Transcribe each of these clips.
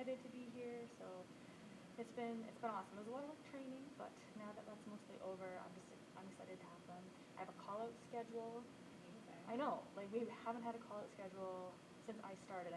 excited to be here. So it's been awesome. It was a lot of like training, but now that that's mostly over, I'm excited to have them. I have a call out schedule. I Amazing. know, like we haven't had a call out schedule since I started.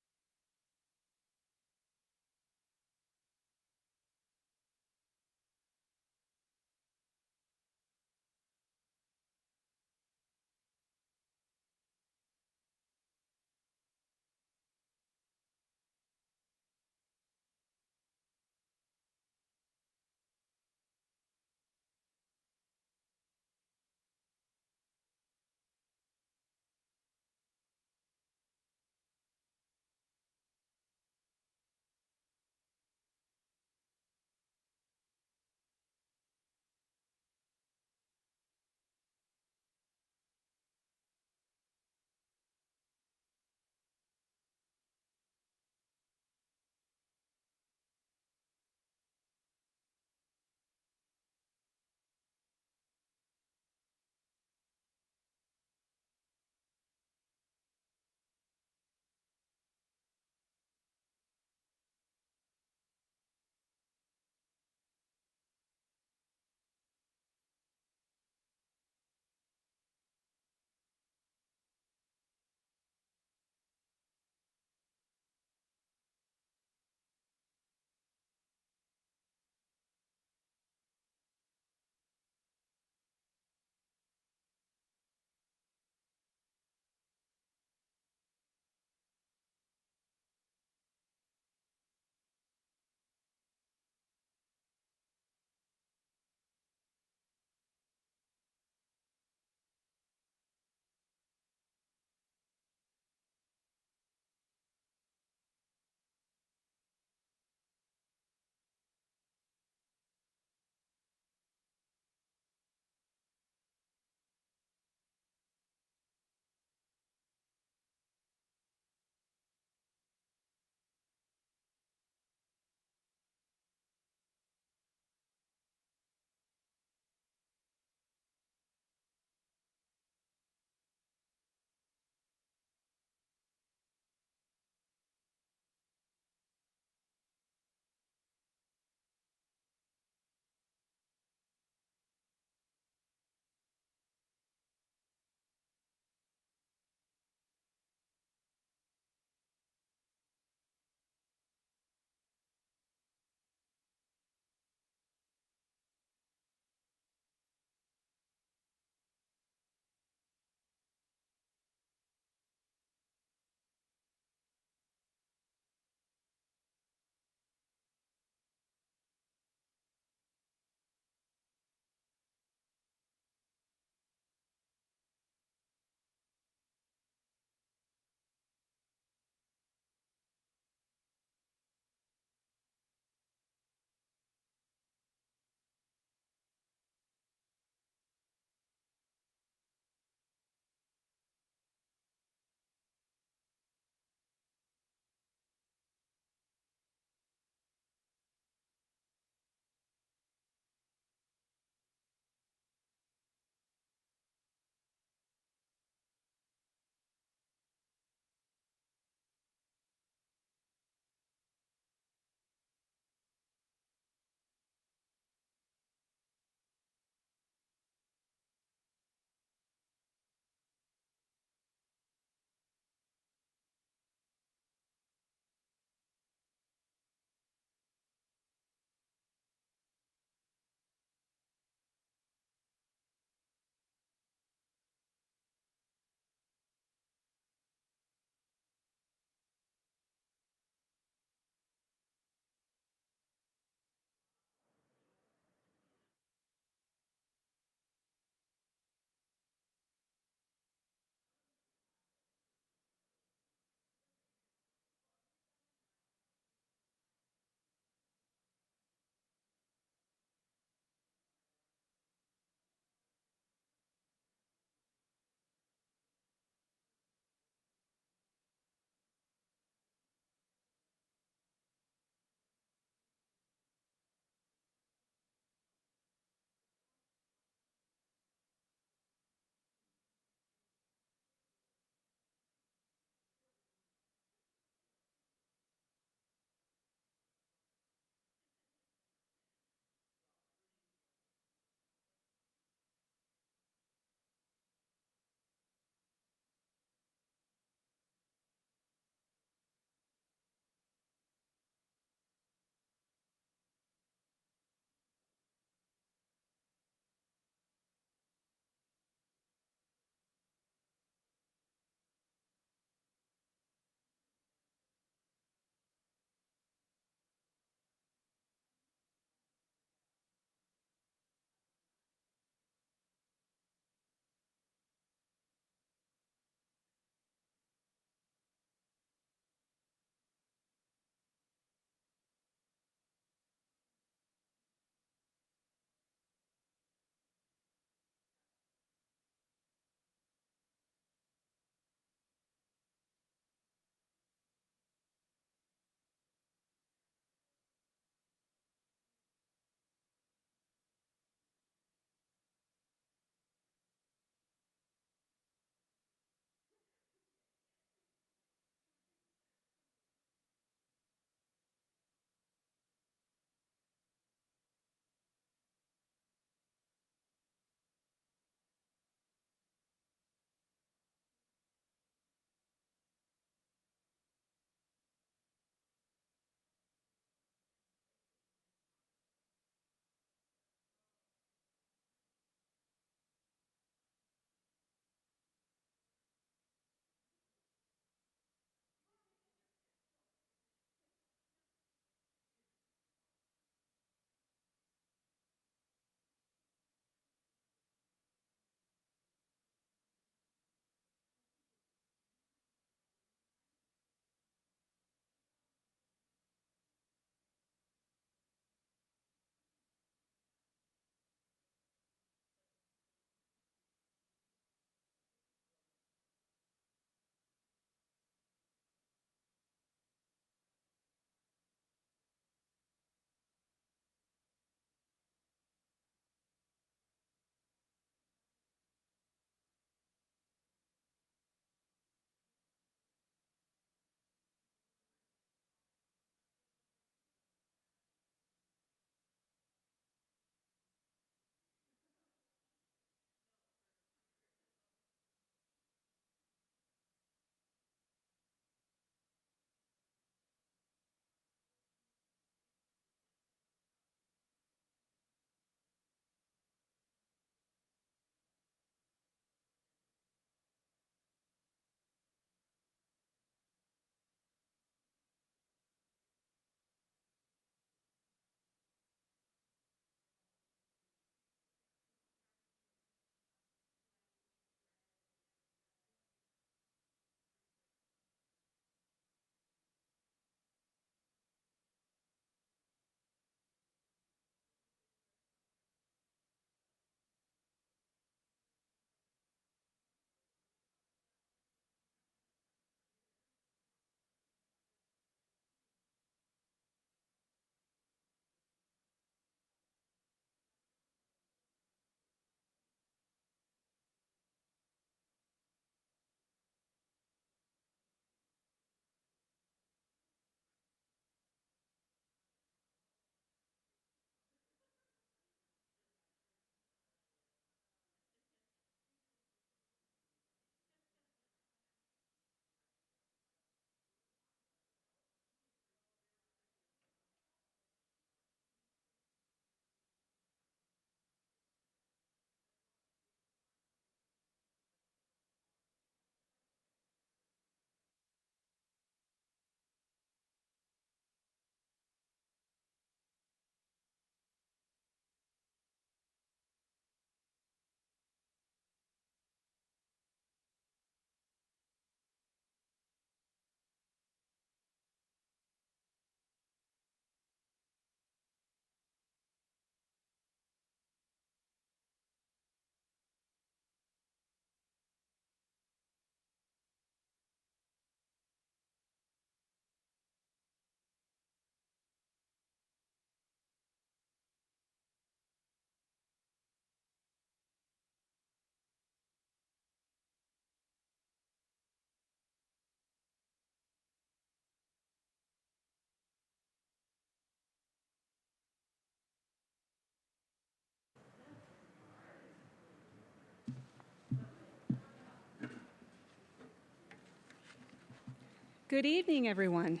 Good evening, everyone.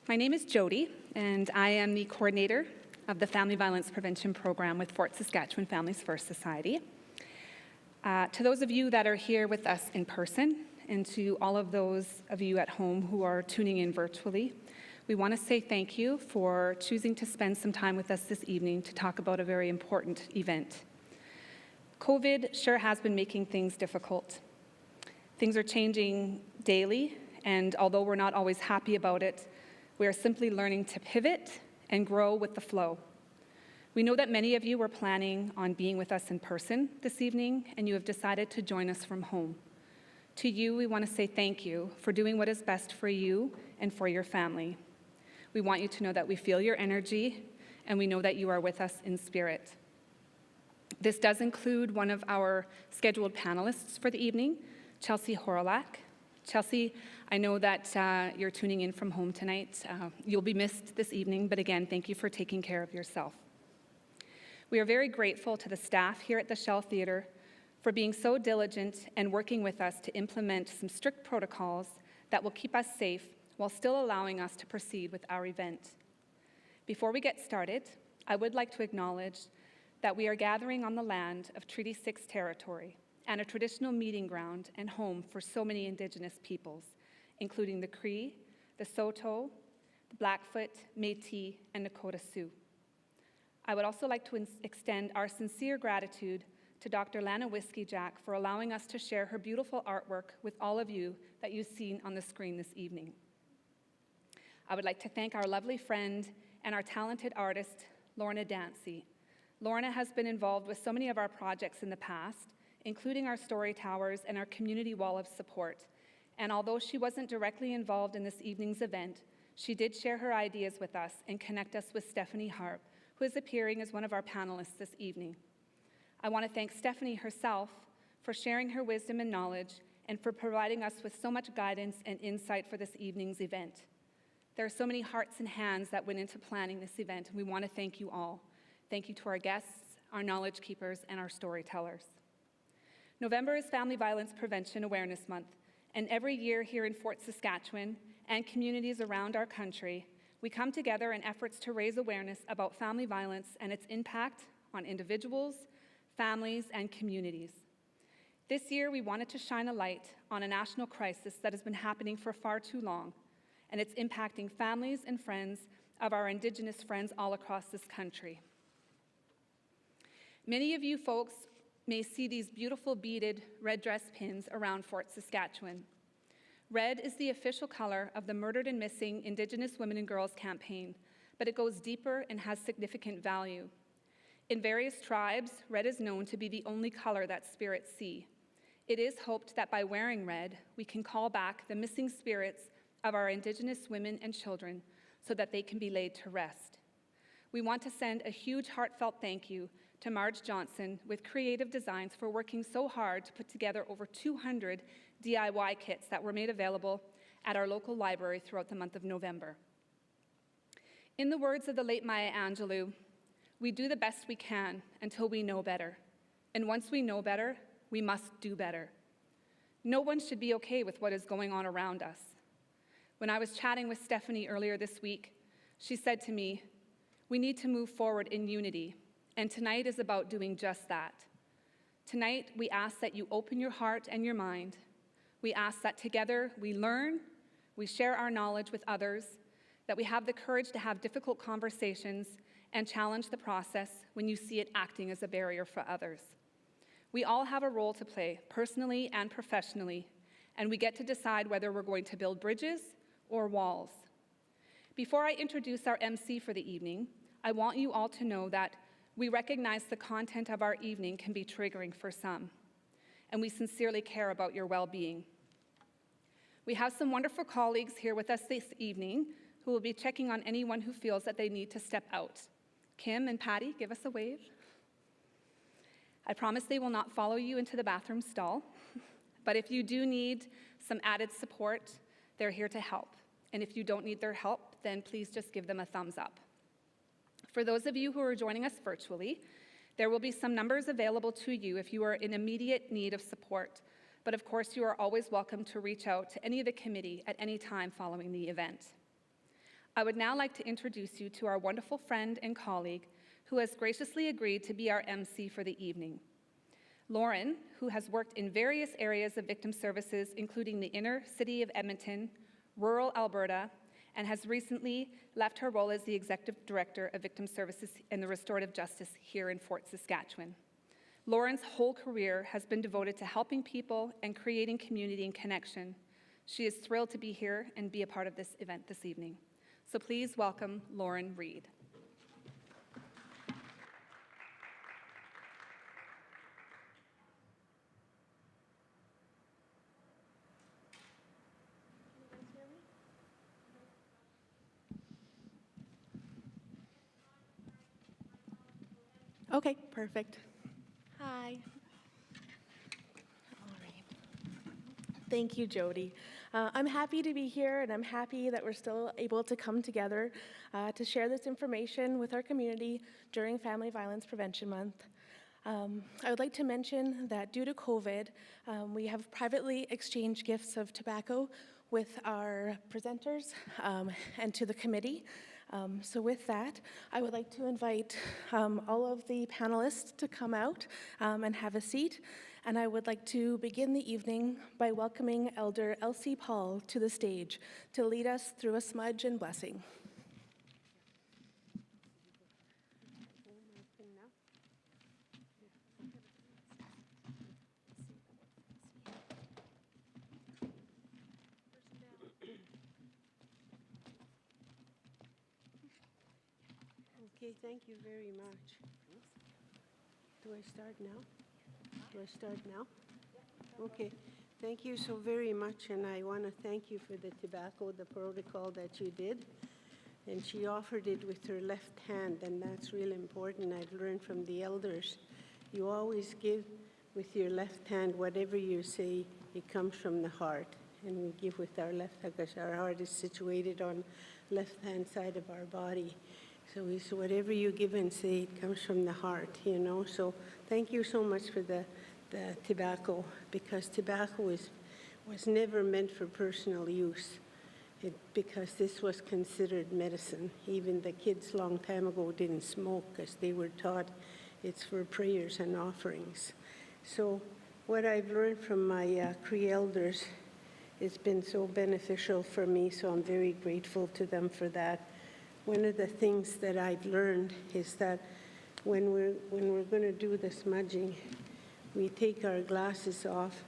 My name is Jody, and I am the coordinator of the Family Violence Prevention Program with Fort Saskatchewan Families First Society. To those of you that are here with us in person, and to all of those of you at home who are tuning in virtually, we want to say thank you for choosing to spend some time with us this evening to talk about a very important event. COVID sure has been making things difficult. Things are changing daily, and although we're not always happy about it, we are simply learning to pivot and grow with the flow. We know that many of you were planning on being with us in person this evening, and you have decided to join us from home. To you, we want to say thank you for doing what is best for you and for your family. We want you to know that we feel your energy, and we know that you are with us in spirit. This does include one of our scheduled panelists for the evening, Chelsea Horolak. Chelsea, I know that you're tuning in from home tonight. You'll be missed this evening, but again, thank you for taking care of yourself. We are very grateful to the staff here at the Shell Theatre for being so diligent and working with us to implement some strict protocols that will keep us safe while still allowing us to proceed with our event. Before we get started, I would like to acknowledge that we are gathering on the land of Treaty 6 territory and a traditional meeting ground and home for so many Indigenous peoples, including the Cree, the Saulteaux, the Blackfoot, Métis, and Nakota Sioux. I would also like to extend our sincere gratitude to Dr. Lana Whiskey Jack for allowing us to share her beautiful artwork with all of you that you've seen on the screen this evening. I would like to thank our lovely friend and our talented artist, Lorna Dancy. Lorna has been involved with so many of our projects in the past, including our story towers and our community wall of support. And although she wasn't directly involved in this evening's event, she did share her ideas with us and connect us with Stephanie Harp, who is appearing as one of our panelists this evening. I want to thank Stephanie herself for sharing her wisdom and knowledge and for providing us with so much guidance and insight for this evening's event. There are so many hearts and hands that went into planning this event, and we want to thank you all. Thank you to our guests, our knowledge keepers, and our storytellers. November is Family Violence Prevention Awareness Month, and every year here in Fort Saskatchewan and communities around our country, we come together in efforts to raise awareness about family violence and its impact on individuals, families, and communities. This year, we wanted to shine a light on a national crisis that has been happening for far too long, and it's impacting families and friends of our Indigenous friends all across this country. Many of you folks may see these beautiful beaded red dress pins around Fort Saskatchewan. Red is the official color of the Murdered and Missing Indigenous Women and Girls campaign, but it goes deeper and has significant value. In various tribes, red is known to be the only color that spirits see. It is hoped that by wearing red, we can call back the missing spirits of our Indigenous women and children so that they can be laid to rest. We want to send a huge heartfelt thank you to Marge Johnson with Creative Designs for working so hard to put together over 200 DIY kits that were made available at our local library throughout the month of November. In the words of the late Maya Angelou, we do the best we can until we know better. And once we know better, we must do better. No one should be okay with what is going on around us. When I was chatting with Stephanie earlier this week, she said to me, "We need to move forward in unity, and tonight is about doing just that. Tonight, we ask that you open your heart and your mind. We ask that together we learn, we share our knowledge with others, that we have the courage to have difficult conversations and challenge the process when you see it acting as a barrier for others. We all have a role to play, personally and professionally, and we get to decide whether we're going to build bridges or walls." Before I introduce our MC for the evening, I want you all to know that we recognize the content of our evening can be triggering for some, and we sincerely care about your well-being. We have some wonderful colleagues here with us this evening who will be checking on anyone who feels that they need to step out. Kim and Patty, give us a wave. I promise they will not follow you into the bathroom stall, but if you do need some added support, they're here to help. And if you don't need their help, then please just give them a thumbs up. For those of you who are joining us virtually, there will be some numbers available to you if you are in immediate need of support. But of course, you are always welcome to reach out to any of the committee at any time following the event. I would now like to introduce you to our wonderful friend and colleague who has graciously agreed to be our MC for the evening. Lauren, who has worked in various areas of victim services, including the inner city of Edmonton, rural Alberta, and has recently left her role as the Executive Director of Victim Services and the Restorative Justice here in Fort Saskatchewan. Lauren's whole career has been devoted to helping people and creating community and connection. She is thrilled to be here and be a part of this event this evening. So please welcome Lauren Reed. Okay, perfect. Hi. All right. Thank you, Jody. I'm happy to be here, and I'm happy that we're still able to come together to share this information with our community during Family Violence Prevention Month. I would like to mention that due to COVID, we have privately exchanged gifts of tobacco with our presenters and to the committee. So with that, I would like to invite all of the panelists to come out and have a seat. And I would like to begin the evening by welcoming Elder Elsie Paul to the stage to lead us through a smudge and blessing. Okay, thank you very much. Do I start now? Do I start now? Okay, thank you so very much, and I want to thank you for the tobacco, the protocol that you did. And she offered it with her left hand, and that's really important. I've learned from the elders. You always give with your left hand. Whatever you say, it comes from the heart. And we give with our left hand because our heart is situated on left-hand side of our body. So whatever you give and say, it comes from the heart, you know. So thank you so much for the tobacco, because tobacco was never meant for personal use. Because this was considered medicine. Even the kids long time ago didn't smoke because they were taught it's for prayers and offerings. So what I've learned from my Cree elders has been so beneficial for me, so I'm very grateful to them for that. One of the things that I've learned is that when we're going to do the smudging, we take our glasses off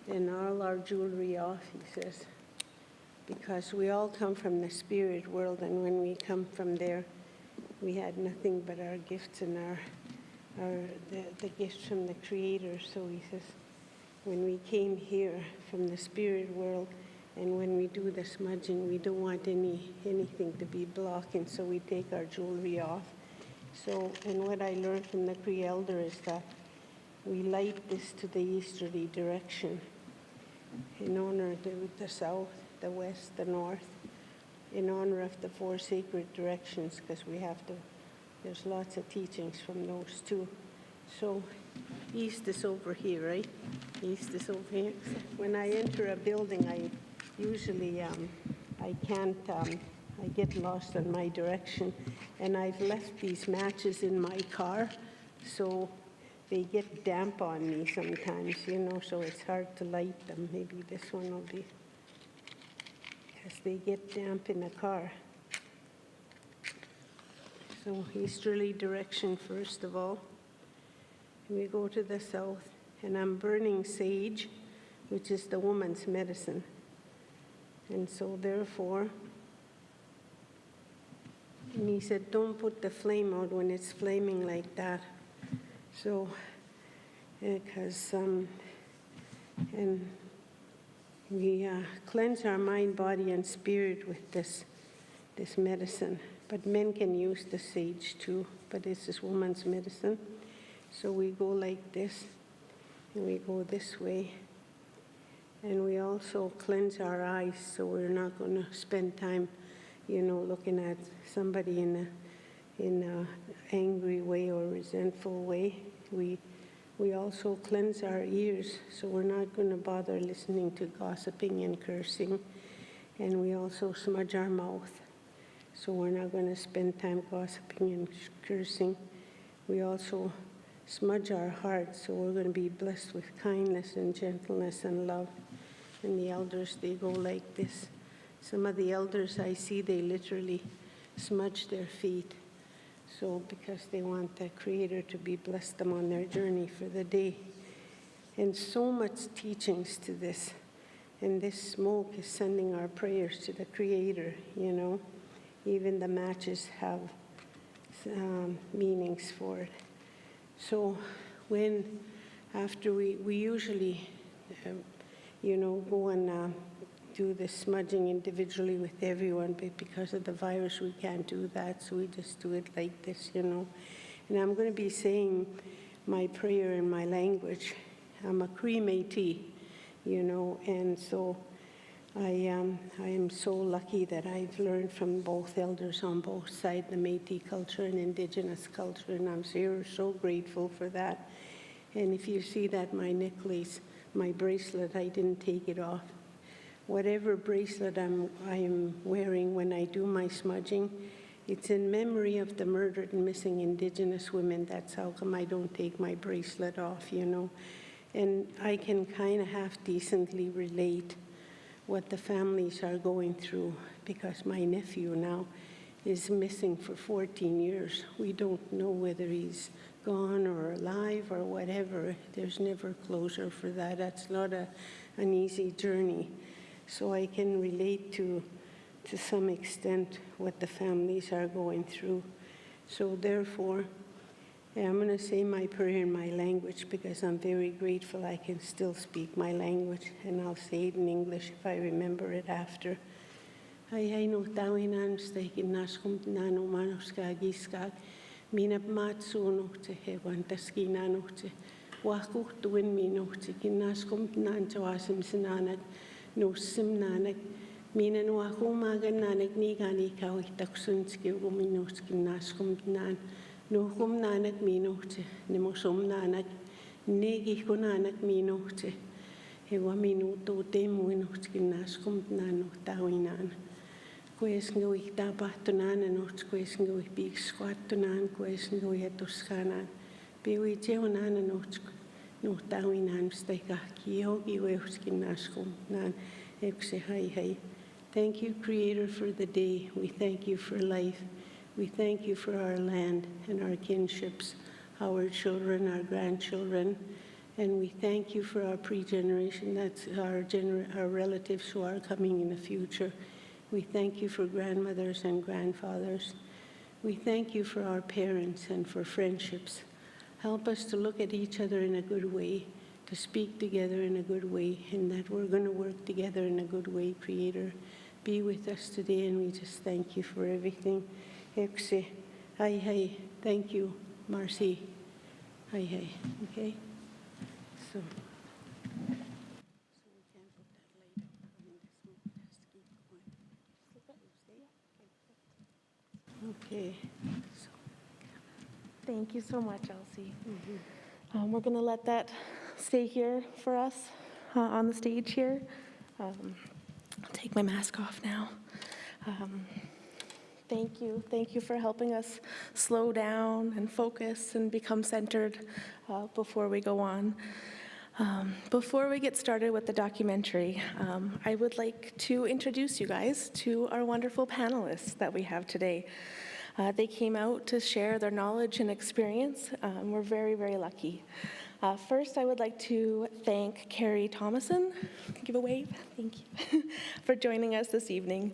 and all our jewelry off, he says, because we all come from the spirit world, and when we come from there, we had nothing but our gifts and the gifts from the Creator. So he says, when we came here from the spirit world, and when we do the smudging, we don't want anything to be blocking, so we take our jewelry off. So, and what I learned from the Cree elder is that we light this to the easterly direction in honor of the south, the west, the north, in honor of the four sacred directions, because there's lots of teachings from those too. So east is over here, right? East is over here. When I enter a building, I usually, I get lost on my direction, and I've left these matches in my car, so they get damp on me sometimes, you know, so it's hard to light them. Maybe this one will be, because they get damp in the car. So easterly direction first of all. We go to the south, and I'm burning sage, which is the woman's medicine. And so therefore, and he said, don't put the flame out when it's flaming like that. So, because, and we cleanse our mind, body, and spirit with this medicine. But men can use the sage too, but this is woman's medicine. So we go like this, and we go this way. And we also cleanse our eyes, so we're not going to spend time, you know, looking at somebody in a angry way or resentful way. We we also cleanse our ears, so we're not going to bother listening to gossiping and cursing. And we also smudge our mouth, so we're not going to spend time gossiping and cursing. We also smudge our hearts, so we're going to be blessed with kindness and gentleness and love. And the elders, they go like this. Some of the elders I see, they literally smudge their feet. So because they want the Creator to be blessed them on their journey for the day. And so much teachings to this. And this smoke is sending our prayers to the Creator, you know. Even the matches have meanings for it. So after we usually, go and do the smudging individually with everyone, but because of the virus, we can't do that, so we just do it like this, And I'm going to be saying my prayer in my language. I'm a Cree Métis, and so I am so lucky that I've learned from both elders on both sides, the Métis culture and Indigenous culture, and I'm so grateful for that. And if you see that my necklace, my bracelet, I didn't take it off. Whatever bracelet I am wearing when I do my smudging, it's in memory of the murdered and missing Indigenous women. That's how come I don't take my bracelet off, And I can kind of half decently relate what the families are going through, because my nephew now is missing for 14 years. We don't know whether he's gone or alive or whatever. There's never closure for that. That's not an easy journey. So I can relate to some extent what the families are going through. So therefore, I'm going to say my prayer in my language because I'm very grateful I can still speak my language, and I'll say it in English if I remember it after. Ai no tawinan staikin naskum nano manuska giskak minap matsuno te hewantaskina no te wakuhtuin mino te kinaskum nan tawasim sinanak no simnanak minan wakumagan nanak ni gani kawiktaksunski uminoskin naskum nan no kum nanak minote nemosom nanak negi konanak minote hewa minuto te muinoskin naskum nano tawinan. Kues ngui tapahtunan anot kues ngui big squatunan kues ngui etoskanan bewi jeonan anot no tawinan steka kiogi weuskin naskum nan ekse hai. Thank you, Creator, for the day. We thank you for life. We thank you for our land and our kinships, our children, our grandchildren, and we thank you for our pre-generation, that's our relatives who are coming in the future. We thank you for grandmothers and grandfathers. We thank you for our parents and for friendships. Help us to look at each other in a good way, to speak together in a good way, and that we're going to work together in a good way, Creator. Be with us today, and we just thank you for everything. Ekse, hai, thank you, Marcy. Hai, okay? So we can't put that light out. I mean, the smoke has to keep going. Okay. Thank you so much, Elsie. We're going to let that stay here for us on the stage here. I'll take my mask off now. Thank you. Thank you for helping us slow down and focus and become centered before we go on. Before we get started with the documentary, I would like to introduce you guys to our wonderful panelists that we have today. They came out to share their knowledge and experience. We're very, very lucky. First, I would like to thank Carrie Thomason, give a wave, thank you, for joining us this evening.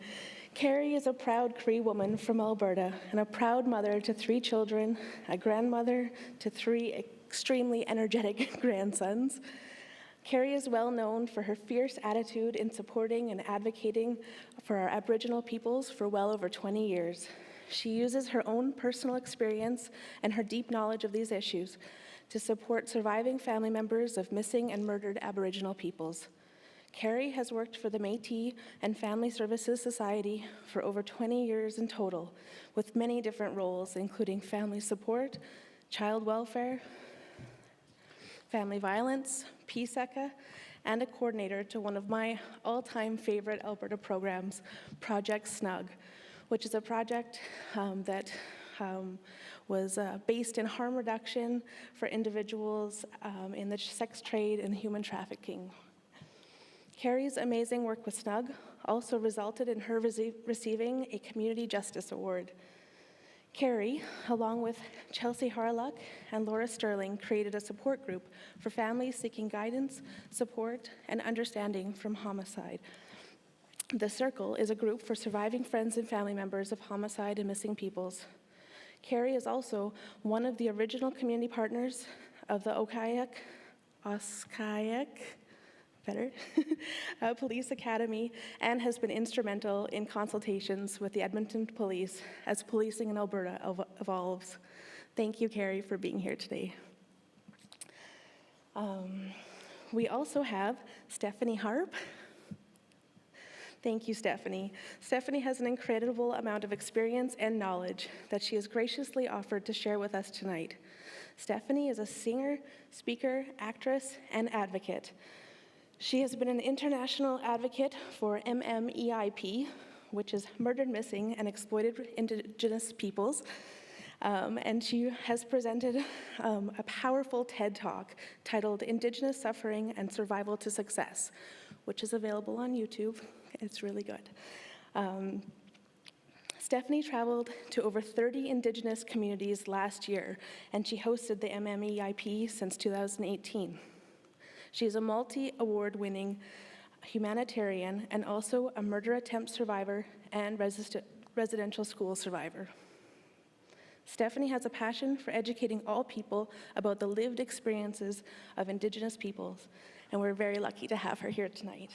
Carrie is a proud Cree woman from Alberta and a proud mother to 3 children, a grandmother to 3 extremely energetic grandsons. Carrie is well known for her fierce attitude in supporting and advocating for our Aboriginal peoples for well over 20 years. She uses her own personal experience and her deep knowledge of these issues to support surviving family members of missing and murdered Aboriginal peoples. Carrie has worked for the Métis and Family Services Society for over 20 years in total, with many different roles, including family support, child welfare, family violence, PSECA, and a coordinator to one of my all-time favorite Alberta programs, Project Snug, which is a project that was based in harm reduction for individuals in the sex trade and human trafficking. Carrie's amazing work with Snug also resulted in her receiving a Community Justice Award. Carrie, along with Chelsea Harlock and Laura Sterling, created a support group for families seeking guidance, support, and understanding from homicide. The Circle is a group for surviving friends and family members of homicide and missing peoples. Carrie is also one of the original community partners of the Oskayak Police Academy, and has been instrumental in consultations with the Edmonton Police as policing in Alberta evolves. Thank you, Carrie, for being here today. We also have Stephanie Harp. Thank you, Stephanie. Stephanie has an incredible amount of experience and knowledge that she has graciously offered to share with us tonight. Stephanie is a singer, speaker, actress, and advocate. She has been an international advocate for MMEIP, which is Murdered, Missing, and Exploited Indigenous Peoples, and she has presented a powerful TED Talk titled Indigenous Suffering and Survival to Success, which is available on YouTube. It's really good. Stephanie traveled to over 30 Indigenous communities last year, and she hosted the MMEIP since 2018. She is a multi-award-winning humanitarian and also a murder attempt survivor and residential school survivor. Stephanie has a passion for educating all people about the lived experiences of Indigenous peoples, and we're very lucky to have her here tonight.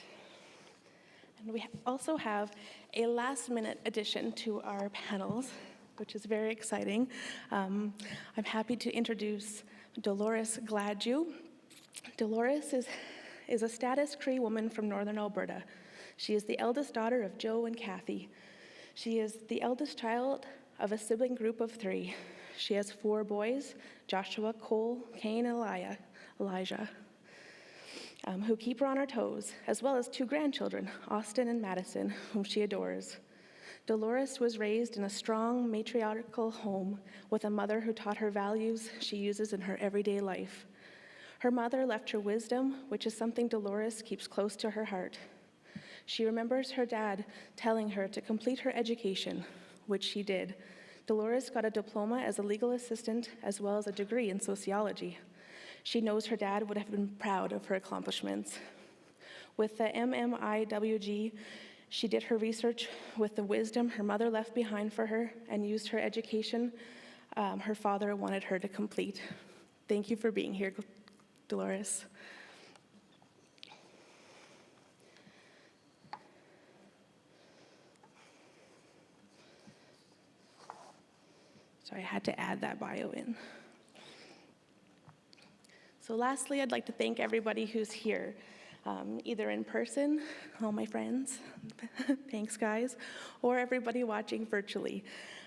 And we also have a last-minute addition to our panels, which is very exciting. I'm happy to introduce Dolores Gladue. Dolores is a Status Cree woman from Northern Alberta. She is the eldest daughter of Joe and Kathy. She is the eldest child of a sibling group of 3. She has 4 boys, Joshua, Cole, Cain, and Elijah, who keep her on her toes, as well as 2 grandchildren, Austin and Madison, whom she adores. Dolores was raised in a strong matriarchal home with a mother who taught her values she uses in her everyday life. Her mother left her wisdom, which is something Dolores keeps close to her heart. She remembers her dad telling her to complete her education, which she did. Dolores got a diploma as a legal assistant as well as a degree in sociology. She knows her dad would have been proud of her accomplishments. With the MMIWG, she did her research with the wisdom her mother left behind for her and used her education her father wanted her to complete. Thank you for being here, Dolores. So I had to add that bio in. So lastly, I'd like to thank everybody who's here, either in person, all my friends, thanks guys, or everybody watching virtually.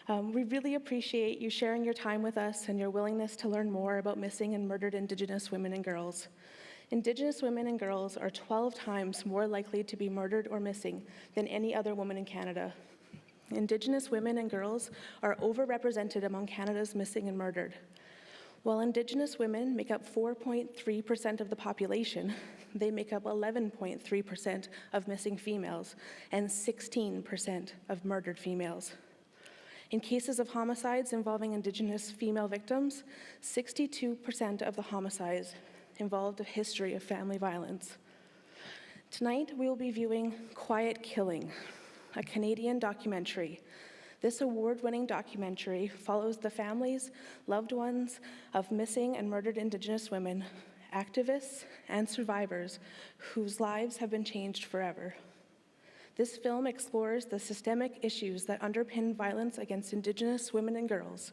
We really appreciate you sharing your time with us and your willingness to learn more about missing and murdered Indigenous women and girls. Indigenous women and girls are 12 times more likely to be murdered or missing than any other woman in Canada. Indigenous women and girls are overrepresented among Canada's missing and murdered. While Indigenous women make up 4.3% of the population, they make up 11.3% of missing females and 16% of murdered females. In cases of homicides involving Indigenous female victims, 62% of the homicides involved a history of family violence. Tonight, we will be viewing Quiet Killing, a Canadian documentary. This award-winning documentary follows the families, loved ones of missing and murdered Indigenous women, activists, and survivors whose lives have been changed forever. This film explores the systemic issues that underpin violence against Indigenous women and girls.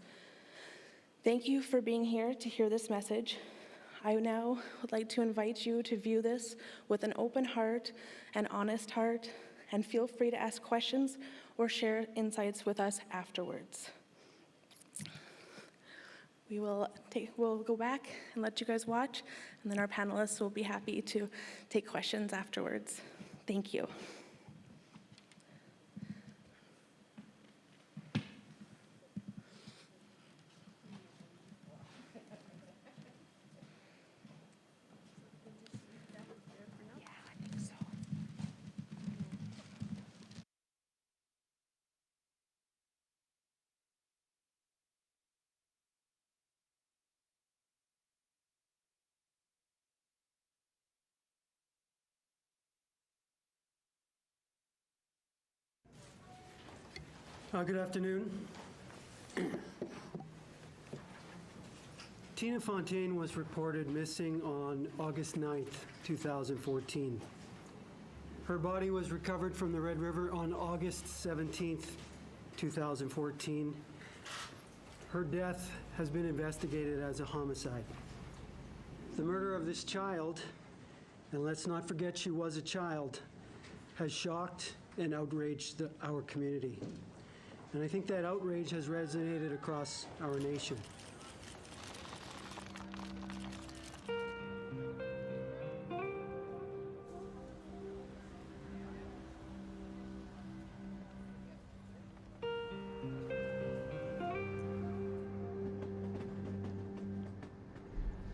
Thank you for being here to hear this message. I now would like to invite you to view this with an open heart and honest heart, and feel free to ask questions or share insights with us afterwards. we'll go back and let you guys watch, and then our panelists will be happy to take questions afterwards. Thank you. Good afternoon. Tina Fontaine was reported missing on August 9th, 2014. Her body was recovered from the Red River on August 17th, 2014. Her death has been investigated as a homicide. The murder of this child, and let's not forget she was a child, has shocked and outraged our community. And I think that outrage has resonated across our nation.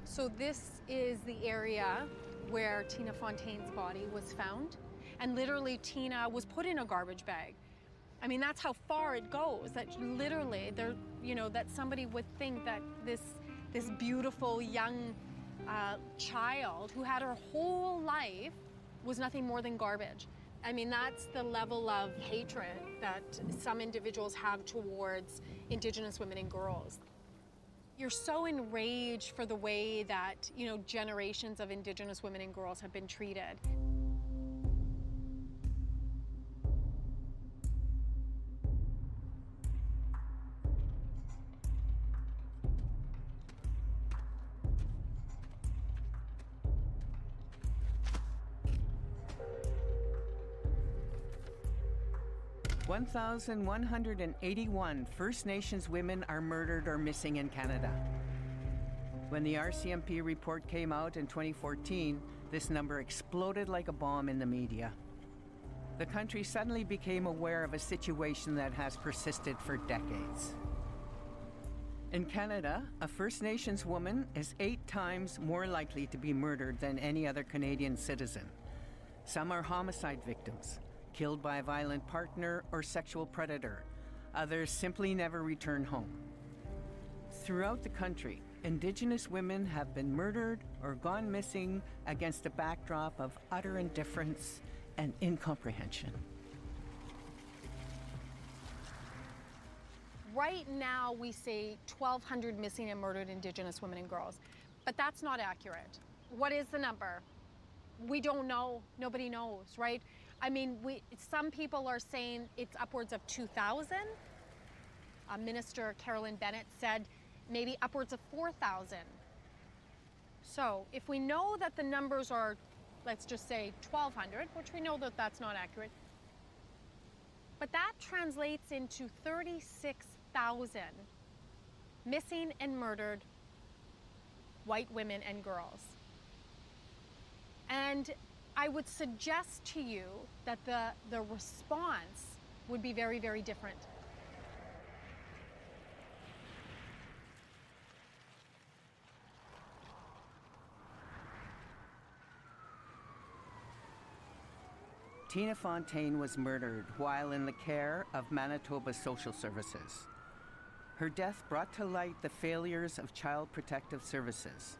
So this is the area where Tina Fontaine's body was found. And literally Tina was put in a garbage bag. I mean, that's how far it goes, that literally there, that somebody would think that this beautiful young child who had her whole life was nothing more than garbage. I mean, that's the level of hatred that some individuals have towards Indigenous women and girls. You're so enraged for the way that, generations of Indigenous women and girls have been treated. 1,181 First Nations women are murdered or missing in Canada. When the RCMP report came out in 2014, this number exploded like a bomb in the media. The country suddenly became aware of a situation that has persisted for decades. In Canada, a First Nations woman is 8 times more likely to be murdered than any other Canadian citizen. Some are homicide victims, killed by a violent partner or sexual predator. Others simply never return home. Throughout the country, Indigenous women have been murdered or gone missing against a backdrop of utter indifference and incomprehension. Right now, we say 1,200 missing and murdered Indigenous women and girls, but that's not accurate. What is the number? We don't know. Nobody knows, right? I mean, some people are saying it's upwards of 2,000. Minister Carolyn Bennett said maybe upwards of 4,000. So if we know that the numbers are, let's just say 1,200, which we know that that's not accurate, but that translates into 36,000 missing and murdered white women and girls. And I would suggest to you that the response would be very, very different. Tina Fontaine was murdered while in the care of Manitoba Social Services. Her death brought to light the failures of Child Protective Services.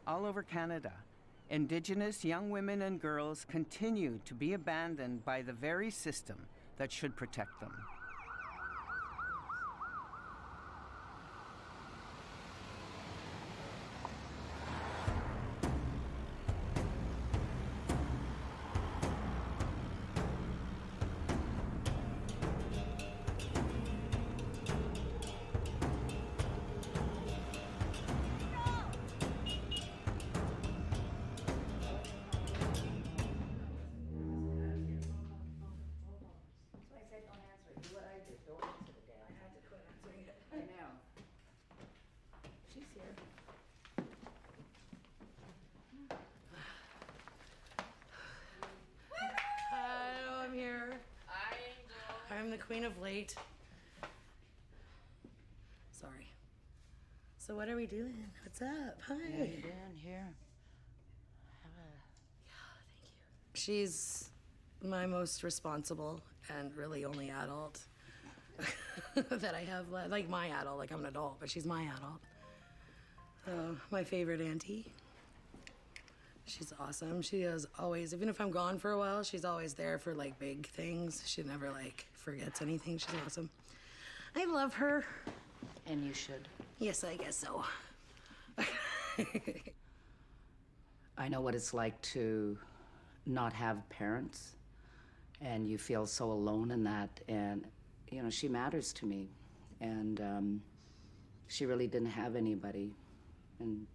All over Canada, Indigenous young women and girls continue to be abandoned by the very system that should protect them. queen of late. Sorry. So what are we doing? What's up? Hi. How you doing here? She's my most responsible and really only adult that I have. Like my adult, like I'm an adult, but she's my adult. My favorite auntie. She's awesome. She is always, even if I'm gone for a while, she's always there for like big things. She never like forgets anything. She's awesome. I love her. And you should. Yes, I guess so. I know what it's like to not have parents, and you feel so alone in that. And, you know, she matters to me. And she really didn't have anybody. And,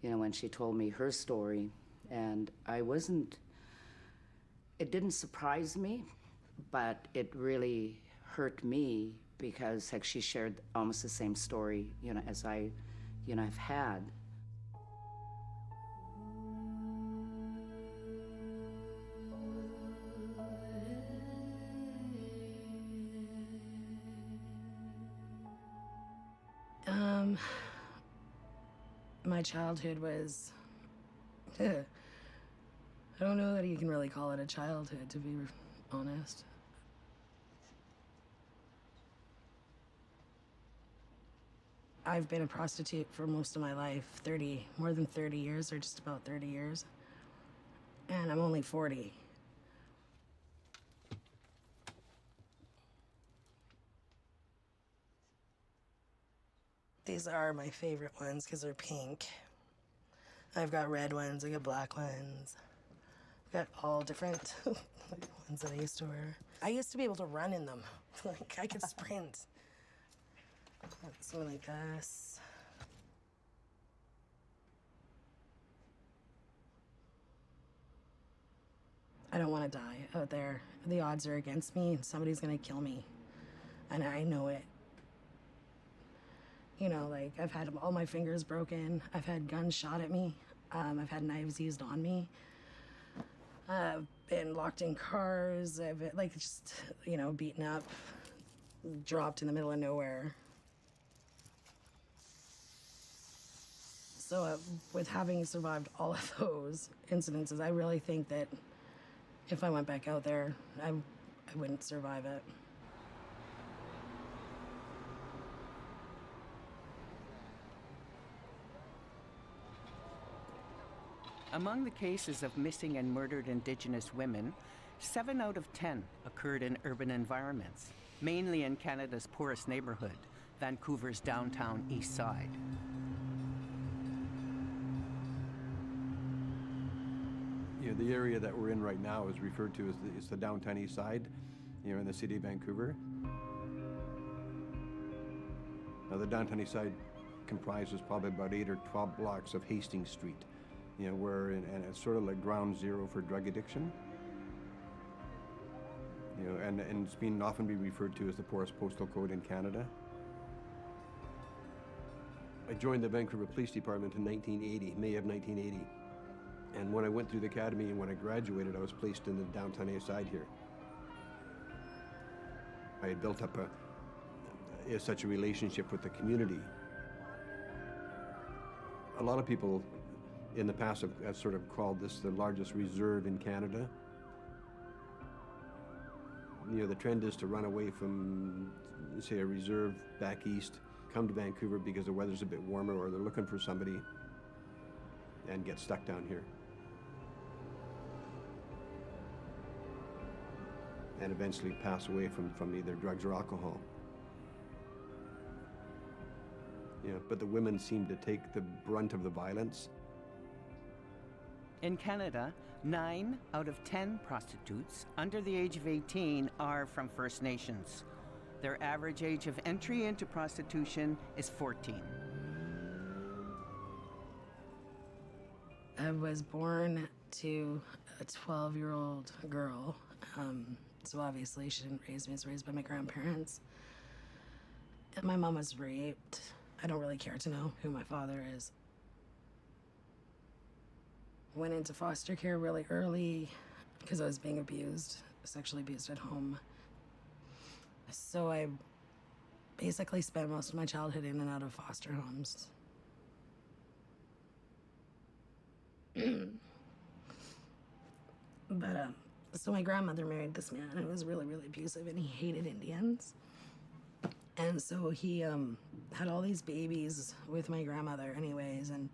you know, when she told me her story, and it didn't surprise me, but it really hurt me because, like, she shared almost the same story, you know, as I, you know, have had. My childhood was, I don't know that you can really call it a childhood, to be honest. I've been a prostitute for most of my life, more than 30 years, or just about 30 years. And I'm only 40. These are my favorite ones because they're pink. I've got red ones, I got black ones. I've got all different ones that I used to wear. I used to be able to run in them. Like, I could sprint. Something like this. I don't want to die out there. The odds are against me. Somebody's gonna kill me. And I know it. You know, like, I've had all my fingers broken. I've had guns shot at me. I've had knives used on me. I've been locked in cars. I've been, like, just, you know, beaten up, dropped in the middle of nowhere. So with having survived all of those incidences, I really think that if I went back out there, I wouldn't survive it. Among the cases of missing and murdered Indigenous women, 7 out of 10 occurred in urban environments, mainly in Canada's poorest neighborhood, Vancouver's downtown east side. You know, the area that we're in right now is referred to as the downtown east side, you know, in the city of Vancouver. Now, the downtown east side comprises probably about 8 or 12 blocks of Hastings Street, you know, and it's sort of like ground zero for drug addiction. You know, and it's been often be referred to as the poorest postal code in Canada. I joined the Vancouver Police Department in 1980, May of 1980. And when I went through the academy and when I graduated, I was placed in the downtown east side here. I had built up such a relationship with the community. A lot of people in the past have sort of called this the largest reserve in Canada. You know, the trend is to run away from, say, a reserve back east, come to Vancouver because the weather's a bit warmer, or they're looking for somebody and get stuck down here. And eventually pass away from either drugs or alcohol. You know, but the women seem to take the brunt of the violence. In Canada, 9 out of 10 prostitutes under the age of 18 are from First Nations. Their average age of entry into prostitution is 14. I was born to a 12-year-old girl. So obviously she didn't raise me. I was raised by my grandparents. And my mom was raped. I don't really care to know who my father is. Went into foster care really early because I was being abused, sexually abused at home. So I basically spent most of my childhood in and out of foster homes. But so my grandmother married this man who was really, really abusive, and he hated Indians. And so he had all these babies with my grandmother anyways, and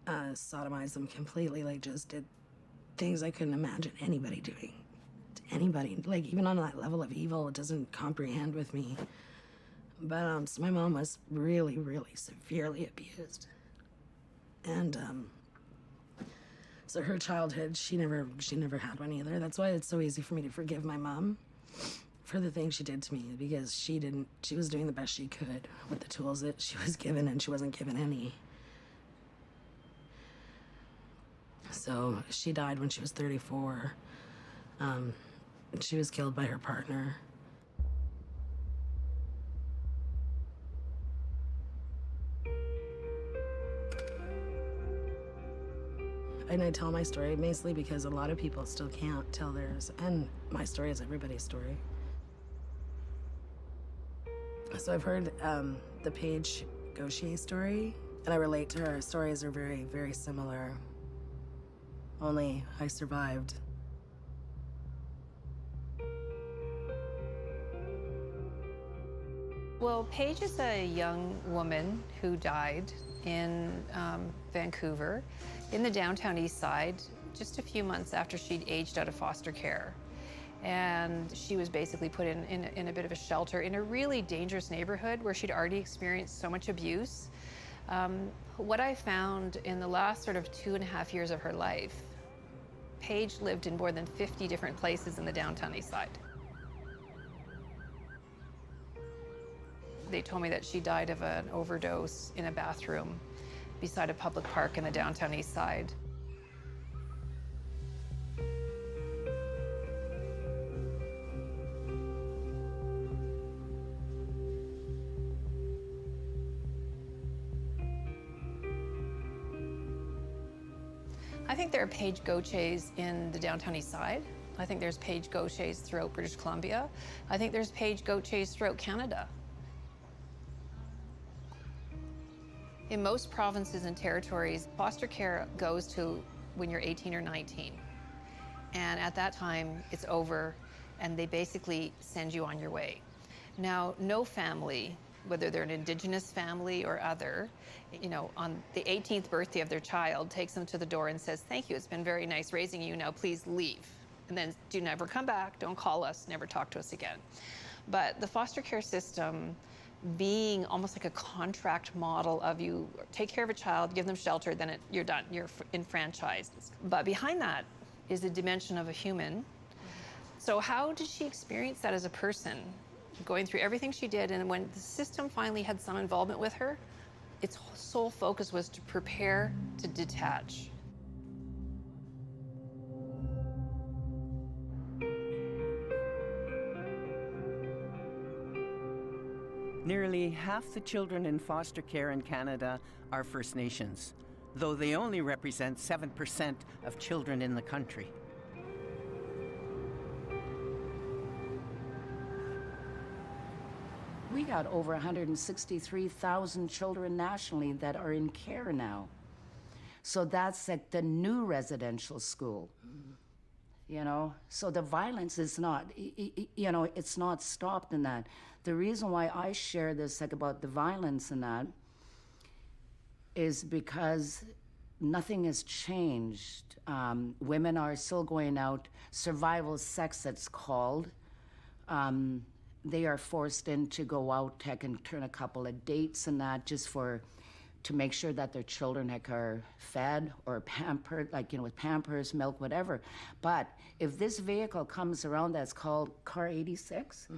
sodomized them completely, like just did things I couldn't imagine anybody doing to anybody. Like even on that level of evil, it doesn't comprehend with me. But so my mom was really, really severely abused. And so her childhood, she never had one either. That's why it's so easy for me to forgive my mom for the things she did to me, because she was doing the best she could with the tools that she was given, and she wasn't given any. So she died when she was 34. She was killed by her partner. And I tell my story mostly because a lot of people still can't tell theirs, and my story is everybody's story. So I've heard the Paige Gauthier story, and I relate to her. Our stories are very, very similar. Only I survived. Well, Paige is a young woman who died in Vancouver, in the downtown east side, just a few months after she'd aged out of foster care. And she was basically put in a bit of a shelter in a really dangerous neighborhood where she'd already experienced so much abuse. What I found in the last sort of 2.5 years of her life, Paige lived in more than 50 different places in the downtown east side. They told me that she died of an overdose in a bathroom beside a public park in the downtown east side. I think there are Paige Gauthiers in the downtown east side. I think there's Paige Gauthiers throughout British Columbia. I think there's Paige Gauthiers throughout Canada. In most provinces and territories, foster care goes to when you're 18 or 19. And at that time, it's over, and they basically send you on your way. Now, no family, whether they're an Indigenous family or other, you know, on the 18th birthday of their child, takes them to the door and says, "Thank you, it's been very nice raising you, now please leave." And then do never come back, don't call us, never talk to us again. But the foster care system, being almost like a contract model of you take care of a child, give them shelter, then you're done, you're enfranchised. But behind that is a dimension of a human. So how did she experience that as a person, going through everything she did, and when the system finally had some involvement with her, its sole focus was to prepare to detach. Nearly half the children in foster care in Canada are First Nations, though they only represent 7% of children in the country. We got over 163,000 children nationally that are in care now. So that's like the new residential school. You know, so the violence is not, you know, it's not stopped in that. The reason why I share this, like, about the violence in that is because nothing has changed. Women are still going out, survival sex, it's called. They are forced in to go out, heck, and turn a couple of dates and that just to make sure that their children, heck, are fed or pampered, like, you know, with Pampers, milk, whatever. But if this vehicle comes around that's called Car 86,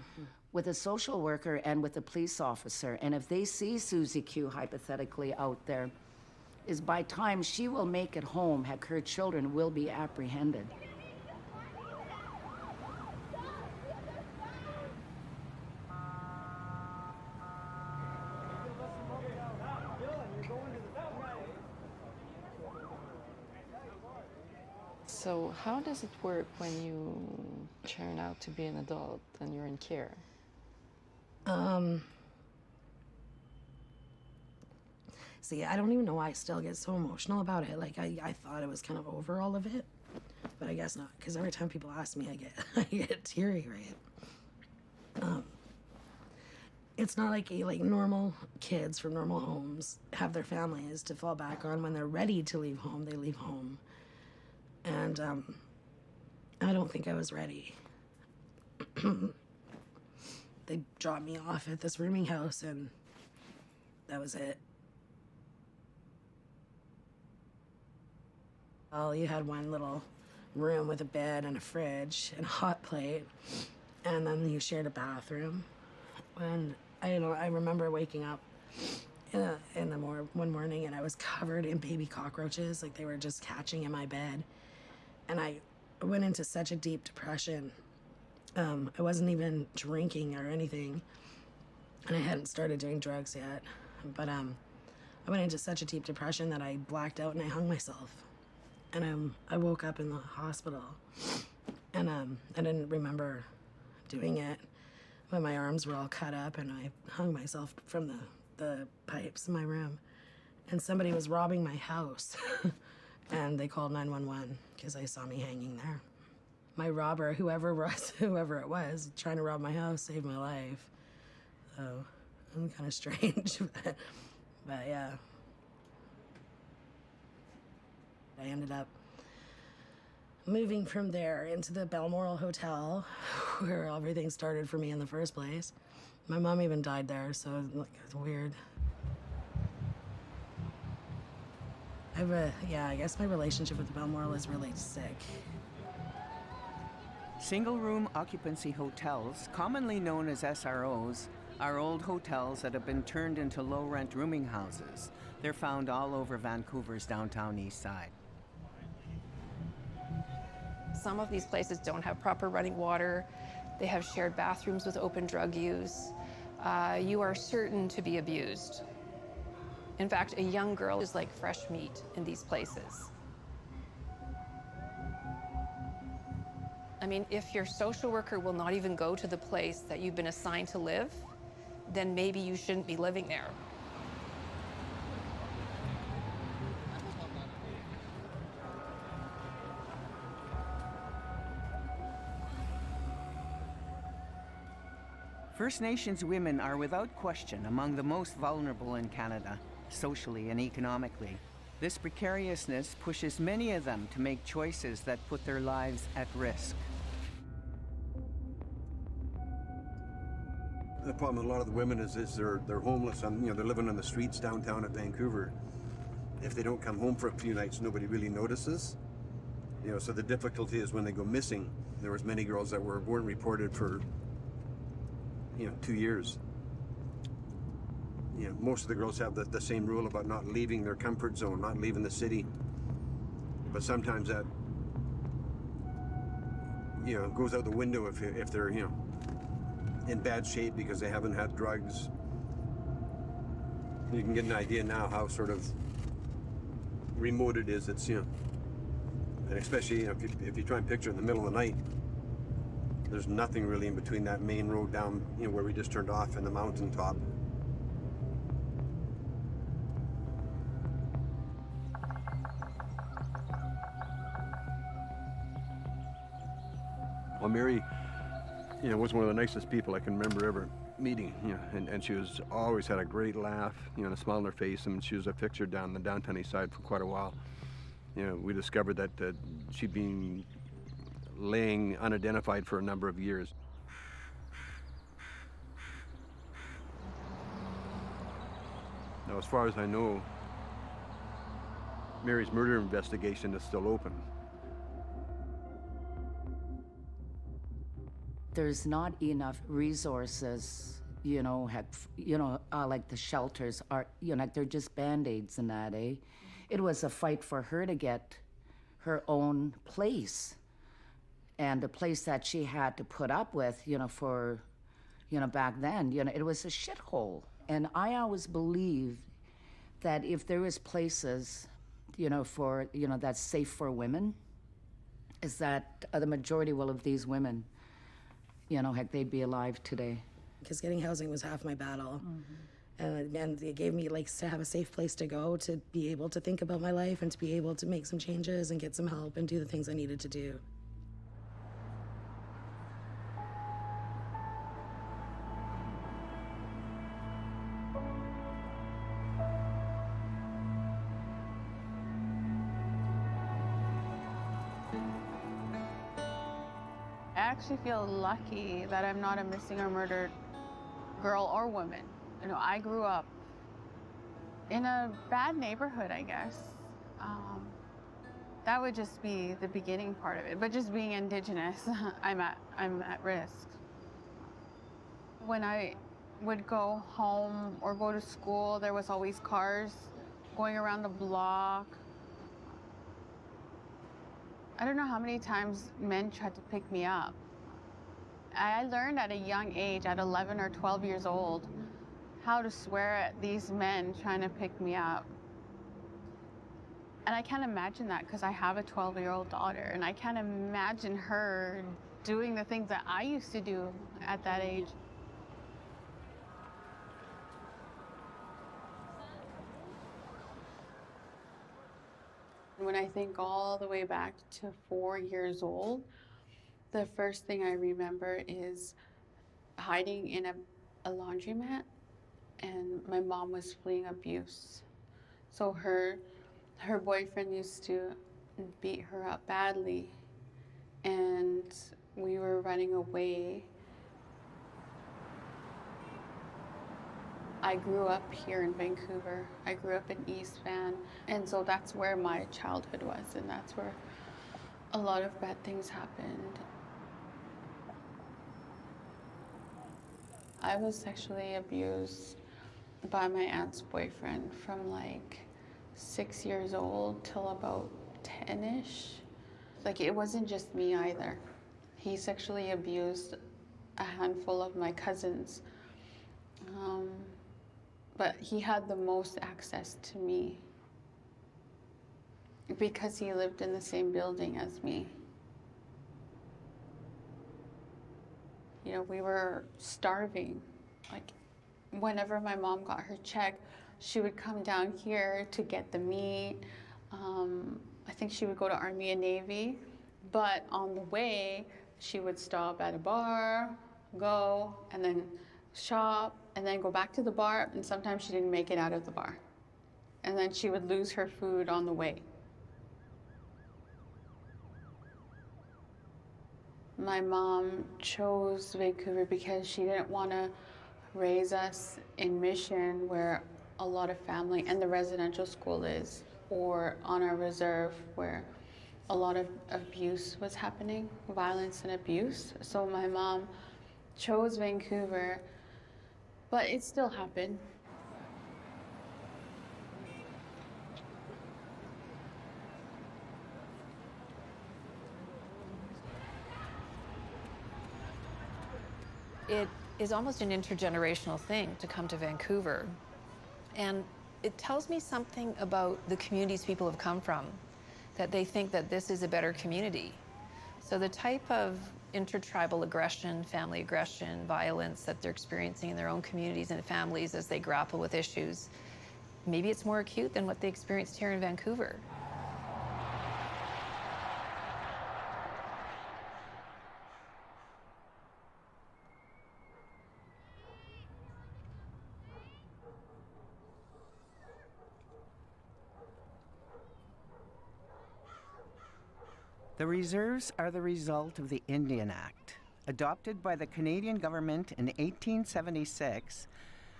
with a social worker and with a police officer, and if they see Susie Q, hypothetically, out there, is by time she will make it home, heck, her children will be apprehended. So how does it work when you turn out to be an adult and you're in care? See, I don't even know why I still get so emotional about it. Like, I thought it was kind of over all of it, but I guess not, because every time people ask me, I get teary, right? It's not like normal kids from normal homes have their families to fall back on. When they're ready to leave home, they leave home. And I don't think I was ready. They dropped me off at this rooming house, and that was it. Well, you had one little room with a bed and a fridge and a hot plate, and then you shared a bathroom. And I remember waking up one morning, and I was covered in baby cockroaches, like they were just catching in my bed. And I went into such a deep depression. I wasn't even drinking or anything, and I hadn't started doing drugs yet. But I went into such a deep depression that I blacked out and I hung myself. And I woke up in the hospital, and I didn't remember doing it, but my arms were all cut up, and I hung myself from the pipes in my room. And somebody was robbing my house, and they called 911 because they saw me hanging there. My robber, whoever it was, trying to rob my house, saved my life. So, I'm kind of strange, but yeah. I ended up moving from there into the Balmoral Hotel, where everything started for me in the first place. My mom even died there, so it's weird. I guess my relationship with the Balmoral is really sick. Single-room occupancy hotels, commonly known as SROs, are old hotels that have been turned into low-rent rooming houses. They're found all over Vancouver's downtown east side. Some of these places don't have proper running water. They have shared bathrooms with open drug use. You are certain to be abused. In fact, a young girl is like fresh meat in these places. I mean, if your social worker will not even go to the place that you've been assigned to live, then maybe you shouldn't be living there. First Nations women are without question among the most vulnerable in Canada, socially and economically. This precariousness pushes many of them to make choices that put their lives at risk. The problem with a lot of the women is they're homeless and they're living on the streets downtown at Vancouver. If they don't come home for a few nights, nobody really notices. So the difficulty is when they go missing. There was many girls that weren't reported for 2 years. Most of the girls have the same rule about not leaving their comfort zone, not leaving the city. But sometimes that goes out the window if they're in bad shape because they haven't had drugs. You can get an idea now how sort of remote it is. It's and especially if you try and picture in the middle of the night, there's nothing really in between that main road down where we just turned off and the mountaintop. Well, Mary, was one of the nicest people I can remember ever meeting, and she was always had a great laugh, and a smile on her face, and she was a fixture down the downtown east side for quite a while. We discovered that she'd been laying unidentified for a number of years. Now, as far as I know, Mary's murder investigation is still open. There's not enough resources, like the shelters are, like they're just Band-Aids and that, eh? It was a fight for her to get her own place, and a place that she had to put up with, for, back then, it was a shithole. And I always believed that if there was places, for, that's safe for women, is that the majority of these women, they'd be alive today. because getting housing was half my battle. And it gave me like to have a safe place to go, to be able to think about my life and to be able to make some changes and get some help and do the things I needed to do. I actually feel lucky that I'm not a missing or murdered girl or woman. You know, I grew up in a bad neighborhood, I guess. That would just be the beginning part of it. But just being Indigenous, I'm at risk. When I would go home or go to school, there was always cars going around the block. I don't know how many times men tried to pick me up. I learned at a young age, at 11 or 12 years old, how to swear at these men trying to pick me up. And I can't imagine that because I have a 12-year-old daughter, and I can't imagine her doing the things that I used to do at that age. When I think all the way back to 4 years old, the first thing I remember is hiding in a laundromat, and my mom was fleeing abuse. So her boyfriend used to beat her up badly, and we were running away. I grew up here in Vancouver. I grew up in East Van, and so that's where my childhood was, and that's where a lot of bad things happened. I was sexually abused by my aunt's boyfriend from like 6 years old till about 10-ish. Like, it wasn't just me either. He sexually abused a handful of my cousins. But he had the most access to me because he lived in the same building as me. You know, we were starving. Like, whenever my mom got her check, she would come down here to get the meat. I think she would go to Army and Navy, but on the way, she would stop at a bar, go, and then shop, and then go back to the bar, and sometimes she didn't make it out of the bar. And then she would lose her food on the way. My mom chose Vancouver because she didn't want to raise us in Mission, where a lot of family and the residential school is, or on our reserve where a lot of abuse was happening, violence and abuse. So my mom chose Vancouver, but it still happened. It is almost an intergenerational thing to come to Vancouver. And it tells me something about the communities people have come from, that they think that this is a better community. So the type of intertribal aggression, family aggression, violence that they're experiencing in their own communities and families as they grapple with issues, maybe it's more acute than what they experienced here in Vancouver. The reserves are the result of the Indian Act. Adopted by the Canadian government in 1876,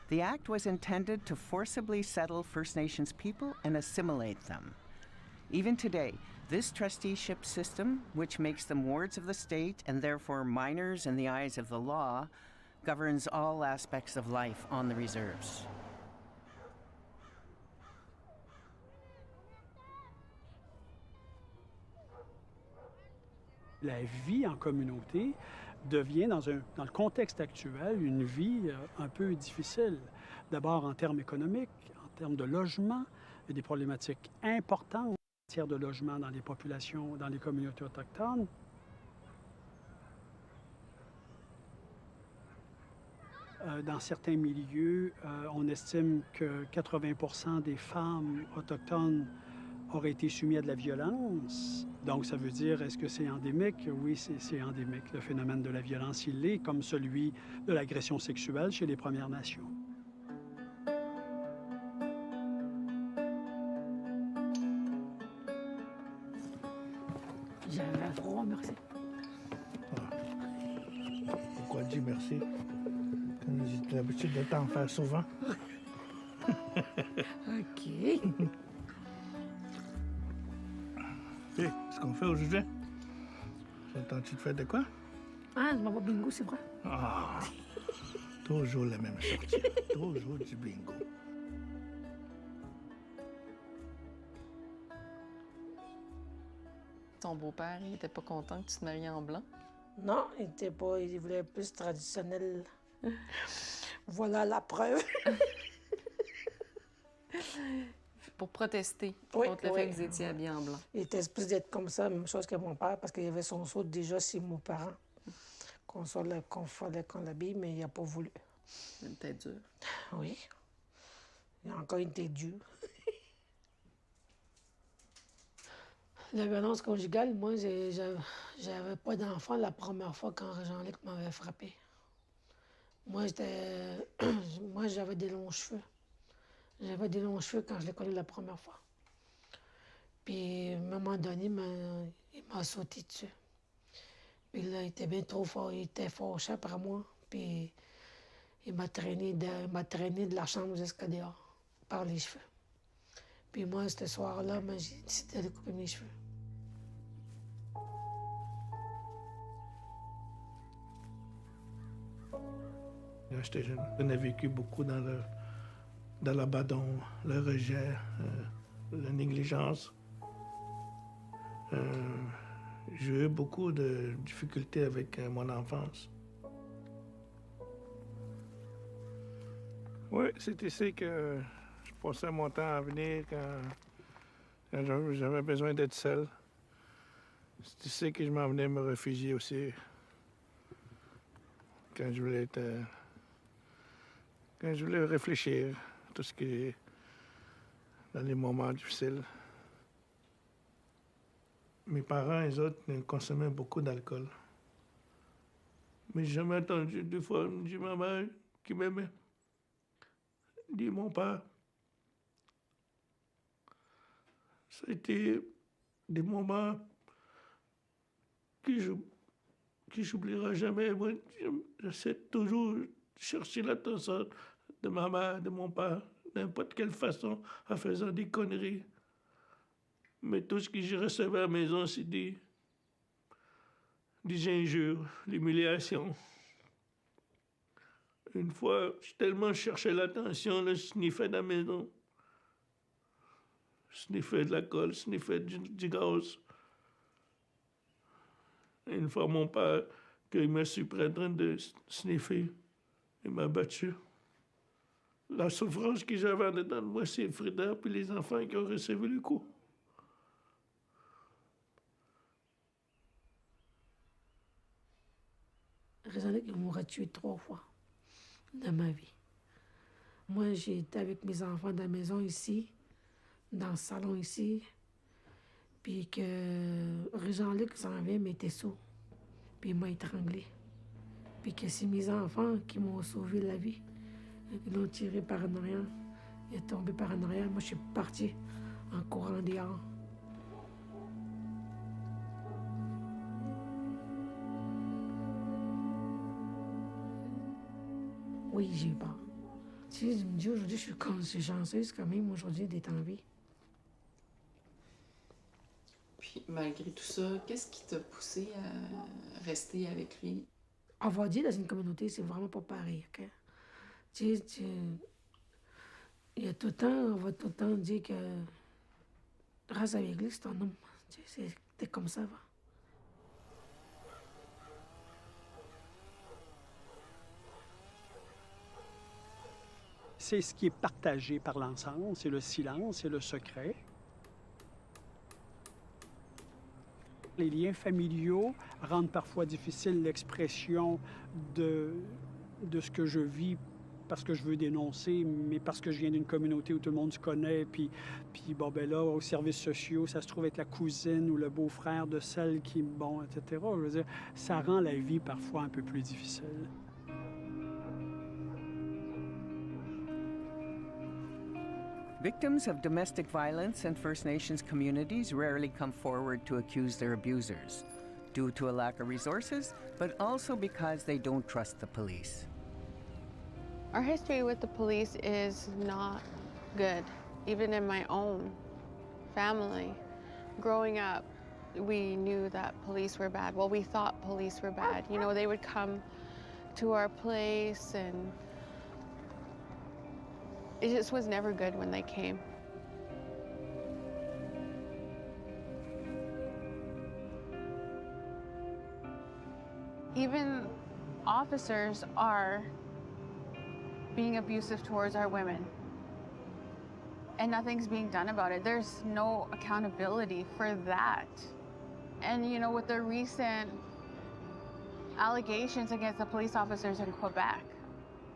the Act was intended to forcibly settle First Nations people and assimilate them. Even today, this trusteeship system, which makes them wards of the state and therefore minors in the eyes of the law, governs all aspects of life on the reserves. La vie en communauté devient, dans le contexte actuel, une vie un peu difficile. D'abord en termes économiques, en termes de logement, il y a des problématiques importantes en matière de logement dans les populations, dans les communautés autochtones. dans certains milieux, on estime que 80% des femmes autochtones auraient été soumises à de la violence. Donc, ça veut dire, est-ce que c'est endémique? Oui, c'est endémique. Le phénomène de la violence, il est comme celui de l'agression sexuelle chez les Premières Nations. J'avais froid, merci. Pourquoi dire merci? Comme j'ai l'habitude de t'en faire souvent. OK. Hé, ce qu'on fait aujourd'hui? T'entends-tu de faire de quoi? Ah, je m'en vais bingo, c'est vrai. Ah! Toujours la même sortie. Toujours du bingo. Ton beau-père, il était pas content que tu te maries en blanc? Non, il était pas. Il voulait plus traditionnel. Voilà la preuve. Pour protester contre le fait que vous étiez habillés en blanc. Il était plus d'être comme ça, même chose que mon père, parce qu'il y avait son saut déjà chez mon parent. Qu'on fallait qu'on l'habille, mais il n'a pas voulu. C'était dur. Oui. Il a encore été dur. La violence conjugale, moi, j'avais pas d'enfant la première fois quand Jean-Luc m'avait frappé. Moi, j'avais des longs cheveux. J'avais des longs cheveux quand je l'ai connu la première fois. Puis, à un moment donné, il m'a sauté dessus. Puis là, il était bien trop fort. Il était fâché après moi. Puis, il m'a traîné de la chambre jusqu'à dehors, par les cheveux. Puis moi, ce soir-là, j'ai décidé de couper mes cheveux. Quand j'étais jeune, on a vécu beaucoup dans l'abandon, le rejet, la négligence. J'ai eu beaucoup de difficultés avec mon enfance. Oui, c'est ici que je passais mon temps à venir quand j'avais besoin d'être seul. C'est ici que je m'en venais me réfugier aussi. Quand je voulais réfléchir à tout ce qui est dans les moments difficiles. Mes parents, les autres, ils consommaient beaucoup d'alcool. Mais j'ai jamais entendu deux fois dire ma mère qui m'aimait. Dit mon père. Ça a été des moments que j'oublierai jamais. Moi, j'essaie toujours de chercher l'attention de ma mère, de mon père, n'importe quelle façon, en faisant des conneries. Mais tout ce que j'ai recevais à la maison, c'est des injures, l'humiliation. Une fois, j'ai tellement cherché l'attention, là, je sniffais dans la maison. Je sniffais de la colle, je sniffais du gaz. Et une fois, mon père, qu'il m'a surpris en train de sniffer, il m'a battu. La souffrance que j'avais en dedans de moi, c'est effrayant, puis les enfants qui ont reçu le coup. Jean-Luc, il m'aurait tué 3 fois dans ma vie. Moi, j'ai été avec mes enfants dans la maison ici, dans le salon ici, puis que Jean-Luc s'en vient, mais il était sourd, puis il m'a étranglé. Puis que c'est mes enfants qui m'ont sauvé la vie. Ils l'ont tiré par en arrière. Il est tombé par en arrière. Moi, je suis partie en courant dehors. Oui, j'ai peur. Tu sais, je me dis aujourd'hui, je suis chanceuse quand même aujourd'hui d'être en vie. Puis malgré tout ça, qu'est-ce qui t'a poussé à rester avec lui? Avoir dit dans une communauté, c'est vraiment pas pareil, OK? Tu sais, il y a tout le temps, on va tout le temps dire que reste avec lui, c'est un homme. Tu sais, c'était comme ça, va. C'est ce qui est partagé par l'ensemble, c'est le silence, c'est le secret. Les liens familiaux rendent parfois difficile l'expression de de ce que je vis parce que je veux dénoncer, mais parce que je viens d'une communauté où tout le monde se connaît, puis bon, ben là, aux services sociaux, ça se trouve être la cousine ou le beau-frère de celle qui, bon, etc. Je veux dire, ça rend la vie parfois un peu plus difficile. Victims of domestic violence and First Nations communities rarely come forward to accuse their abusers, due to a lack of resources, but also because they don't trust the police. Our history with the police is not good, even in my own family. Growing up, we knew that police were bad. Well, we thought police were bad. You know, they would come to our place and it just was never good when they came. Even officers are being abusive towards our women. And nothing's being done about it. There's no accountability for that. And you know, with the recent allegations against the police officers in Quebec,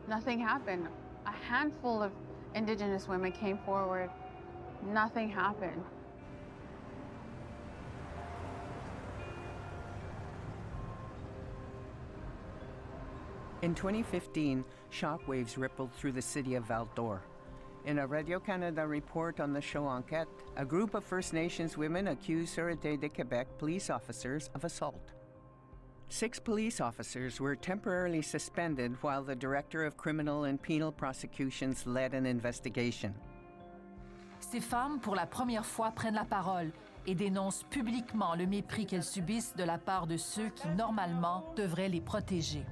nothing happened. A handful of Indigenous women came forward. Nothing happened. In 2015, shockwaves rippled through the city of Val-d'Or. In a Radio-Canada report on the show Enquête, a group of First Nations women accused Sûreté de Québec police officers of assault. 6 police officers were temporarily suspended while the Director of Criminal and Penal Prosecutions led an investigation. Ces femmes, pour la première fois, prennent la parole et dénoncent publiquement le mépris qu'elles subissent de la part de ceux qui, normalement, devraient les protéger.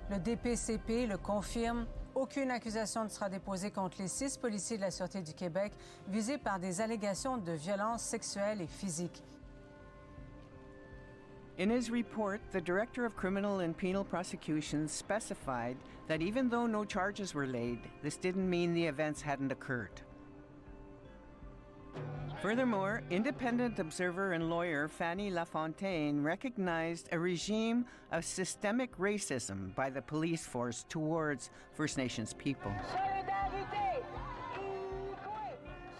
Le DPCP le confirme, aucune accusation ne sera déposée contre les 6 policiers de la Sûreté du Québec visés par des allégations de violences sexuelles et physiques. In his report, the Director of Criminal and Penal Prosecutions specified that even though no charges were laid, this didn't mean the events hadn't occurred. Furthermore, independent observer and lawyer Fanny Lafontaine recognized a regime of systemic racism by the police force towards First Nations people.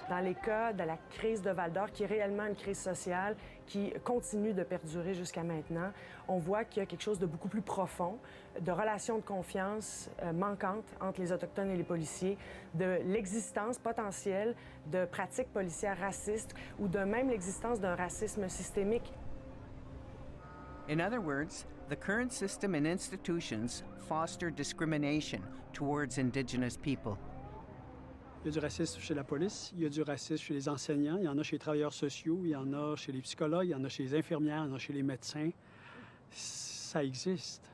Dans les cas de la crise de Val-d'Or, qui est réellement une crise sociale qui continue de perdurer jusqu'à maintenant, on voit qu'il y a quelque chose de beaucoup plus profond, de relations de confiance manquantes entre les Autochtones et les policiers, de l'existence potentielle de pratiques policières racistes ou de même l'existence d'un racisme systémique. In other words, the current system and institutions foster discrimination towards Indigenous people. Il y a du racisme chez la police, il y a du racisme chez les enseignants, il y en a chez les travailleurs sociaux, il y en a chez les psychologues, il y en a chez les infirmières, il y en a chez les médecins. Ça existe.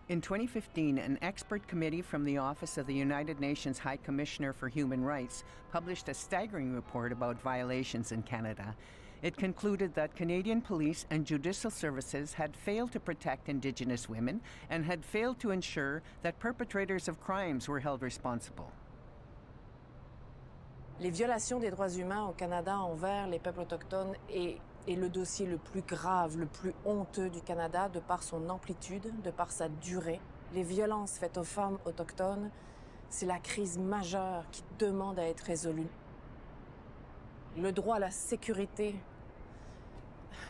In 2015, an expert committee from the Office of the United Nations High Commissioner for Human Rights published a staggering report about violations in Canada. It concluded that Canadian police and judicial services had failed to protect Indigenous women and had failed to ensure that perpetrators of crimes were held responsible. Les violations des droits humains au Canada envers les peuples autochtones est le dossier le plus grave, le plus honteux du Canada de par son amplitude, de par sa durée. Les violences faites aux femmes autochtones, c'est la crise majeure qui demande à être résolue. Le droit à la sécurité,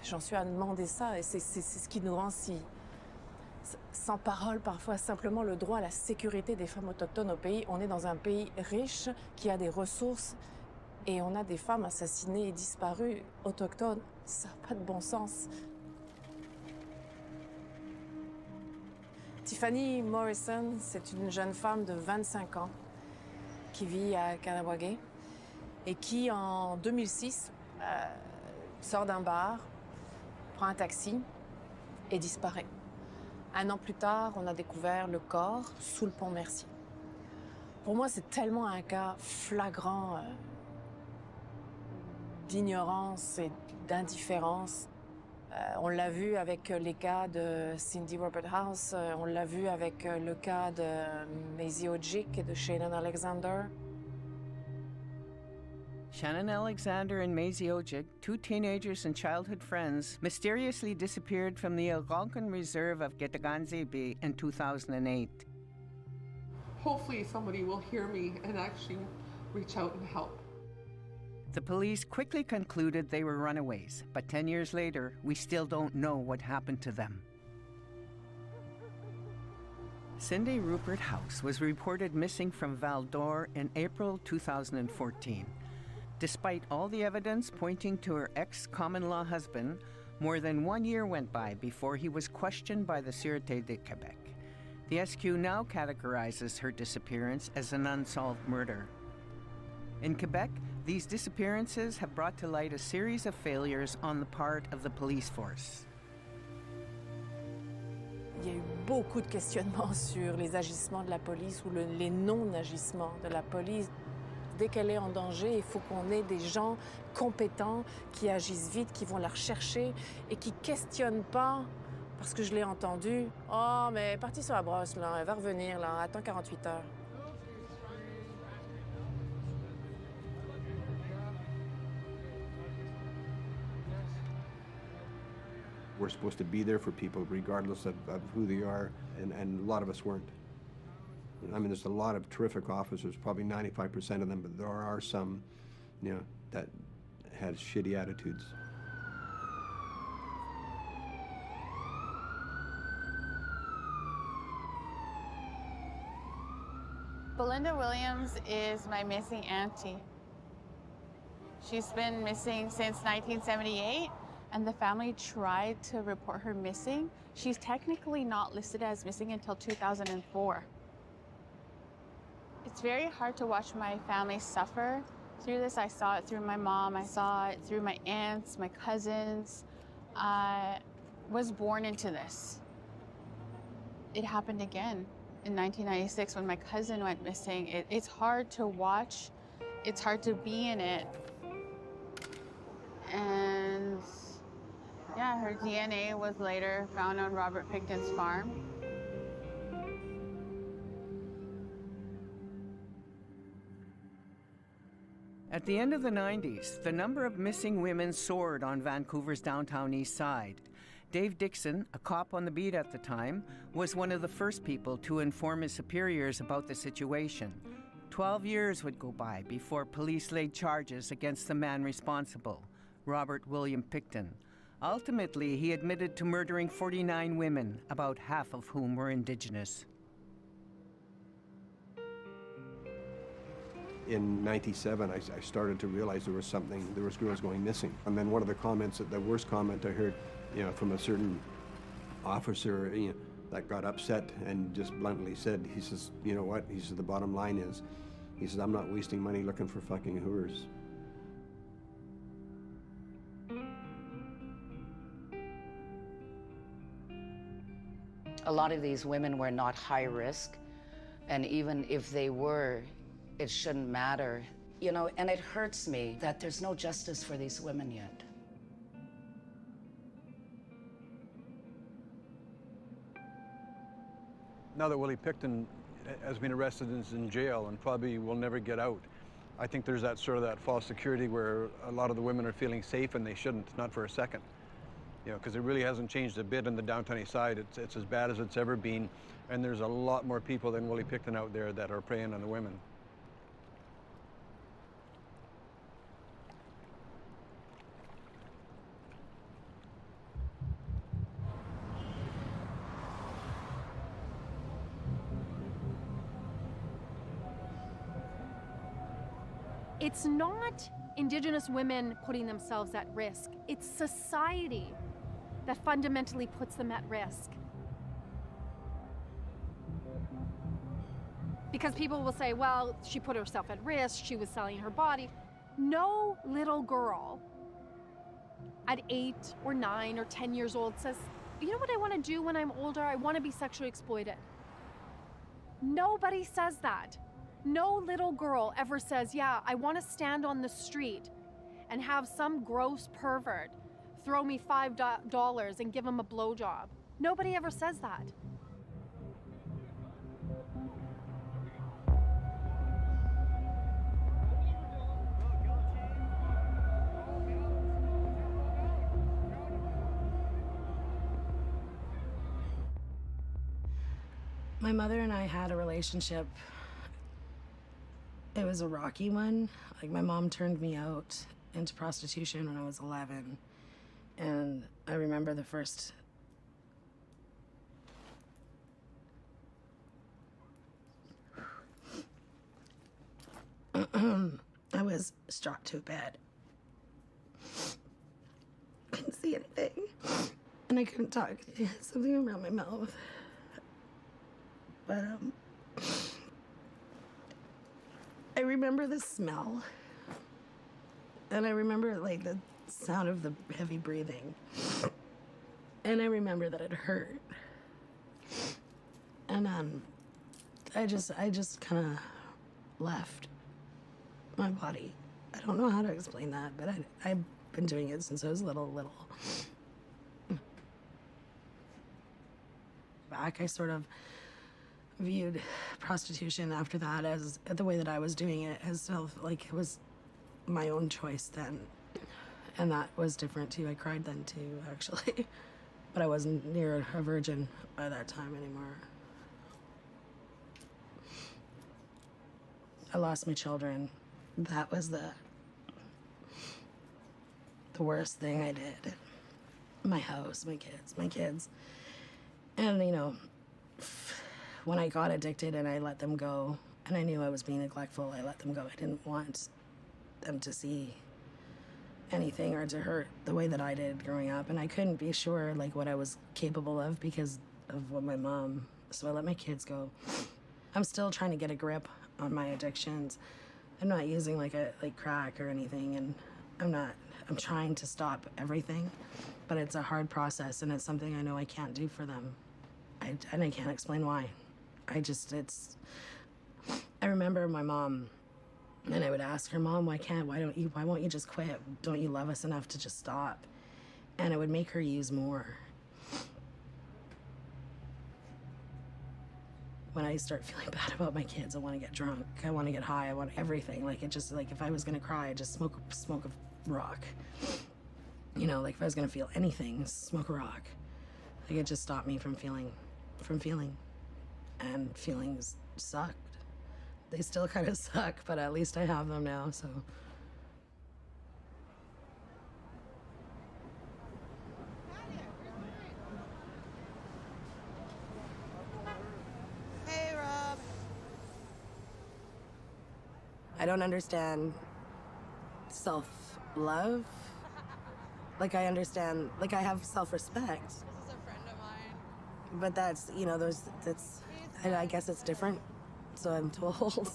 j'en suis à demander ça et c'est ce qui nous rend si sans parole parfois, simplement le droit à la sécurité des femmes autochtones au pays. On est dans un pays riche qui a des ressources et on a des femmes assassinées et disparues autochtones. Ça n'a pas de bon sens. Tiffany Morrison, c'est une jeune femme de 25 ans qui vit à Kahnawake et qui, en 2006, sort d'un bar, prend un taxi et disparaît. 1 an plus tard, on a découvert le corps sous le pont Mercier. Pour moi, c'est tellement un cas flagrant d'ignorance et d'indifférence. On l'a vu avec les cas de Cindy Robert House, on l'a vu avec le cas de Maisie Ojik et de Shannon Alexander. Shannon Alexander and Maisie Ojik, two teenagers and childhood friends, mysteriously disappeared from the Algonquin Reserve of Getaganzebe in 2008. Hopefully somebody will hear me and actually reach out and help. The police quickly concluded they were runaways, but 10 years later, we still don't know what happened to them. Cindy Rupert House was reported missing from Val-d'Or in April 2014. Despite all the evidence pointing to her ex-common-law husband, more than 1 year went by before he was questioned by the Sûreté de Québec. The SQ now categorizes her disappearance as an unsolved murder. In Quebec, these disappearances have brought to light a series of failures on the part of the police force. Il y a eu beaucoup de questionnements sur les agissements de la police ou les non-agissements de la police. Dès qu'elle est en danger, il faut qu'on ait des gens compétents qui agissent vite, qui vont la rechercher et qui ne questionnent pas. Parce que je l'ai entendu. « Oh, mais elle est partie sur la brosse, là. Elle va revenir, là. Attends 48 heures. » We're supposed to be there for people regardless of who they are, and a lot of us weren't. I mean, there's a lot of terrific officers, probably 95% of them, but there are some, you know, that had shitty attitudes. Belinda Williams is my missing auntie. She's been missing since 1978, and the family tried to report her missing. She's technically not listed as missing until 2004. It's very hard to watch my family suffer through this. I saw it through my mom. I saw it through my aunts, my cousins. I was born into this. It happened again in 1996 when my cousin went missing. It's hard to watch. It's hard to be in it. And yeah, her DNA was later found on Robert Picton's farm. At the end of the 90s, the number of missing women soared on Vancouver's downtown east side. Dave Dixon, a cop on the beat at the time, was one of the first people to inform his superiors about the situation. 12 years would go by before police laid charges against the man responsible, Robert William Picton. Ultimately, he admitted to murdering 49 women, about half of whom were Indigenous. In '97, I started to realize there was girls going missing. And then one of the comments, the worst comment I heard, you know, from a certain officer, you know, that got upset and just bluntly said, he says, you know what, he says, the bottom line is, he says, I'm not wasting money looking for fucking whores. A lot of these women were not high risk, and even if they were, it shouldn't matter. You know, and it hurts me that there's no justice for these women yet. Now that Willie Picton has been arrested and is in jail and probably will never get out, I think there's that sort of that false security where a lot of the women are feeling safe and they shouldn't, not for a second. You know, because it really hasn't changed a bit in the downtown east side. It's as bad as it's ever been, and there's a lot more people than Willie Picton out there that are preying on the women. It's not Indigenous women putting themselves at risk. It's society that fundamentally puts them at risk. Because people will say, well, she put herself at risk, she was selling her body. No little girl at 8 or 9 or 10 years old says, you know what I want to do when I'm older? I want to be sexually exploited. Nobody says that. No little girl ever says, yeah, I want to stand on the street and have some gross pervert throw me $5 and give him a blowjob. Nobody ever says that. My mother and I had a relationship. It was a rocky one. Like, my mom turned me out into prostitution when I was 11. And I remember the first I was strapped to a bed. Couldn't see anything. And I couldn't talk. Something around my mouth. But I remember the smell. And I remember like the sound of the heavy breathing. And I remember that it hurt. And I just kind of left my body. I don't know how to explain that, but I've been doing it since I was little. Back, I sort of viewed prostitution after that as the way that I was doing it as like it was my own choice then. And that was different too. I cried then too, actually. But I wasn't near a virgin by that time anymore. I lost my children. That was the worst thing I did. My house, my kids. And, you know, when I got addicted and I let them go, and I knew I was being neglectful, I let them go. I didn't want them to see anything or to hurt the way that I did growing up. And I couldn't be sure, like, what I was capable of because of what my mom, so I let my kids go. I'm still trying to get a grip on my addictions. I'm not using like crack or anything, and I'm trying to stop everything, but it's a hard process, and it's something I know I can't do for them. And I can't explain why. I remember my mom, and I would ask her, Mom, why won't you just quit? Don't you love us enough to just stop? And it would make her use more. When I start feeling bad about my kids, I want to get drunk. I want to get high. I want everything. Like, it just, like, if I was going to cry, I'd just smoke a rock. You know, like, if I was going to feel anything, smoke a rock. Like, it just stopped me from feeling. And feelings sucked. They still kind of suck, but at least I have them now, so. Hey, Rob. I don't understand self-love. Like, I understand, like, I have self-respect. This is a friend of mine. But that's, you know, I guess it's different, so I'm told.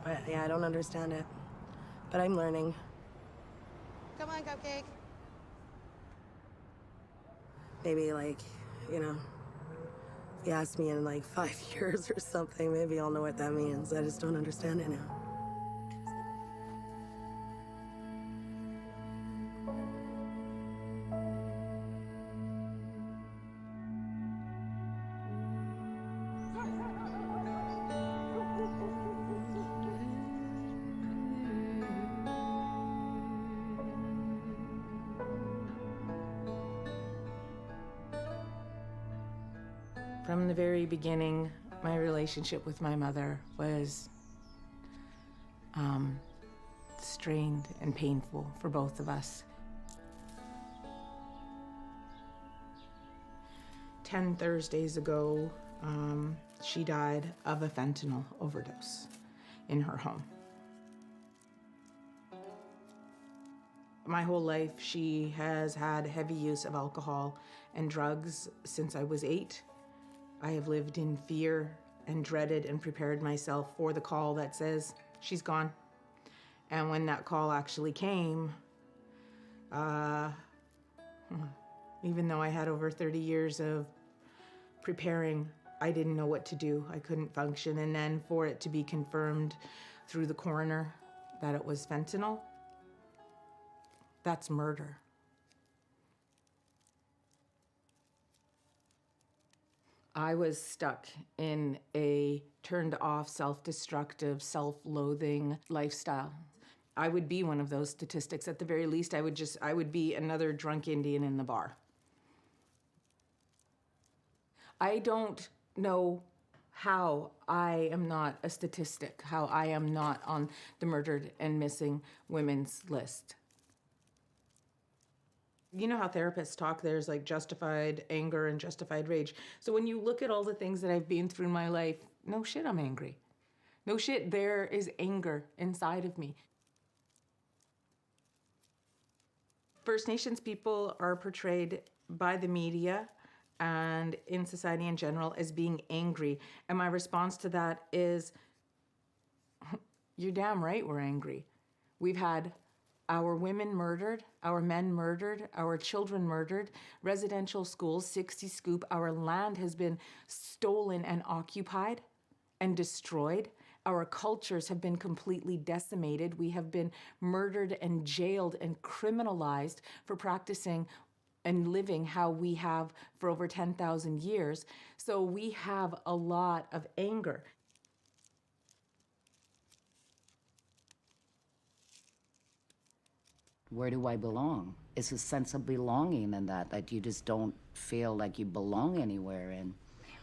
But yeah, I don't understand it. But I'm learning. Come on, Cupcake. Maybe, like, you know, if you ask me in like 5 years or something, maybe I'll know what that means. I just don't understand it now. From the very beginning, my relationship with my mother was strained and painful for both of us. 10 Thursdays ago, she died of a fentanyl overdose in her home. My whole life, she has had heavy use of alcohol and drugs since I was 8. I have lived in fear and dreaded and prepared myself for the call that says she's gone. And when that call actually came, even though I had over 30 years of preparing, I didn't know what to do. I couldn't function. And then for it to be confirmed through the coroner that it was fentanyl, that's murder. I was stuck in a turned off, self-destructive, self-loathing lifestyle. I would be one of those statistics. At the very least, I would be another drunk Indian in the bar. I don't know how I am not a statistic, how I am not on the murdered and missing women's list. You know how therapists talk, there's like justified anger and justified rage. So when you look at all the things that I've been through in my life, no shit, I'm angry. No shit, there is anger inside of me. First Nations people are portrayed by the media and in society in general as being angry. And my response to that is, you're damn right we're angry. We've had our women murdered, our men murdered, our children murdered, residential schools, 60 scoop, our land has been stolen and occupied and destroyed. Our cultures have been completely decimated. We have been murdered and jailed and criminalized for practicing and living how we have for over 10,000 years. So we have a lot of anger. Where do I belong? It's a sense of belonging in that you just don't feel like you belong anywhere. And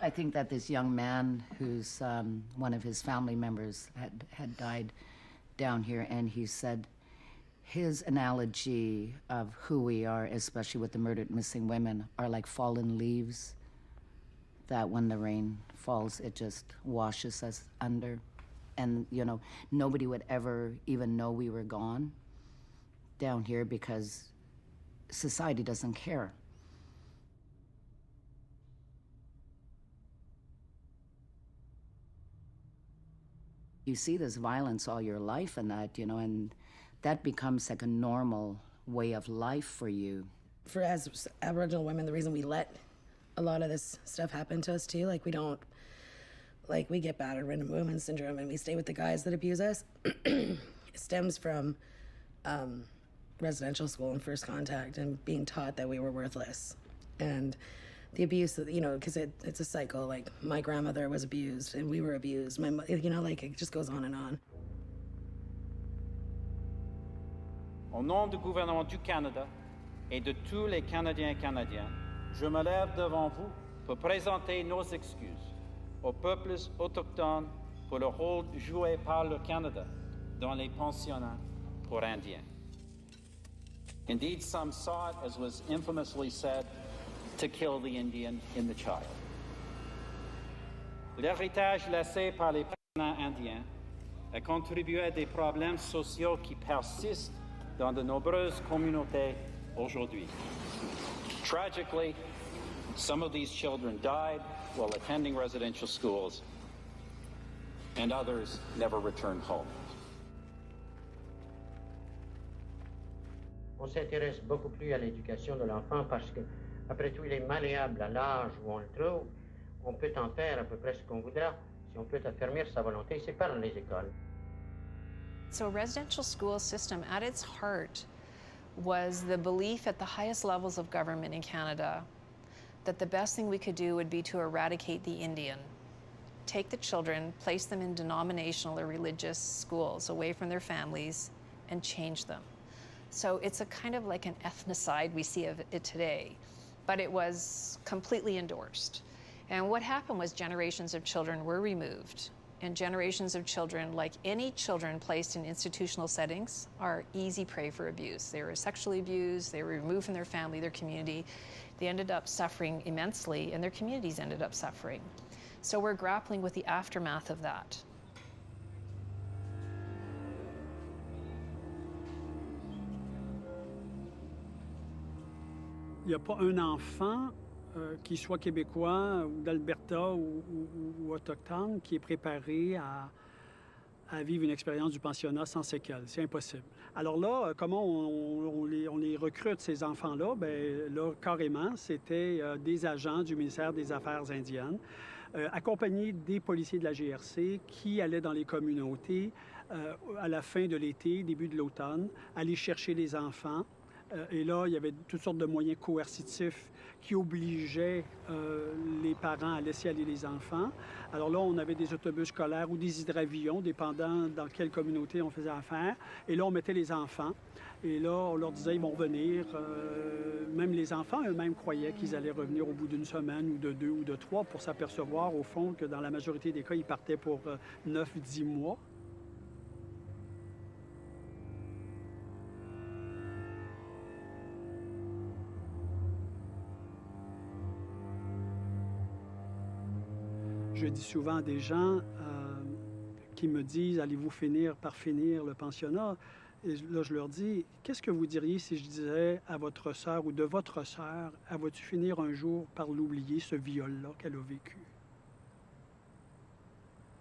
I think that this young man who's one of his family members had died down here, and he said his analogy of who we are, especially with the murdered missing women, are like fallen leaves that when the rain falls, it just washes us under. And, you know, nobody would ever even know we were gone down here because society doesn't care. You see this violence all your life and that, you know, and that becomes like a normal way of life for you. For as Aboriginal women, the reason we let a lot of this stuff happen to us too, like we don't, like we get battered women syndrome and we stay with the guys that abuse us, it stems from residential school and first contact and being taught that we were worthless. And the abuse, you know, because it's a cycle. Like my grandmother was abused and we were abused. You know, like it just goes on and on. Au nom du gouvernement du Canada et de tous les Canadiens et Canadiennes, je me lève devant vous pour présenter nos excuses aux peuples autochtones pour le rôle joué par le Canada dans les pensionnats pour Indiens. Indeed, some sought, as was infamously said, to kill the Indian in the child. L'héritage laissé par les pensionnats indiens a contribué à des problèmes sociaux qui persistent dans de nombreuses communautés aujourd'hui. Tragically, some of these children died while attending residential schools, and others never returned home. On s'intéresse beaucoup plus à l'éducation de l'enfant parce que, après tout, il est malléable à l'âge où on le trouve. On peut en faire à peu près ce qu'on voudra. Si on peut affermir sa volonté, c'est par les écoles. So residential school system at its heart was the belief at the highest levels of government in Canada that the best thing we could do would be to eradicate the Indian. Take the children, place them in denominational or religious schools away from their families, and change them. So it's a kind of like an ethnocide we see of it today, but it was completely endorsed. And what happened was generations of children were removed, and generations of children, like any children placed in institutional settings, are easy prey for abuse. They were sexually abused, they were removed from their family, their community. They ended up suffering immensely, and their communities ended up suffering. So we're grappling with the aftermath of that. Il n'y a pas un enfant, qu'il soit québécois ou d'Alberta ou autochtone, qui est préparé à vivre une expérience du pensionnat sans séquelles. C'est impossible. Alors là, comment on les recrute, ces enfants-là? Bien, là, carrément, c'était des agents du ministère des Affaires indiennes, accompagnés des policiers de la GRC qui allaient dans les communautés à la fin de l'été, début de l'automne, aller chercher les enfants, Et là, il y avait toutes sortes de moyens coercitifs qui obligeaient les parents à laisser aller les enfants. Alors là, on avait des autobus scolaires ou des hydravions, dépendant dans quelle communauté on faisait affaire. Et là, on mettait les enfants. Et là, on leur disait, ils vont revenir. Même les enfants eux-mêmes croyaient qu'ils allaient revenir au bout d'une semaine ou de 2 ou de 3 pour s'apercevoir, au fond, que dans la majorité des cas, ils partaient pour 9-10 mois. Je dis souvent à des gens qui me disent « Allez-vous finir par finir le pensionnat? » Et là, je leur dis « Qu'est-ce que vous diriez si je disais à votre sœur ou de votre sœur, vas-tu finir un jour par l'oublier, ce viol-là qu'elle a vécu? »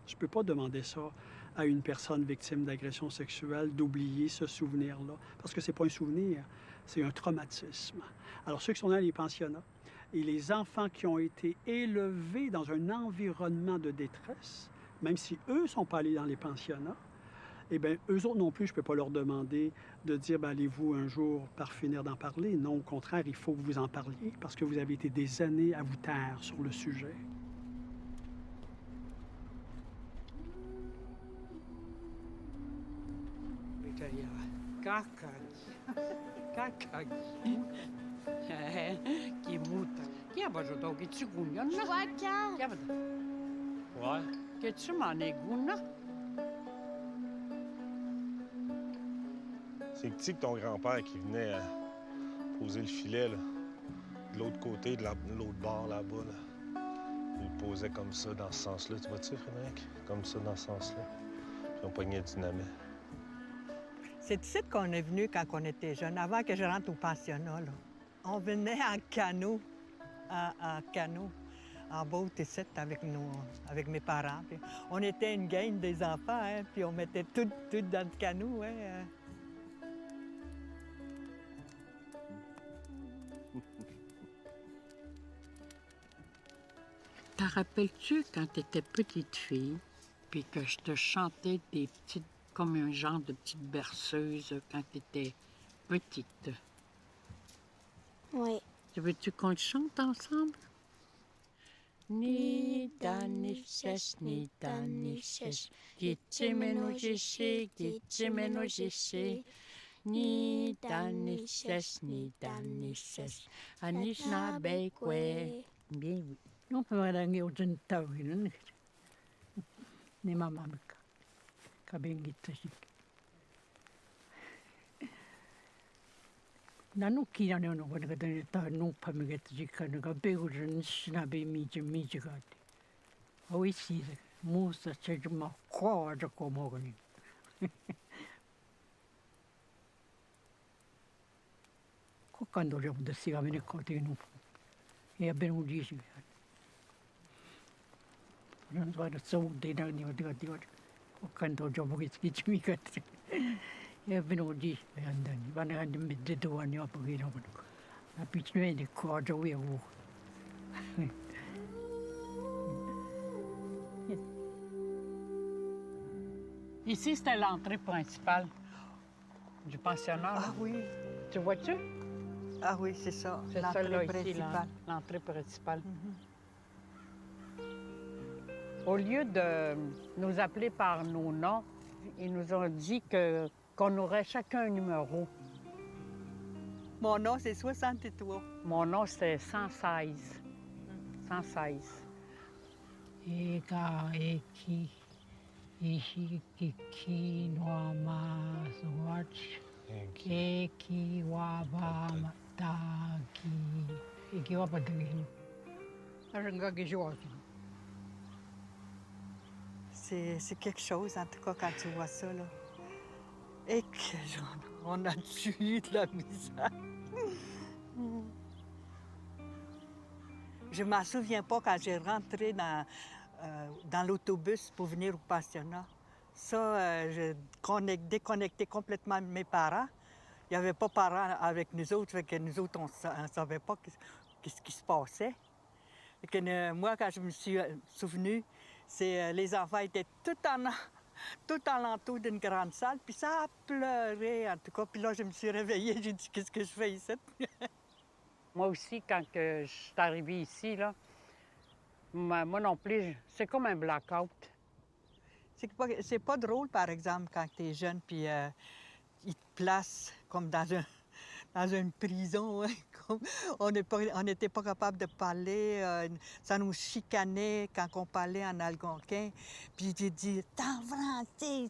Je ne peux pas demander ça à une personne victime d'agression sexuelle, d'oublier ce souvenir-là, parce que ce n'est pas un souvenir, c'est un traumatisme. Alors, ceux qui sont dans les pensionnats, et les enfants qui ont été élevés dans un environnement de détresse, même si eux ne sont pas allés dans les pensionnats, eh bien, eux autres non plus, je ne peux pas leur demander de dire « allez-vous un jour par finir d'en parler ». Non, au contraire, il faut que vous en parliez parce que vous avez été des années à vous taire sur le sujet. C'est petit que ton grand-père qui venait poser le filet là, de l'autre côté, de l'autre bord là-bas. Là. Il le posait comme ça, dans ce sens-là. Tu vois-tu, Frédéric? Comme ça, dans ce sens-là. Puis on pognait le dynamite. C'est ici qu'on est venu quand on était jeune, avant que je rentre au pensionnat. Là. On venait en canot, en canot, en boat ici avec mes parents. Puis on était une gang des enfants, hein, puis on mettait tout dans le canot. Hein. T'en rappelles-tu quand tu étais petite fille, puis que je te chantais des petites, comme un genre de petite berceuse quand tu étais petite? Oui. Veux-tu qu'on le chante ensemble? Ni daniches, ni daniches, gittimeno gishe, gittimeno gishe. Ni daniches, ni daniches, anish na bekwe. Bien oui. Non, parang yung tao yun. Ni mama ka. Kabing gitasik. 나는 기나는 거니까 다 농파미겠지 가는가 배우는 시나베 미지가 어이시 무사 제주마 코아저 고모거니 quando eu descia a minha conta não é bem um dia não vai saúde não diga quando eu vou que me cate é bem um dia andando vai andando me de doan eu porque não a pitch de corda eu Ici, c'était l'entrée principale du pensionnat. Ah oui. Tu vois-tu? Ah oui, c'est ça. C'est l'entrée principale. L'entrée principale. Au lieu de nous appeler par nos noms, ils nous ont dit qu'on aurait chacun un numéro. Mon nom, c'est 63. Mon nom, c'est 116. 116. Eka, eki, ishi, kiki, noama, swatch. Eki, waba, mataki. Eki, waba, dagin. C'est quelque chose, en tout cas, quand tu vois ça, là. Et que on a tué de la misère. Je ne m'en souviens pas quand j'ai rentré dans l'autobus pour venir au pensionnat. Ça, j'ai déconnecté complètement mes parents. Il n'y avait pas de parents avec nous autres, fait que nous autres, on ne savait pas ce qui se passait. Et que, moi, quand je me suis souvenue, les enfants étaient tout tout alentour d'une grande salle, puis ça a pleuré, en tout cas. Puis là, je me suis réveillée, j'ai dit, qu'est-ce que je fais ici? Moi aussi, quand je suis arrivée ici, là, moi non plus, c'est comme un blackout. C'est pas drôle, par exemple, quand tu es jeune, puis ils te placent comme dans une prison. Hein, comme on n'était pas capable de parler. Ça nous chicanait quand on parlait en algonquin. Puis j'ai dit, t'en français!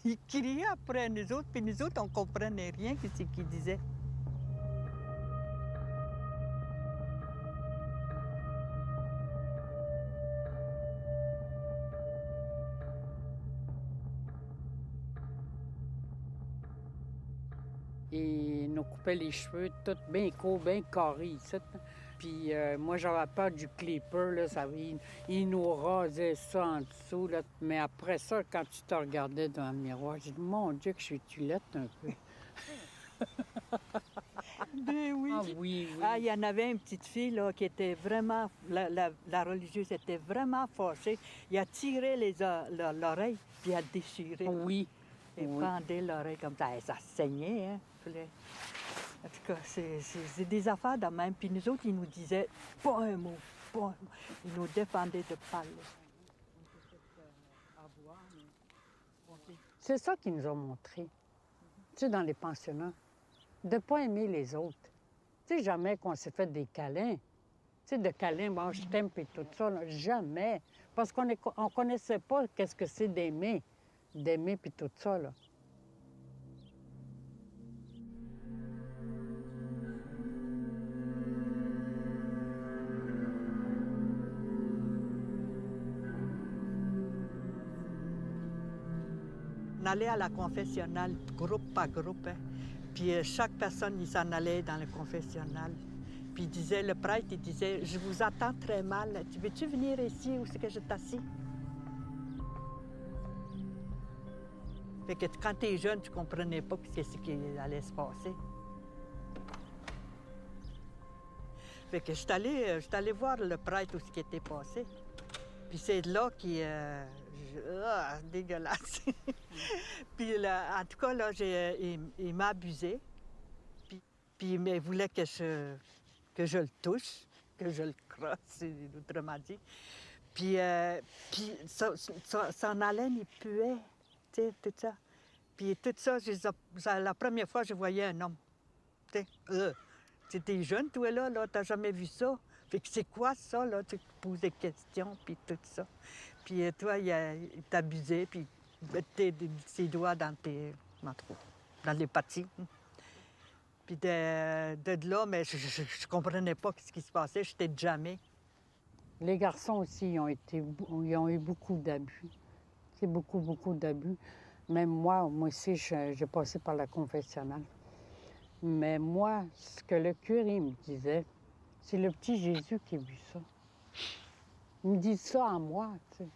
Ils criaient après nous autres, puis nous autres, on comprenait rien de ce qu'ils disaient. Ils nous coupaient les cheveux, tout bien court, bien carré ici. Puis moi, j'avais peur du clipper, là, il nous rasait ça en dessous. Là. Mais après ça, quand tu te regardais dans le miroir, j'ai dit, mon Dieu, que je suis tulette un peu. Ben oui. Ah oui, oui. Ah, il y en avait une petite fille là, qui était vraiment... La religieuse était vraiment fâchée. Il a tiré l'oreille, puis il a déchiré. Oui. Il pendait l'oreille comme ça. Ça saignait, hein. En tout cas, c'est des affaires de même. Puis nous autres, ils nous disaient pas un mot, pas un mot. Ils nous défendaient de parler. C'est ça qu'ils nous ont montré, tu sais, dans les pensionnats, de ne pas aimer les autres. Tu sais, jamais qu'on s'est fait des câlins. Tu sais, de câlins, bon, je t'aime et tout ça, là, jamais. Parce qu'on ne connaissait pas qu'est-ce que c'est d'aimer puis tout ça, là. On allait à la confessionnale, groupe par groupe, hein. Puis chaque personne, il s'en allait dans le confessionnal. Puis il disait, le prêtre, il disait, je vous attends très mal. Veux-tu venir ici où c'est que je t'assis? Fait que quand tu es jeune, tu comprenais pas ce qui allait se passer. Fait que je suis allée voir le prêtre où ce qui était passé. Puis c'est là qui... dégueulasse. Puis là, en tout cas, là, il m'a abusé. Puis il voulait que je le touche, que je le crosse, autrement dit. Puis son haleine, il puait, tu sais, tout ça. Puis tout ça, la première fois, je voyais un homme. Tu sais, t'es jeune, toi, là, t'as jamais vu ça. Fait que c'est quoi ça, là? Tu poses des questions, puis tout ça. Puis toi, il t'abusait, puis il mettait ses doigts dans les patilles. Puis de là, mais je comprenais pas ce qui se passait, j'étais jamais. Les garçons aussi, ils ont eu beaucoup d'abus. C'est beaucoup d'abus. Même moi aussi, j'ai passé par la confessionnale. Mais moi, ce que le curé me disait, c'est le petit Jésus qui a vu ça. Il me dit ça en moi, tu sais.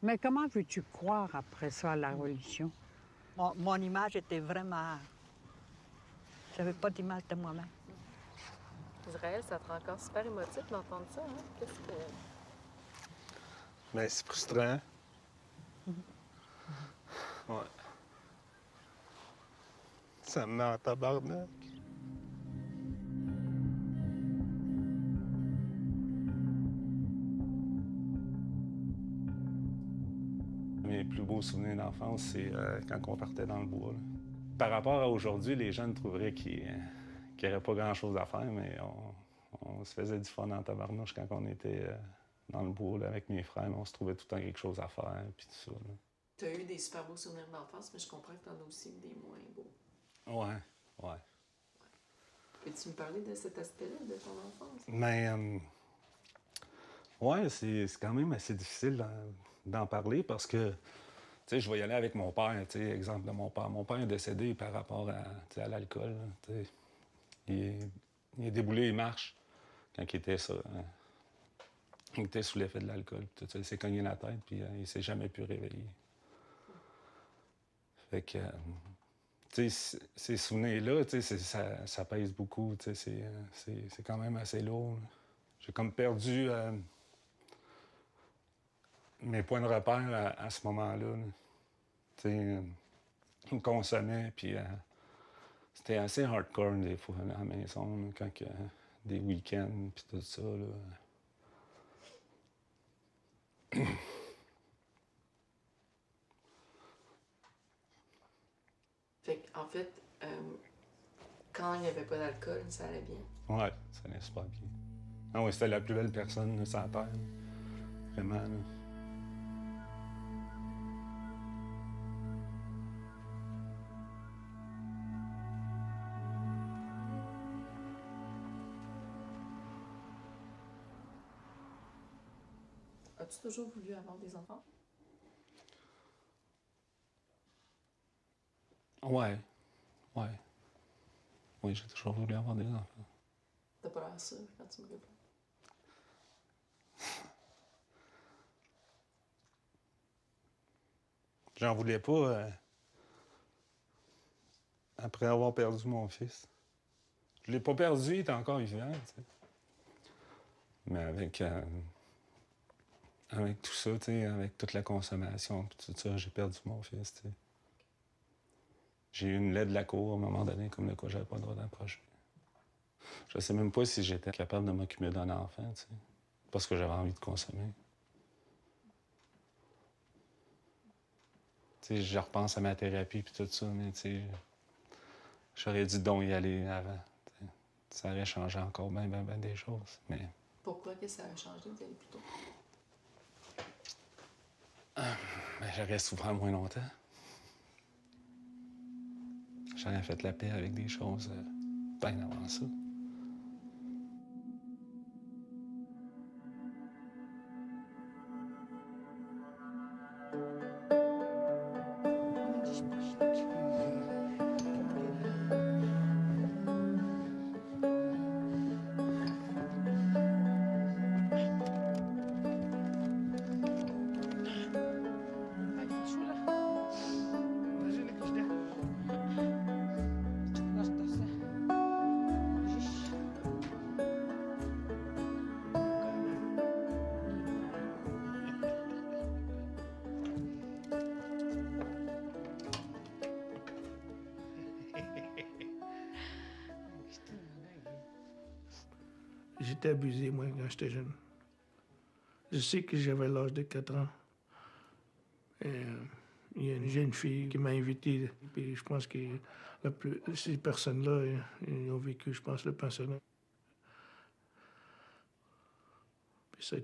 Mais comment veux-tu croire après ça à la religion? Mon image était vraiment... J'avais pas d'image de moi-même. Israël, ça te rend encore super émotif d'entendre ça, hein? Qu'est-ce que... Mais c'est frustrant. Ouais. Ça me met en tabarnak. Mes plus beaux souvenirs d'enfance, c'est quand on partait dans le bois, là. Par rapport à aujourd'hui, les jeunes trouveraient qu'il n'y aurait pas grand-chose à faire, mais on se faisait du fun en tabarnouche quand on était dans le bois là, avec mes frères. On se trouvait tout le temps quelque chose à faire, puis tout ça. Tu as eu des super beaux souvenirs d'enfance, mais je comprends que tu en as aussi des moins beaux. Ouais. Peux-tu me parler de cet aspect-là de ton enfance? Mais, ouais, c'est quand même assez difficile d'en parler parce que, tu sais, je vais y aller avec mon père, tu sais, exemple de mon père. Mon père est décédé par rapport à l'alcool, tu sais. Il est déboulé, il marche quand il était ça. Il était sous l'effet de l'alcool. Il s'est cogné la tête, puis il s'est jamais pu réveiller. Fait que, tu sais, ces souvenirs-là, tu sais, ça pèse beaucoup, tu sais, c'est quand même assez lourd. J'ai comme perdu mes points de repère à ce moment-là. Là. Tu sais, il consommait, puis c'était assez hardcore des fois à la maison, là, quand des week-ends, puis tout ça, là. Fait qu'en fait, quand il n'y avait pas d'alcool, ça allait bien. Ouais, ça allait super bien. Ah ouais, c'était la plus belle personne là, sur la terre. Là. Vraiment, là. As-tu toujours voulu avoir des enfants? Ouais. Oui, j'ai toujours voulu avoir des enfants. T'as pas l'air sûr quand tu me réponds. J'en voulais pas après avoir perdu mon fils. Je l'ai pas perdu, il était encore vivant, tu sais. Mais avec tout ça, tu sais, avec toute la consommation puis tout ça, j'ai perdu mon fils, tu sais. J'ai eu une lettre de la cour à un moment donné, comme de quoi j'avais pas le droit d'approcher. Je sais même pas si j'étais capable de m'occuper d'un enfant, tu sais, parce que j'avais envie de consommer. Tu sais, je repense à ma thérapie puis tout ça, mais tu sais, j'aurais dû donc y aller avant. T'sais. Ça aurait changé encore bien des choses, mais... Pourquoi que ça a changé d'y aller plus tôt? Ben, j'aurais souffert moins longtemps. J'aurais fait la paix avec des choses bien avant ça. J'étais abusé, moi, quand j'étais jeune. Je sais que j'avais l'âge de 4 ans. Et, il y a une jeune fille qui m'a invité. Puis je pense que ces personnes-là, ils ont vécu, je pense, le pensionnat. Puis ça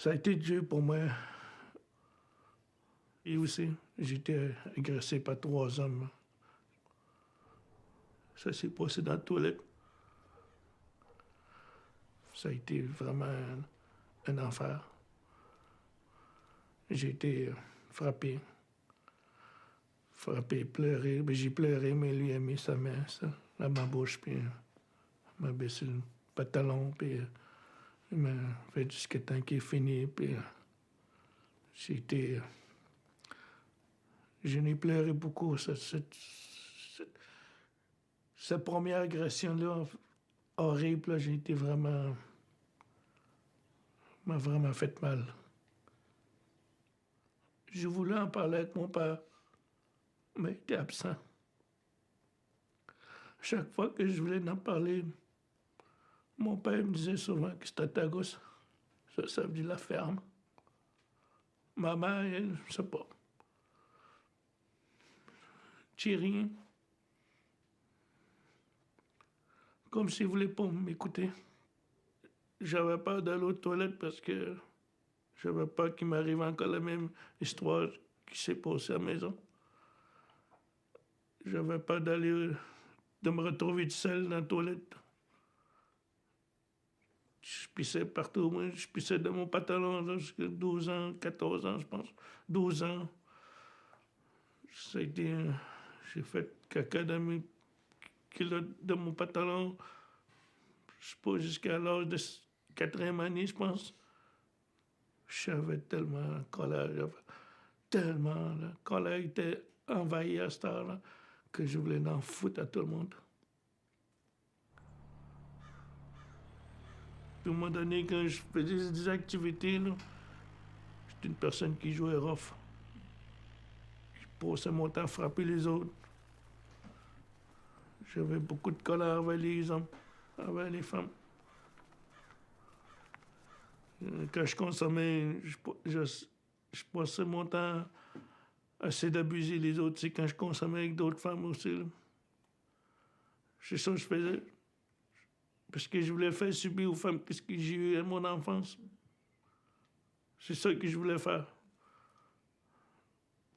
a été dur pour moi. Et aussi, j'étais agressé par 3 hommes. Ça s'est passé dans la toilette. Ça a été vraiment un enfer. J'ai été frappé, pleuré. Ben, j'ai pleuré, mais lui a mis sa main à ma bouche, puis il m'a baissé le pantalon, puis il m'a fait jusqu'à temps qu'il est fini, puis je n'ai pleuré beaucoup. Cette première agression-là, horrible, là, j'ai été vraiment... m'a vraiment fait mal. Je voulais en parler avec mon père, mais il était absent. Chaque fois que je voulais en parler, mon père me disait souvent que c'était ta gosse. Ça veut dire la ferme. Ma mère, elle, je sais pas. Rien. Comme s'il voulait pas m'écouter. J'avais peur d'aller aux toilettes parce que j'avais peur qu'il m'arrive encore la même histoire qui s'est passée à la maison. J'avais peur de me retrouver tout seul dans la toilette. Je pissais partout, moi. Je pissais dans mon pantalon jusqu'à 12 ans, 14 ans, je pense. 12 ans. Ça a été... j'ai fait caca dans mes culottes de mon pantalon. Je sais pas, jusqu'à l'âge de 4e année, je pense. J'avais tellement la colère. Tellement, la colère était envahie à cette heure-là que je voulais en foutre à tout le monde. Puis à un moment donné, quand je faisais des activités, là, J'étais une personne qui jouait rough. Je passais mon temps à frapper les autres. J'avais beaucoup de colère avec les hommes, avec les femmes. Quand je consommais, je passais mon temps à essayer d'abuser les autres. C'est quand je consommais avec d'autres femmes aussi. Là. C'est ça que je faisais. Parce que je voulais faire subir aux femmes ce que j'ai eu à mon enfance. C'est ça que je voulais faire.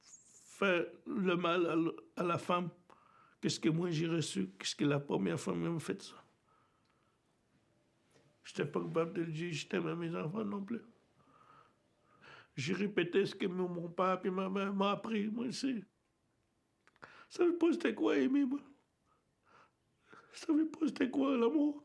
Faire le mal à la femme. Qu'est-ce que moi j'ai reçu? Qu'est-ce que la première femme m'a fait ça? J'étais pas capable de le dire, j'étais à mes enfants non plus. J'ai répété ce que mon père et ma mère m'ont appris, moi aussi. Je savais pas c'était quoi aimer, moi. Je savais pas c'était quoi l'amour.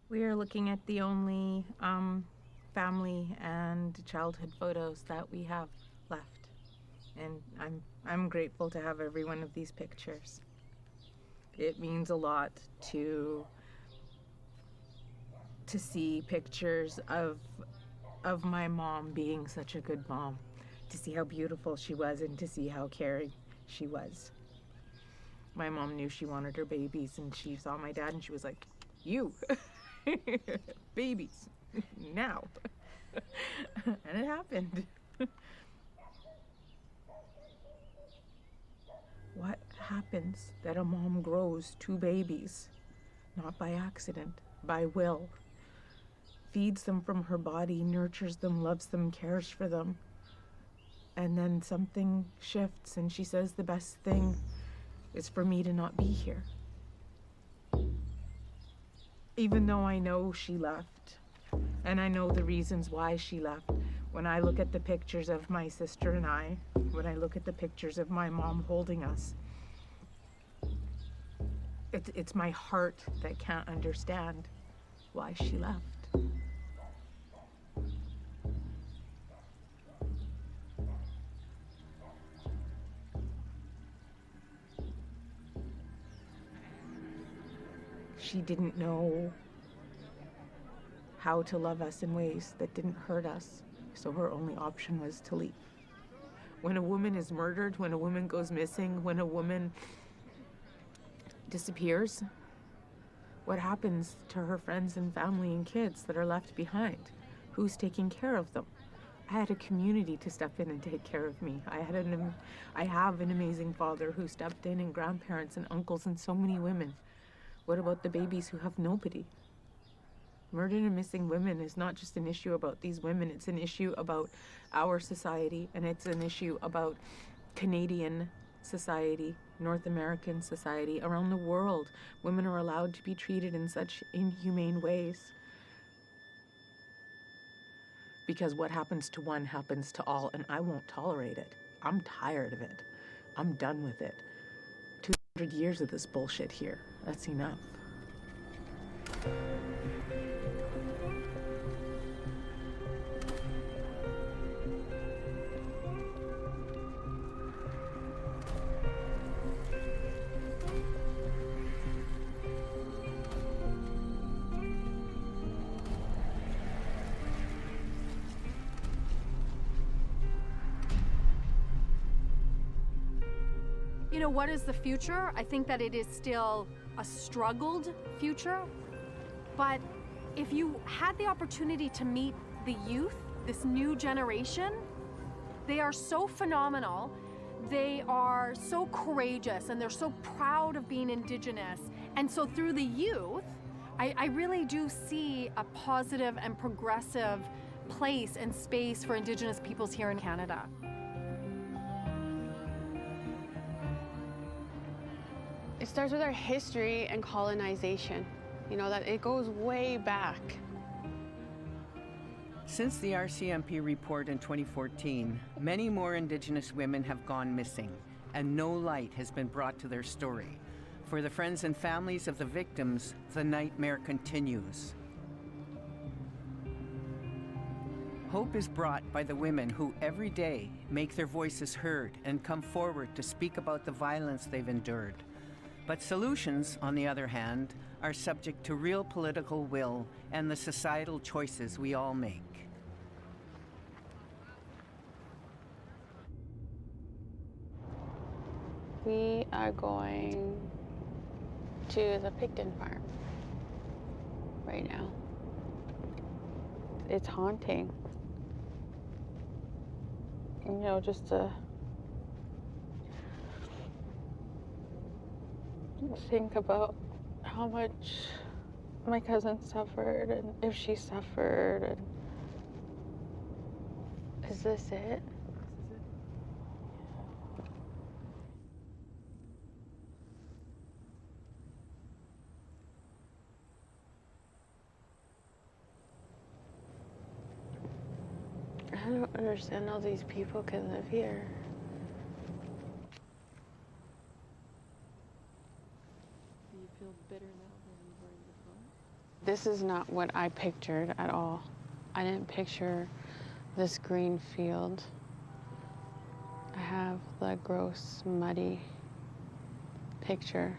We are looking at the only family and childhood photos that we have left. And I'm grateful to have every one of these pictures. It means a lot to see pictures of my mom being such a good mom, to see how beautiful she was and to see how caring she was. My mom knew she wanted her babies and she saw my dad and she was like, you, babies, now. And it happened. What happens that a mom grows two babies, not by accident, by will, feeds them from her body, nurtures them, loves them, cares for them, and then something shifts and she says the best thing is for me to not be here. Even though I know she left, and I know the reasons why she left, when I look at the pictures of my sister and I, when I look at the pictures of my mom holding us, it's my heart that can't understand why she left. She didn't know how to love us in ways that didn't hurt us, so her only option was to leave. When a woman is murdered, when a woman goes missing, when a woman disappears, what happens to her friends and family and kids that are left behind? Who's taking care of them? I had a community to step in and take care of me. I have an amazing father who stepped in, and grandparents and uncles and so many women. What about the babies who have nobody? Murdered and missing women is not just an issue about these women, it's an issue about our society, and it's an issue about Canadian society, North American society, around the world. Women are allowed to be treated in such inhumane ways. Because what happens to one happens to all, and I won't tolerate it. I'm tired of it. I'm done with it. 200 years of this bullshit here. That's enough. You know, what is the future? I think that it is still a struggled future, but if you had the opportunity to meet the youth, this new generation, they are so phenomenal, they are so courageous, and they're so proud of being Indigenous. And so through the youth, I really do see a positive and progressive place and space for Indigenous peoples here in Canada. It starts with our history and colonization. You know, that it goes way back. Since the RCMP report in 2014, many more Indigenous women have gone missing, and no light has been brought to their story. For the friends and families of the victims, the nightmare continues. Hope is brought by the women who every day make their voices heard and come forward to speak about the violence they've endured. But solutions, on the other hand, are subject to real political will and the societal choices we all make. We are going to the Picton farm right now. It's haunting. You know, just to think about how much my cousin suffered and if she suffered, and is this it? I don't understand how these people can live here. Do you feel bitter now that you were before? This is not what I pictured at all. I didn't picture this green field. I have the gross, muddy picture.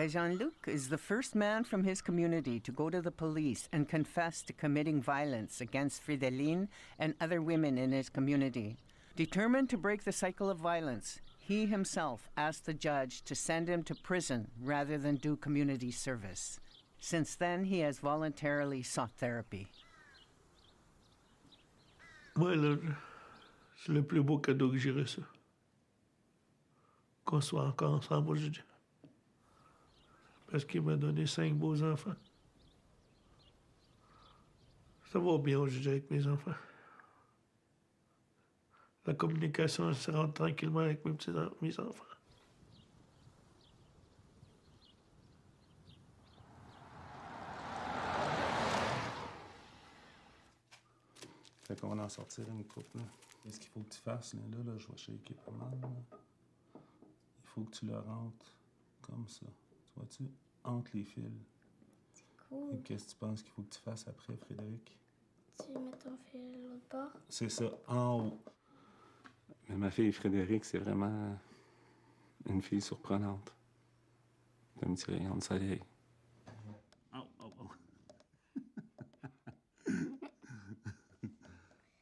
Jean-Luc is the first man from his community to go to the police and confess to committing violence against Fridolin and other women in his community. Determined to break the cycle of violence, he himself asked the judge to send him to prison rather than do community service. Since then, he has voluntarily sought therapy. Moi, là, c'est le plus beau cadeau que j'ai reçu. Qu'on soit encore ensemble aujourd'hui. Parce qu'il m'a donné 5 beaux enfants. Ça va bien aujourd'hui avec mes enfants. La communication se rend tranquillement avec mes enfants. Fait qu'on va en sortir une couple. Qu'est-ce qu'il faut que tu fasses, là, je vais shaker pas mal. Là. Il faut que tu le rentres comme ça. Tu vois-tu? Entre les fils. C'est cool. Et qu'est-ce que tu penses qu'il faut que tu fasses après, Frédéric? Tu mets ton fil de l'autre bord? C'est ça, en haut. Mais ma fille Frédéric, c'est vraiment une fille surprenante. C'est un petit rayon de soleil. Oh, oh, oh.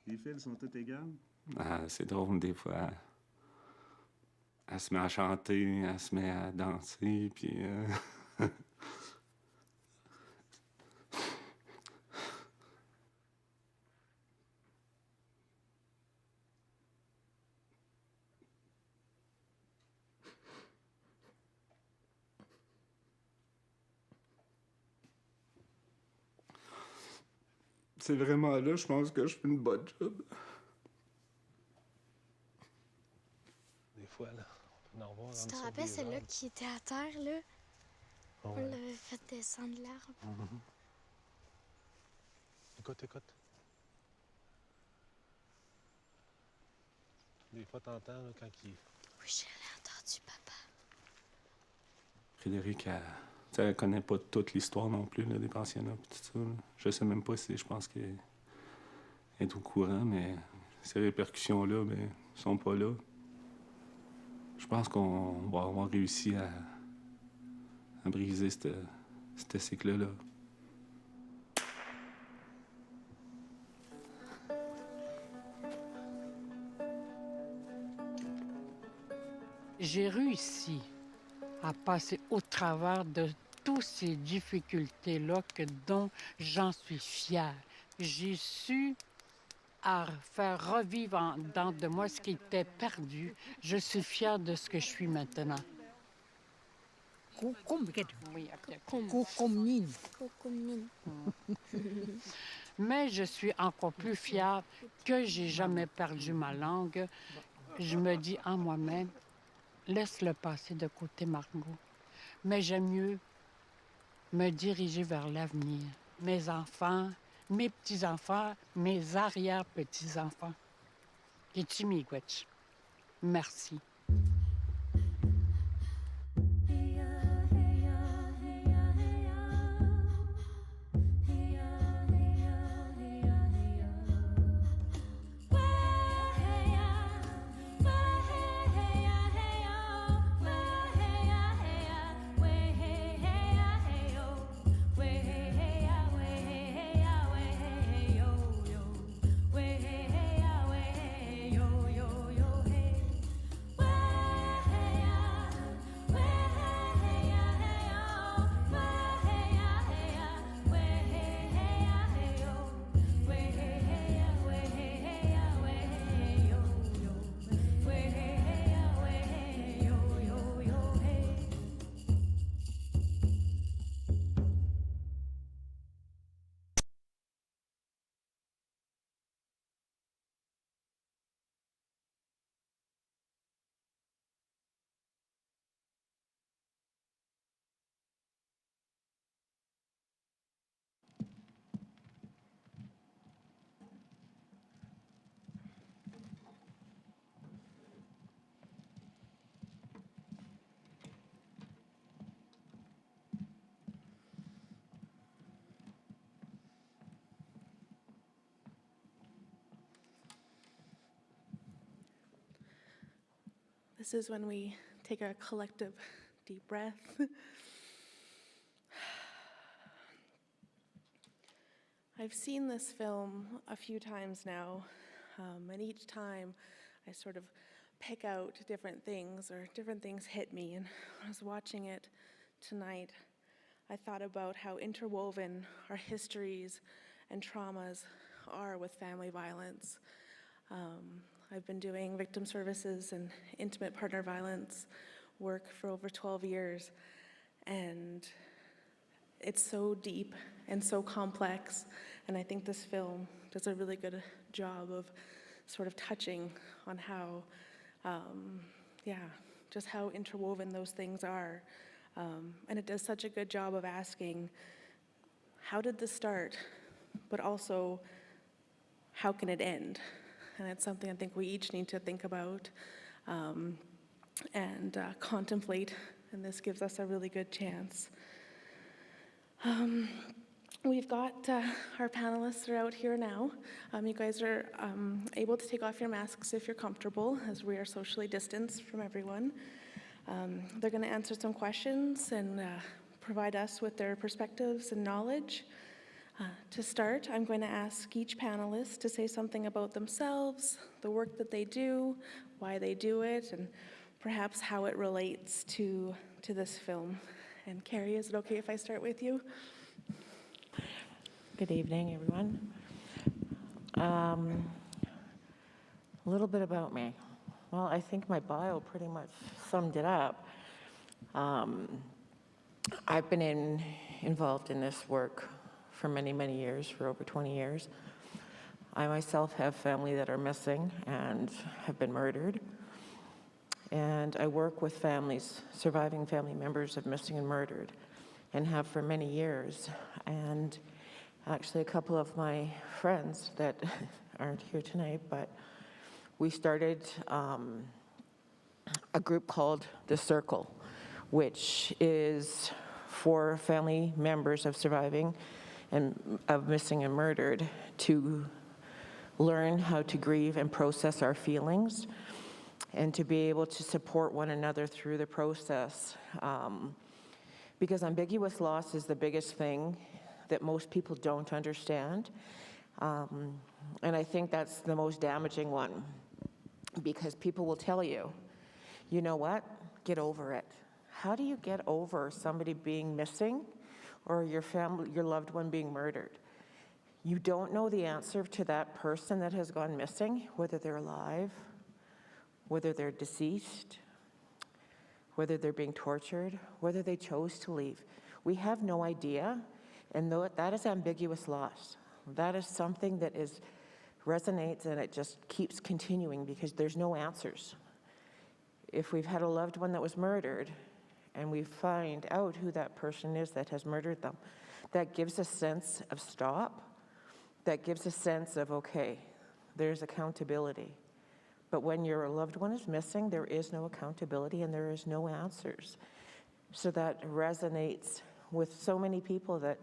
Les fils sont tous égales? Ah, c'est drôle, des fois. Elle se met à chanter, elle se met à danser, puis... C'est vraiment là, je pense que je fais une bonne job. Des fois, là, on peut en voir. Tu te rappelles celle-là qui était à terre, là? Oh, ouais. On l'avait fait descendre de l'arbre. Mm-hmm. Écoute, écoute. Des fois, t'entends là, quand il... Oui, je l'ai entendu, papa. Frédéric, elle connaît pas toute l'histoire non plus là, des pensionnats et tout ça. Là. Je sais même pas si je pense qu'elle est au courant, mais ces répercussions-là, ben, sont pas là. Je pense qu'on va avoir réussi à briser ce cycle-là. J'ai réussi à passer au travers de toutes ces difficultés-là dont j'en suis fière. J'ai su à faire revivre en dedans de moi ce qui était perdu. Je suis fière de ce que je suis maintenant. Mais je suis encore plus fière que j'ai jamais perdu ma langue. Je me dis en moi-même, laisse-le passer de côté, Margot. Mais j'aime mieux me diriger vers l'avenir. Mes enfants, mes petits-enfants, mes arrière-petits-enfants. Kitchimigwetch. Merci. This is when we take a collective deep breath. I've seen this film a few times now, and each time I sort of pick out different things or different things hit me. And when I was watching it tonight, I thought about how interwoven our histories and traumas are with family violence. I've been doing victim services and intimate partner violence work for over 12 years, and it's so deep and so complex, and I think this film does a really good job of sort of touching on how, just how interwoven those things are. And it does such a good job of asking, how did this start? But also, how can it end? And it's something I think we each need to think about and contemplate, and this gives us a really good chance. We've got our panelists are out here now. You guys are able to take off your masks if you're comfortable, as we are socially distanced from everyone. They're going to answer some questions and provide us with their perspectives and knowledge. To start, I'm going to ask each panelist to say something about themselves, the work that they do, why they do it, and perhaps how it relates to this film. And Carrie, is it okay if I start with you? Good evening, everyone. A little bit about me. Well, I think my bio pretty much summed it up. I've been involved in this work for many, many years, for over 20 years. I myself have family that are missing and have been murdered. And I work with families, surviving family members of missing and murdered, and have for many years. And actually a couple of my friends that aren't here tonight, but we started a group called The Circle, which is for family members of surviving and of missing and murdered to learn how to grieve and process our feelings and to be able to support one another through the process. Because ambiguous loss is the biggest thing that most people don't understand. And I think that's the most damaging one, because people will tell you, you know what, get over it. How do you get over somebody being missing or your family, your loved one being murdered? You don't know the answer to that person that has gone missing, whether they're alive, whether they're deceased, whether they're being tortured, whether they chose to leave. We have no idea, and that is ambiguous loss. That is something that resonates, and it just keeps continuing because there's no answers. If we've had a loved one that was murdered, and we find out who that person is that has murdered them, that gives a sense of stop, that gives a sense of, okay, there's accountability. But when your loved one is missing, there is no accountability and there is no answers. So that resonates with so many people that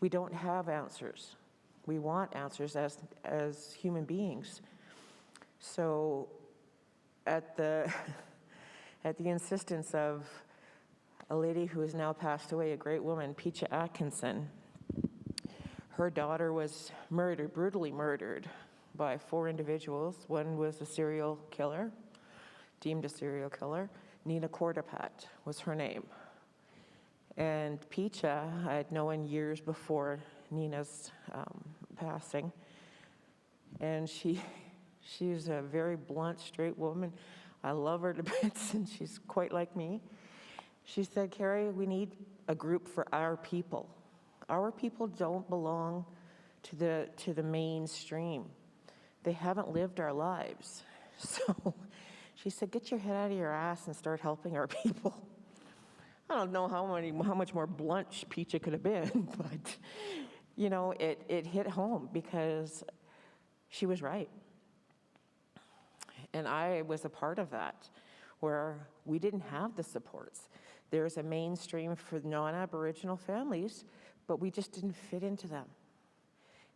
we don't have answers. We want answers as human beings. So at the insistence of a lady who has now passed away, a great woman, Peacha Atkinson, her daughter was murdered, brutally murdered, by 4 individuals. One was a serial killer, deemed a serial killer. Nina Cordapat was her name. And Peacha I had known years before Nina's passing. And she's a very blunt, straight woman. I love her to bits, and she's quite like me. She said, Carrie, we need a group for our people. Our people don't belong to the mainstream. They haven't lived our lives. So she said, get your head out of your ass and start helping our people. I don't know how much more blunt Peacha could have been, but you know, it hit home because she was right. And I was a part of that, where we didn't have the supports. There's a mainstream for non-Aboriginal families, but we just didn't fit into them.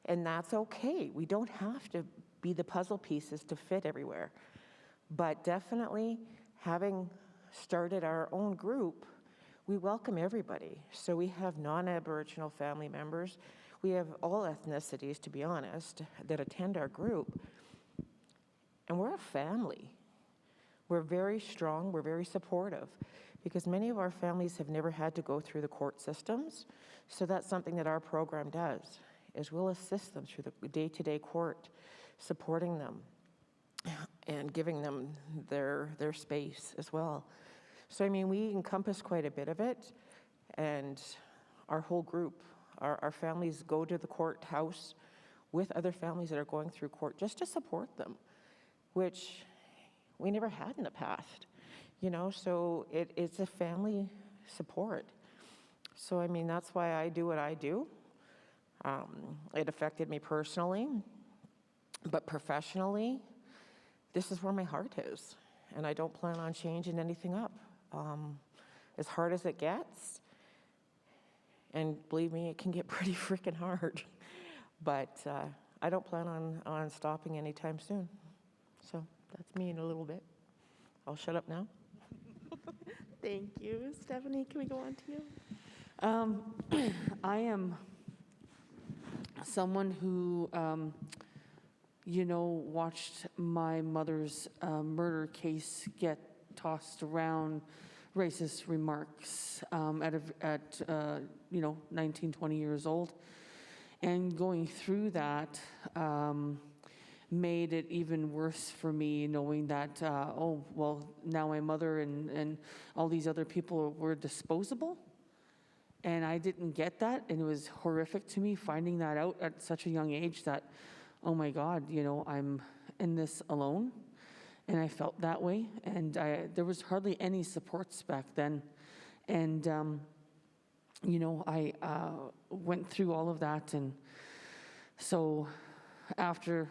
And that's okay. We don't have to be the puzzle pieces to fit everywhere. But definitely, having started our own group, we welcome everybody. So we have non-Aboriginal family members. We have all ethnicities, to be honest, that attend our group. And we're a family. We're very strong, we're very supportive, because many of our families have never had to go through the court systems. So that's something that our program does, is we'll assist them through the day-to-day court, supporting them and giving them their space as well. So, I mean, we encompass quite a bit of it, and our whole group, our families go to the courthouse with other families that are going through court just to support them, which we never had in the past, you know, so it's a family support. So, I mean, that's why I do what I do. It affected me personally, but professionally, this is where my heart is, and I don't plan on changing anything up. As hard as it gets, and believe me, it can get pretty freaking hard, but I don't plan on stopping anytime soon. So that's me in a little bit. I'll shut up now. Thank you. Stephanie, can we go on to you? I am someone who, you know, watched my mother's murder case get tossed around racist remarks at you know, 19, 20 years old. And going through that made it even worse for me, knowing that, oh, well, now my mother and all these other people were disposable. And I didn't get that, and it was horrific to me finding that out at such a young age that, oh my God, you know, I'm in this alone. And I felt that way, and there was hardly any supports back then. And, you know, I went through all of that, and so after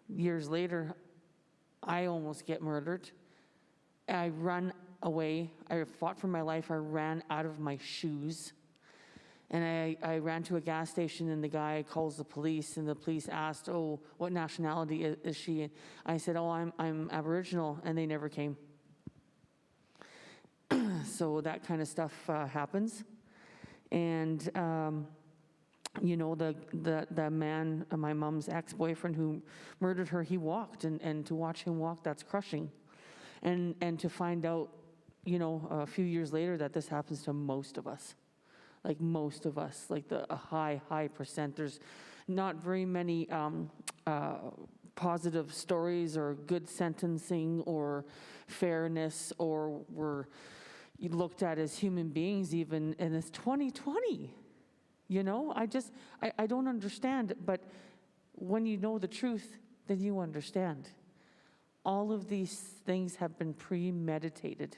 years later, I almost get murdered. I run away. I fought for my life. I ran out of my shoes. And I ran to a gas station, and the guy calls the police, and the police asked, oh, what nationality is she? And I said, oh, I'm Aboriginal, and they never came. So that kind of stuff happens. And, you know, the man, my mom's ex-boyfriend who murdered her, he walked, and to watch him walk, that's crushing. And to find out, you know, a few years later that this happens to most of us. Like most of us, like a high percent. There's not very many positive stories or good sentencing or fairness, or we're, looked at as human beings even, and it's 2020. You know, I don't understand, but when you know the truth, then you understand. All of these things have been premeditated.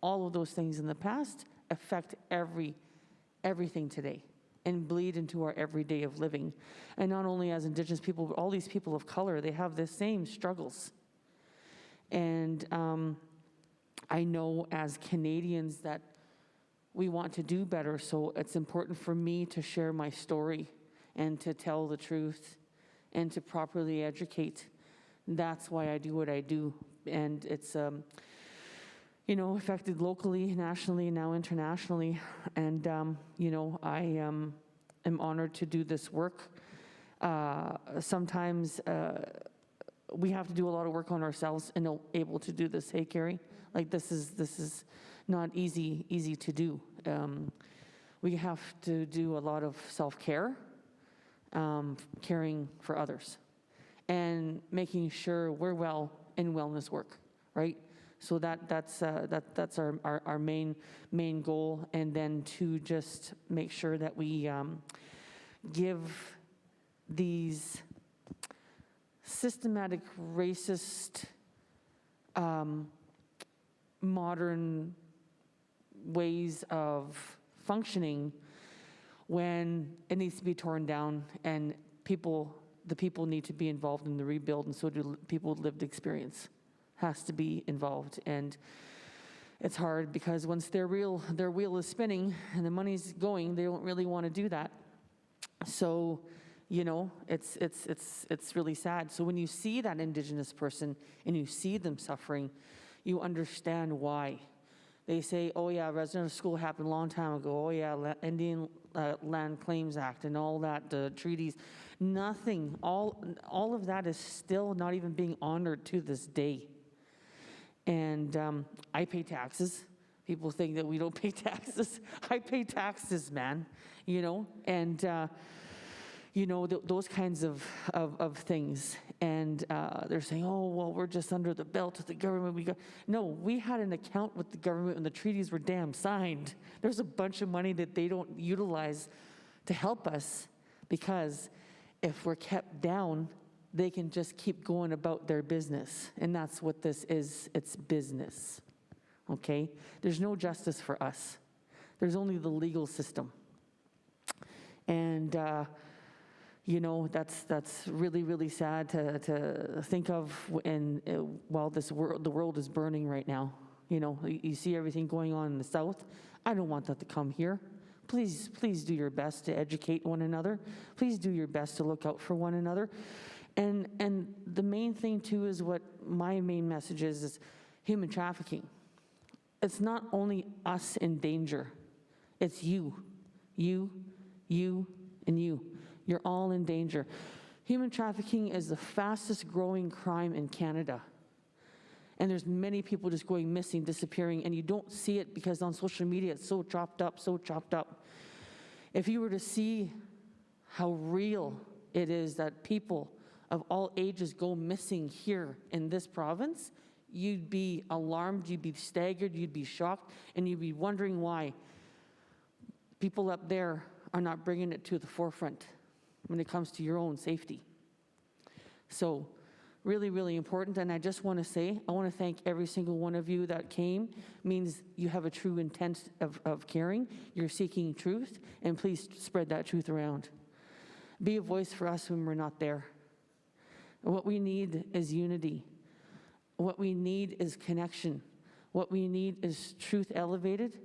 All of those things in the past affect everything today and bleed into our everyday of living. And not only as Indigenous people, but all these people of color, they have the same struggles. And I know as Canadians that we want to do better, so it's important for me to share my story and to tell the truth and to properly educate. That's why I do what I do. And it's, you know, affected locally, nationally, and now internationally. And, you know, I am honored to do this work. Sometimes we have to do a lot of work on ourselves and able to do this. Hey, Carrie, like this is not easy to do. We have to do a lot of self-care, caring for others, and making sure we're well in wellness work, right? So that's our main goal, and then to just make sure that we give these systematic racist modern ways of functioning when it needs to be torn down, and the people need to be involved in the rebuild, and so do people with lived experience has to be involved. And it's hard because once their wheel is spinning and the money's going, they don't really want to do that. So, you know, it's really sad. So when you see that Indigenous person and you see them suffering, you understand why. They say, oh yeah, residential school happened a long time ago. Oh yeah, Indian Land Claims Act and all that, the treaties. Nothing, all of that is still not even being honored to this day. And I pay taxes. People think that we don't pay taxes. I pay taxes, man, you know, and you know, those kinds of things. And they're saying, oh, well, we're just under the belt of the government. No, we had an account with the government when the treaties were damn signed. There's a bunch of money that they don't utilize to help us, because if we're kept down, they can just keep going about their business. And that's what this is. It's business, okay? There's no justice for us. There's only the legal system. And, you know, that's really, really sad to think of. And while the world is burning right now, you know, you see everything going on in the South. I don't want that to come here. Please do your best to educate one another. Please do your best to look out for one another. And the main thing too is what my main message is human trafficking. It's not only us in danger. It's you, and you. You're all in danger. Human trafficking is the fastest growing crime in Canada. And there's many people just going missing, disappearing, and you don't see it because on social media it's so chopped up. If you were to see how real it is that people of all ages go missing here in this province, you'd be alarmed, you'd be staggered, you'd be shocked, and you'd be wondering why people up there are not bringing it to the forefront when it comes to your own safety. So really, really important. And I just want to say, I want to thank every single one of you that came. It means you have a true intent of caring. You're seeking truth, and please spread that truth around. Be a voice for us when we're not there. What we need is unity. What we need is connection. What we need is truth elevated.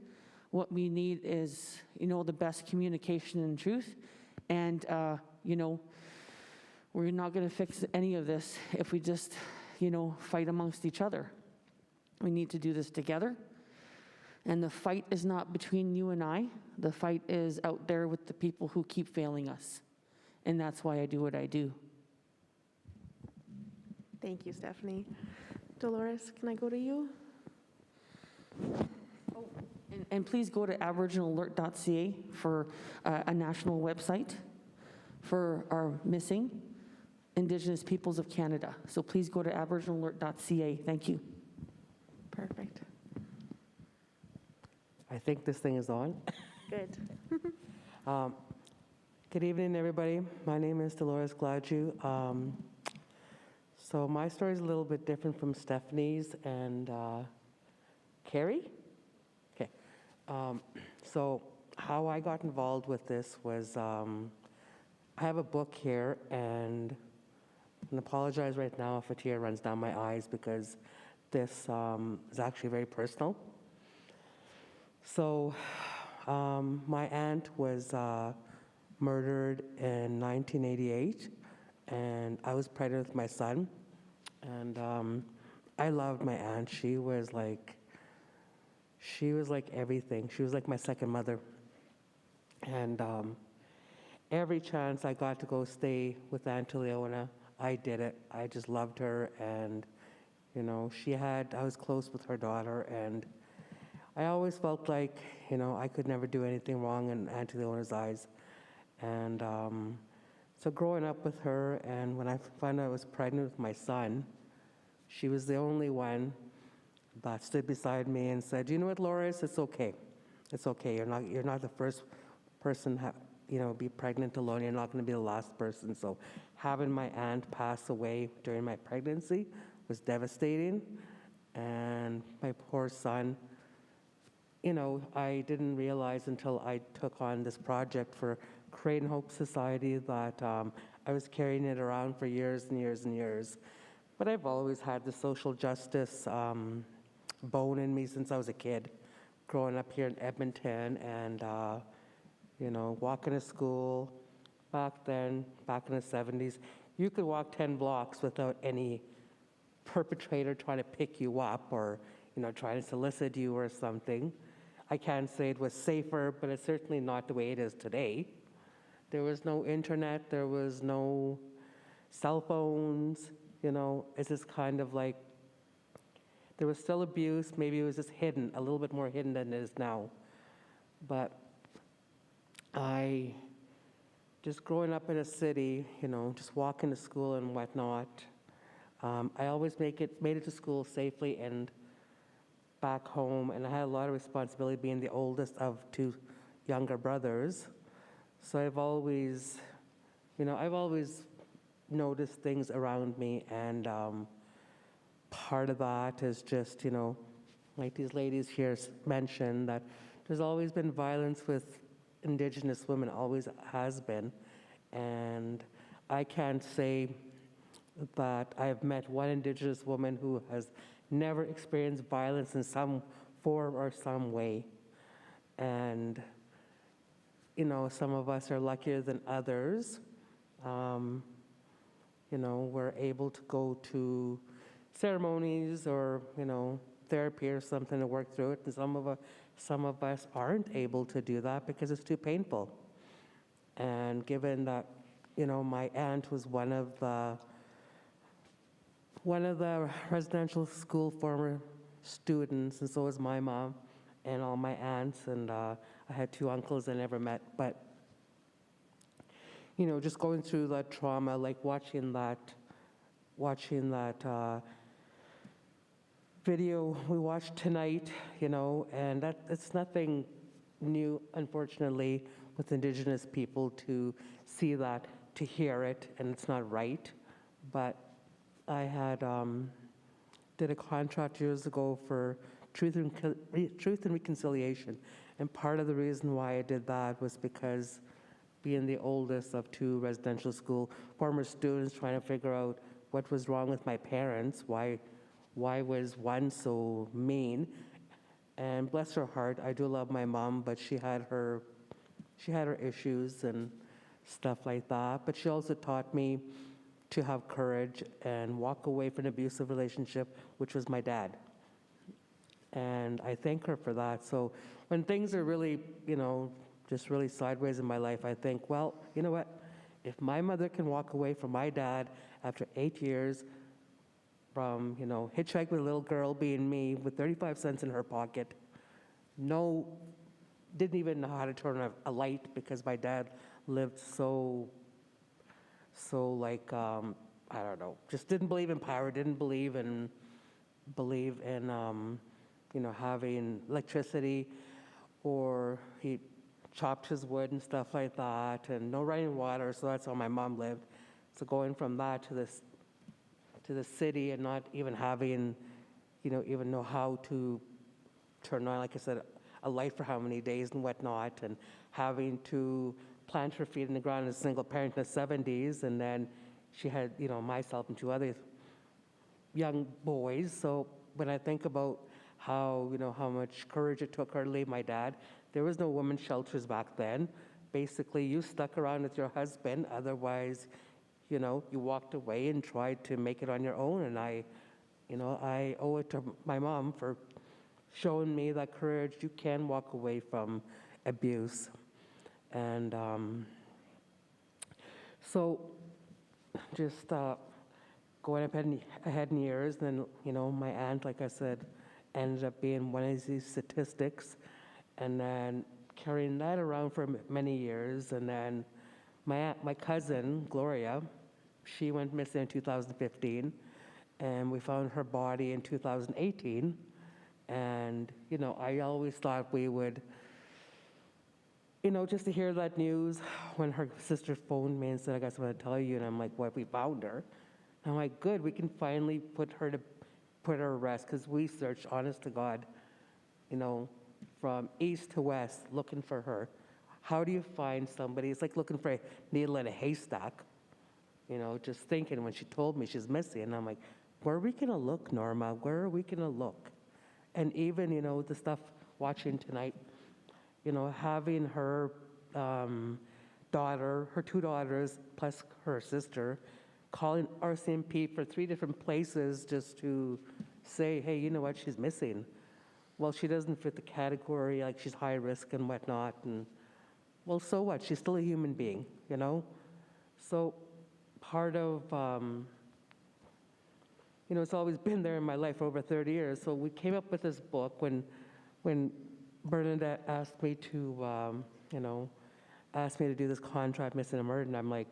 What we need is, you know, the best communication and truth. And, you know, we're not going to fix any of this if we just, you know, fight amongst each other. We need to do this together. And the fight is not between you and I. The fight is out there with the people who keep failing us. And that's why I do what I do. Thank you, Stephanie. Dolores, can I go to you? Oh, and please go to aboriginalalert.ca for a national website for our missing Indigenous peoples of Canada. So please go to aboriginalalert.ca. Thank you. Perfect. I think this thing is on. Good. Good evening, everybody. My name is Dolores Gladue. So my story is a little bit different from Stephanie's and Carrie. Okay. So how I got involved with this was I have a book here, and I apologize right now if a tear runs down my eyes because this is actually very personal. So my aunt was murdered in 1988, and I was pregnant with my son, and I loved my aunt. She was like everything. She was like my second mother, and every chance I got to go stay with Aunt Leona, I did it. I just loved her, and you know, I was close with her daughter, and I always felt like, you know, I could never do anything wrong in Auntie Leona's eyes. And so growing up with her, and when I found out I was pregnant with my son, she was the only one that stood beside me and said, you know what, Loris, it's okay. It's okay. You're not the first person be pregnant alone. You're not going to be the last person. So having my aunt pass away during my pregnancy was devastating. And my poor son, you know, I didn't realize until I took on this project for Creating Hope Society that I was carrying it around for years and years and years. But I've always had the social justice bone in me since I was a kid, growing up here in Edmonton and, you know, walking to school. Back then, back in the 70s, you could walk 10 blocks without any perpetrator trying to pick you up or, you know, trying to solicit you or something. I can't say it was safer, but it's certainly not the way it is today. There was no internet, there was no cell phones, you know, it's just kind of like, there was still abuse, maybe it was just hidden, a little bit more hidden than it is now. But just growing up in a city, you know, just walking to school and whatnot, I always made it to school safely and back home, and I had a lot of responsibility being the oldest of two younger brothers. So I've always noticed things around me, and part of that is just, you know, like these ladies here mentioned, that there's always been violence with Indigenous women, always has been. And I can't say that I've met one Indigenous woman who has never experienced violence in some form or some way. And, you know, some of us are luckier than others. You know, we're able to go to ceremonies or, you know, therapy or something to work through it. And some of us aren't able to do that because it's too painful. And given that, you know, my aunt was one of the residential school former students, and so was my mom and all my aunts, and I had two uncles I never met. But, you know, just going through that trauma, like watching that video we watched tonight, you know, and it's nothing new, unfortunately, with Indigenous people to see that, to hear it, and it's not right. But I had did a contract years ago for Truth and Reconciliation, and part of the reason why I did that was because being the oldest of two residential school former students, trying to figure out what was wrong with my parents, why was one so mean. And bless her heart, I do love my mom, but she had her issues and stuff like that. But she also taught me to have courage and walk away from an abusive relationship, which was my dad. And I thank her for that. So when things are really, you know, just really sideways in my life, I think, well, you know what? If my mother can walk away from my dad after 8 years from, you know, hitchhike with a little girl being me with 35 cents in her pocket, didn't even know how to turn on a light because my dad lived so like, I don't know, just didn't believe in power, didn't believe in, you know, having electricity. or he chopped his wood and stuff like that, and no running water, so that's how my mom lived. So going from that to the city and not even having, even know how to turn on, like I said, a light for how many days and whatnot, and having to plant her feet in the ground as a single parent in the 70s, and then she had, myself and two other young boys. So when I think about how, how much courage it took her to leave my dad, there was no women's shelters back then. Basically, you stuck around with your husband, otherwise, you walked away and tried to make it on your own. And I owe it to my mom for showing me that courage. You can walk away from abuse. And so just going ahead in years, then, my aunt, like I said, ended up being one of these statistics, and then carrying that around for many years. And then my cousin, Gloria, she went missing in 2015, and we found her body in 2018. And, I always thought we would, just to hear that news when her sister phoned me and said, I guess I'm going to tell you, and I'm like, what, we found her? And I'm like, good, we can finally put her to rest, because we searched, honest to God, from east to west, looking for her. How do you find somebody? It's like looking for a needle in a haystack, just thinking when she told me she's missing. And I'm like, where are we going to look, Norma? Where are we going to look? And even, the stuff watching tonight, having her daughter, her two daughters, plus her sister, calling RCMP for 3 different places just to say, hey, you know what, she's missing. Well, she doesn't fit the category, like she's high risk and whatnot. And well, so what? She's still a human being, So part of, it's always been there in my life for over 30 years. So we came up with this book when Bernadette asked me to, asked me to do this contract, missing and murdered, and I'm like,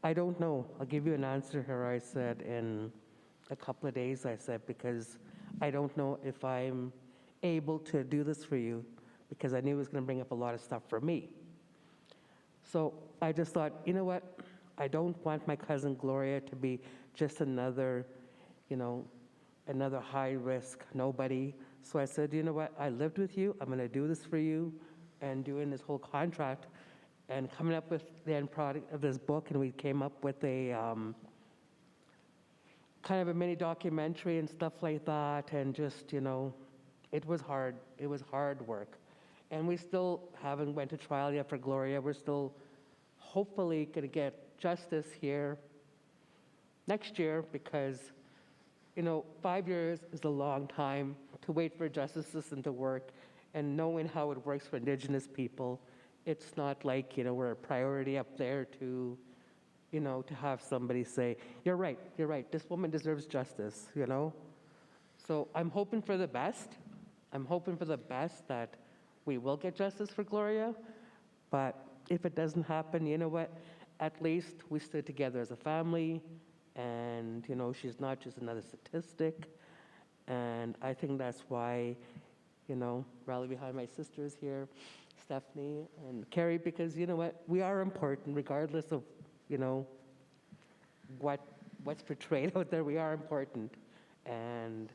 I don't know. I'll give you an answer here, I said, in a couple of days, I said, because I don't know if I'm able to do this for you, because I knew it was going to bring up a lot of stuff for me. So I just thought, you know what? I don't want my cousin Gloria to be just another, another high-risk nobody. So I said, you know what? I lived with you. I'm going to do this for you, and doing this whole contract and coming up with the end product of this book. And we came up with a kind of a mini documentary and stuff like that. And just, it was hard. It was hard work. And we still haven't went to trial yet for Gloria. We're still hopefully going to get justice here next year, because 5 years is a long time to wait for a justice system to work. And knowing how it works for Indigenous people, it's not like, we're a priority up there to, to have somebody say, you're right, this woman deserves justice, So I'm hoping for the best. I'm hoping for the best that we will get justice for Gloria. But if it doesn't happen, you know what? At least we stood together as a family, and, she's not just another statistic. And I think that's why, rally behind my sisters here, Stephanie and Carrie, because you know what? We are important regardless of, what's portrayed out there. We are important. And,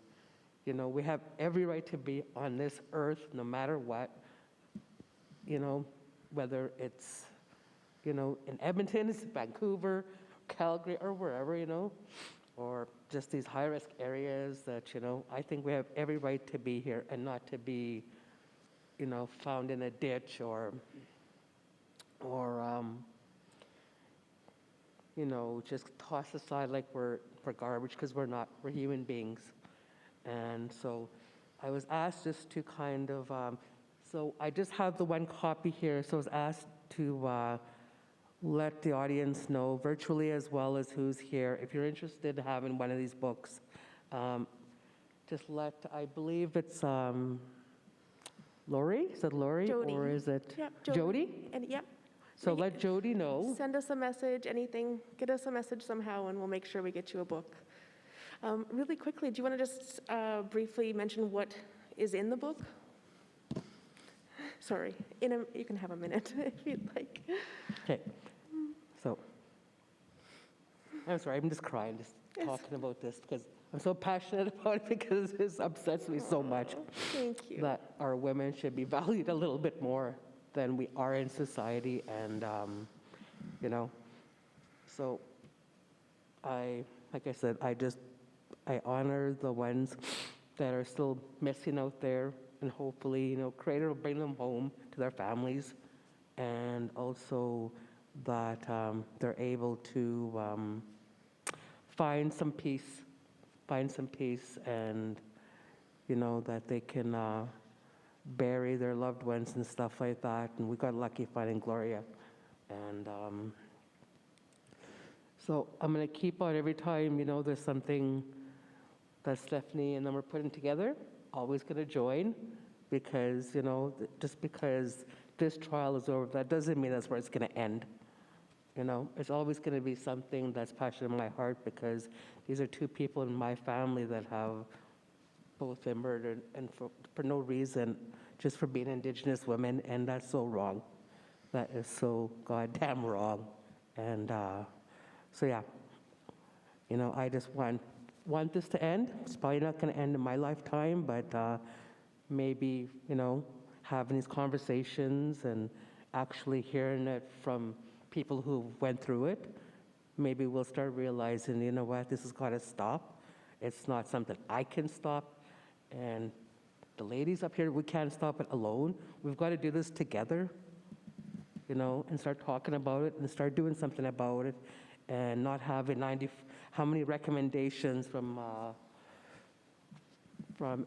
we have every right to be on this earth no matter what, whether it's, in Edmonton, it's Vancouver, Calgary, or wherever, or just these high-risk areas that, I think we have every right to be here and not to be, found in a ditch or just tossed aside like we're garbage, because we're not. We're human beings. And so I was asked just to kind of, so I just have the one copy here, so I was asked to let the audience know virtually as well as who's here. If you're interested in having one of these books, just let, I believe it's Lori? Is it Lori? Jody. Or is it Yep, Jody? And yep. So let Jody know. Send us a message, anything, get us a message somehow, and we'll make sure we get you a book. Really quickly, do you want to just briefly mention what is in the book? sorry, you can have a minute if you'd like. Okay. So, I'm sorry, I'm just crying, just talking about this because I'm so passionate about it because this upsets me so much. Thank you. That our women should be valued a little bit more than we are in society, and you know, so like I said, I honor the ones that are still missing out there, and hopefully, you know, Creator will bring them home to their families, and also that they're able to find some peace, and, you know, that they can bury their loved ones and stuff like that. And we got lucky finding Gloria. And so I'm going to keep on every time, you know, there's something that Stephanie and them are putting together, always going to join, because, you know, just because this trial is over, that doesn't mean that's where it's going to end. You know, it's always going to be something that's passionate in my heart, because these are two people in my family that have both been murdered, and for no reason, just for being Indigenous women, and that's so wrong. That is so goddamn wrong. And so yeah, you know, I just want this to end. It's probably not going to end in my lifetime, but maybe, you know, having these conversations and actually hearing it from people who went through it, maybe we'll start realizing, you know what, this has got to stop. It's not something I can stop. And the ladies up here, we can't stop it alone. We've got to do this together, you know, and start talking about it and start doing something about it, and not having how many recommendations from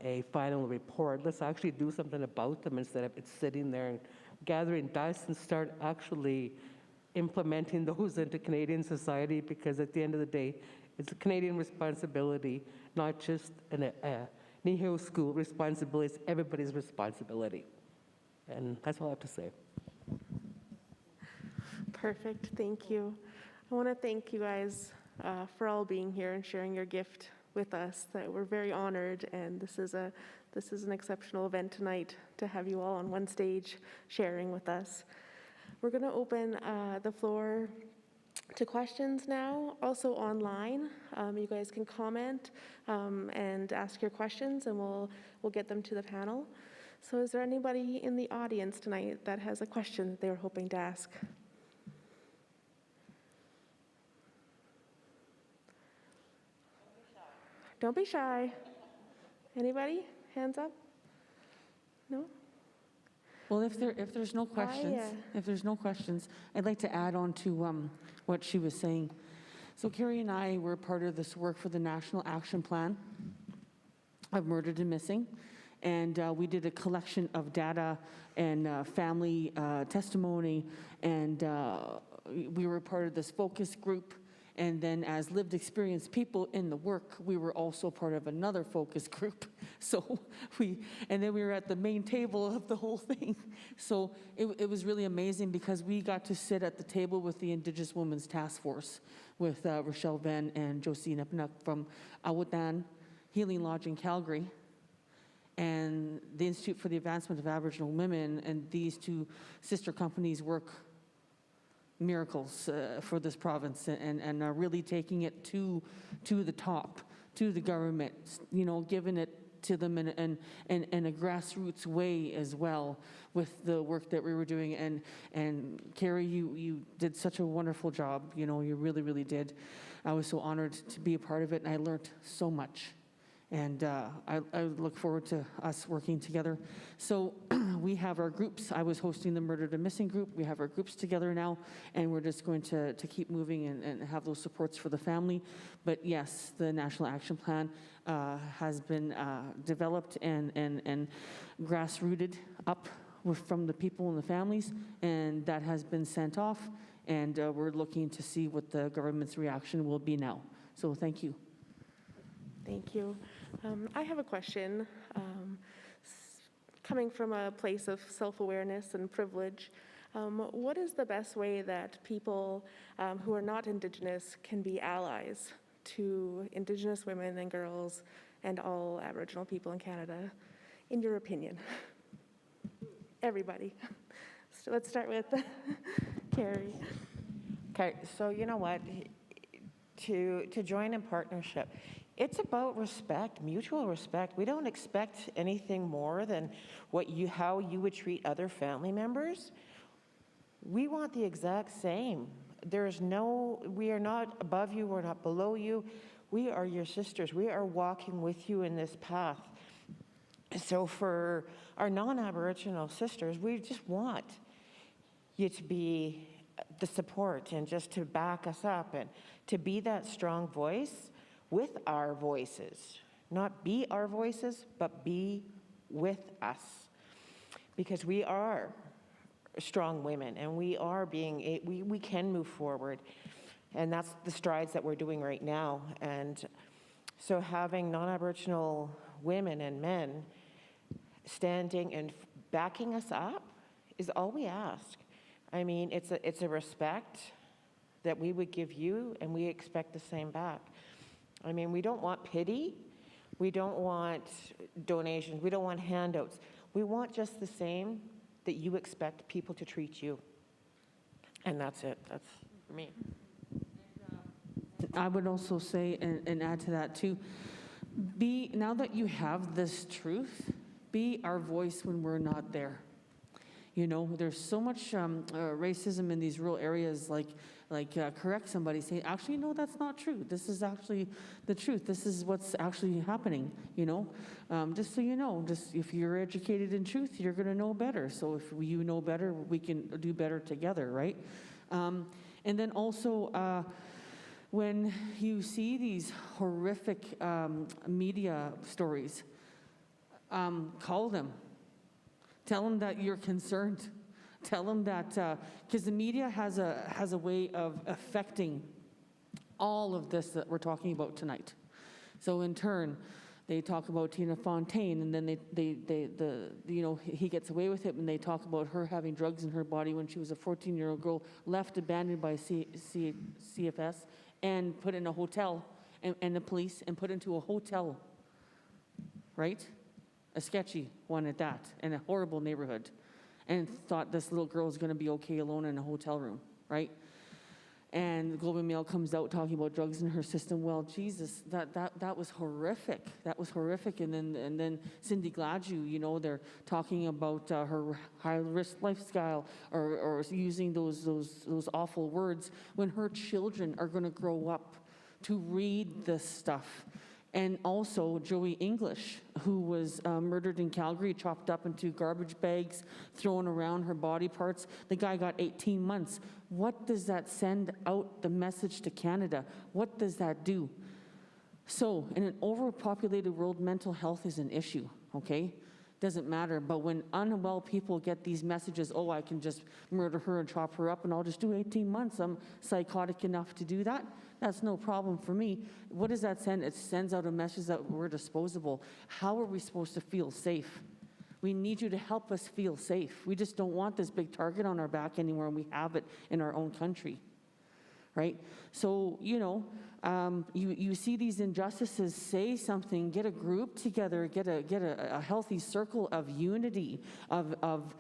a final report. Let's actually do something about them instead of it sitting there and gathering dust, and start actually implementing those into Canadian society, because at the end of the day, it's a Canadian responsibility, not just a Nihil school responsibility, it's everybody's responsibility. And that's all I have to say. Perfect, thank you. I want to thank you guys for all being here and sharing your gift with us. That we're very honored, and this is an exceptional event tonight to have you all on one stage sharing with us. We're going to open the floor to questions now, also online. You guys can comment and ask your questions, and we'll get them to the panel. So is there anybody in the audience tonight that has a question that they were hoping to ask? Don't be shy. Anybody? Hands up? No? Well, if there's no questions, I'd like to add on to what she was saying. So Carrie and I were part of this work for the National Action Plan of Murdered and Missing, and we did a collection of data and family testimony, and we were part of this focus group. And then as lived experience people in the work, we were also part of another focus group. So and then we were at the main table of the whole thing. So it was really amazing, because we got to sit at the table with the Indigenous Women's Task Force, with Rochelle Venn and Josie Nepinuk from Awadan Healing Lodge in Calgary, and the Institute for the Advancement of Aboriginal Women, and these two sister companies work miracles for this province, and are really taking it to the top, to the government, you know, giving it to them in a grassroots way as well, with the work that we were doing. And Carrie, you did such a wonderful job, you know, you really, really did. I was so honored to be a part of it, and I learned so much. And I look forward to us working together. So we have our groups. I was hosting the Murdered and Missing group. We have our groups together now, and we're just going to keep moving and have those supports for the family. But yes, the National Action Plan has been developed and grassrooted up from the people and the families, and that has been sent off, and we're looking to see what the government's reaction will be now. So thank you. Thank you. I have a question. Coming from a place of self-awareness and privilege, what is the best way that people who are not Indigenous can be allies to Indigenous women and girls and all Aboriginal people in Canada, in your opinion? everybody. So let's start with Carrie. Okay, so you know what? To join in partnership, it's about respect, mutual respect. We don't expect anything more than how you would treat other family members. We want the exact same. We are not above you, we're not below you. We are your sisters. We are walking with you in this path. So for our non-Aboriginal sisters, we just want you to be the support and just to back us up and to be that strong voice with our voices. Not be our voices, but be with us. Because we are strong women and we can move forward. And that's the strides that we're doing right now. And so having non-Aboriginal women and men standing and backing us up is all we ask. I mean, it's a respect that we would give you, and we expect the same back. I mean, we don't want pity. We don't want donations. We don't want handouts. We want just the same that you expect people to treat you. And that's it. That's for me. I would also say, and add to that too, now that you have this truth, be our voice when we're not there. You know, there's so much racism in these rural areas, like correct somebody, say, actually, no, that's not true. This is actually the truth. This is what's actually happening, you know. Just so you know, just if you're educated in truth, you're going to know better. So if you know better, we can do better together, right? And then also, when you see these horrific media stories, call them. Tell them that you're concerned. Tell them that, because the media has a way of affecting all of this that we're talking about tonight. So in turn, they talk about Tina Fontaine, and then he gets away with it, and they talk about her having drugs in her body when she was a 14-year-old girl, left abandoned by CFS, and put in a hotel, and the police, and put into a hotel, right? A sketchy one at that, in a horrible neighborhood, and thought this little girl was going to be okay alone in a hotel room, right? And the Globe and Mail comes out talking about drugs in her system. Well, Jesus, that was horrific. That was horrific. And then Cindy Gladue, you know, they're talking about her high-risk lifestyle, or using those awful words when her children are going to grow up to read this stuff. And also Joey English, who was murdered in Calgary, chopped up into garbage bags, thrown around her body parts. The guy got 18 months. What does that send out the message to Canada? What does that do? So in an overpopulated world, mental health is an issue, okay? Doesn't matter, but when unwell people get these messages, oh, I can just murder her and chop her up and I'll just do 18 months. I'm psychotic enough to do that. That's no problem for me. What does that send? It sends out a message that we're disposable. How are we supposed to feel safe? We need you to help us feel safe. We just don't want this big target on our back anymore, and we have it in our own country, right? So, you know, you see these injustices, say something, get a group together, get a healthy circle of unity, of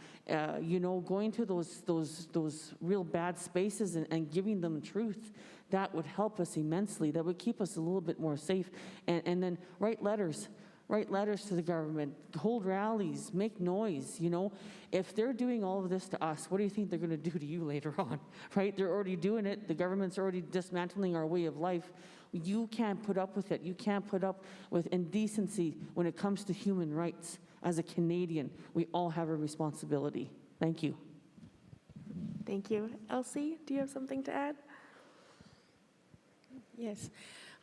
you know, going to those real bad spaces and giving them truth. That would help us immensely. That would keep us a little bit more safe. And then write letters to the government, hold rallies, make noise, you know. If they're doing all of this to us, what do you think they're going to do to you later on, right? They're already doing it. The government's already dismantling our way of life. You can't put up with it. You can't put up with indecency when it comes to human rights. As a Canadian, we all have a responsibility. Thank you. Thank you. Elsie, do you have something to add? Yes,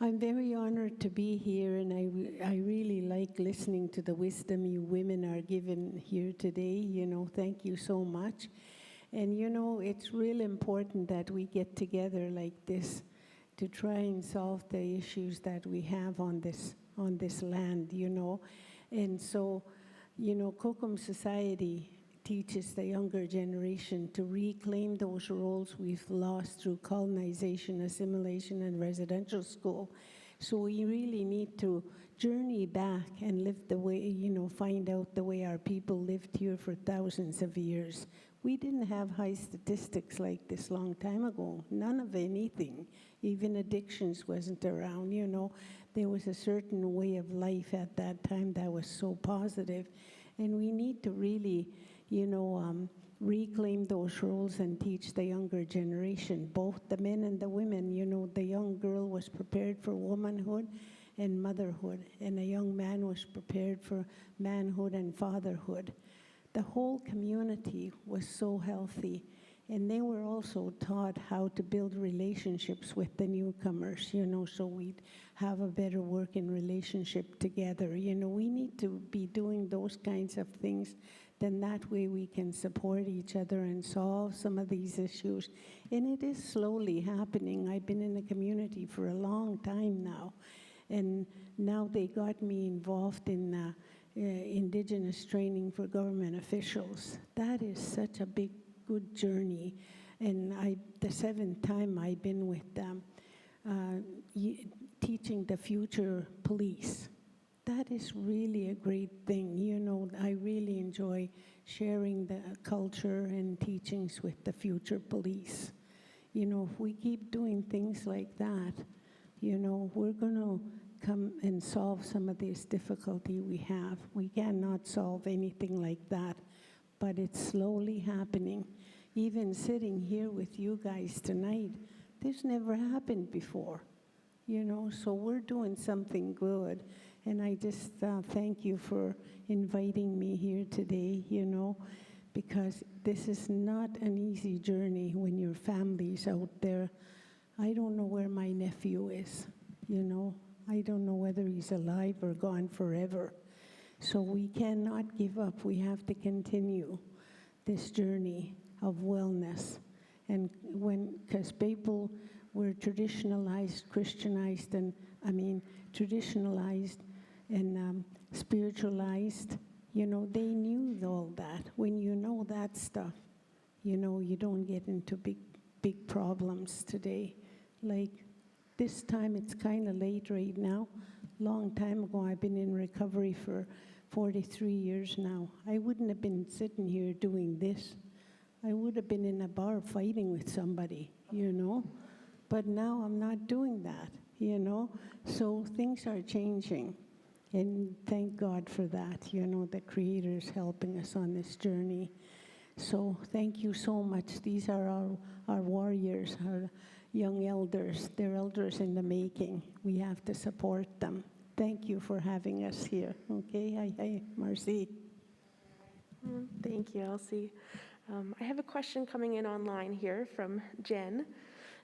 I'm very honored to be here, and I really like listening to the wisdom you women are given here today. You know, thank you so much. And you know, it's real important that we get together like this to try and solve the issues that we have on this land, you know. And so, you know, Kokum Society teaches the younger generation to reclaim those roles we've lost through colonization, assimilation, and residential school. So we really need to journey back and live the way, find out the way our people lived here for thousands of years. We didn't have high statistics like this long time ago, none of anything. Even addictions wasn't around, There was a certain way of life at that time that was so positive. And we need to really, reclaim those roles and teach the younger generation, both the men and the women. The young girl was prepared for womanhood and motherhood, and a young man was prepared for manhood and fatherhood. The whole community was so healthy, and they were also taught how to build relationships with the newcomers, so we'd have a better working relationship together. We need to be doing those kinds of things. Then that way we can support each other and solve some of these issues. And it is slowly happening. I've been in the community for a long time now. And now they got me involved in Indigenous training for government officials. That is such a big, good journey. And the 7th time I've been with them, teaching the future police. That is really a great thing. I really enjoy sharing the culture and teachings with the future police. If we keep doing things like that, we're going to come and solve some of this difficulty we have. We cannot solve anything like that, but it's slowly happening. Even sitting here with you guys tonight, this never happened before, so we're doing something good. And I just thank you for inviting me here today, because this is not an easy journey when your family's out there. I don't know where my nephew is, I don't know whether he's alive or gone forever. So we cannot give up. We have to continue this journey of wellness. And because people were traditionalized, Christianized, traditionalized and spiritualized, they knew all that. When you know that stuff, you don't get into big problems today. Like this time, it's kind of late right now. Long time ago, I've been in recovery for 43 years now. I wouldn't have been sitting here doing this. I would have been in a bar fighting with somebody, But now I'm not doing that, So things are changing. And thank God for that, the Creator's helping us on this journey. So thank you so much. These are our warriors, our young elders. They're elders in the making. We have to support them. Thank you for having us here. Okay, hi, Marcy. Thank you, Elsie. I have a question coming in online here from Jen.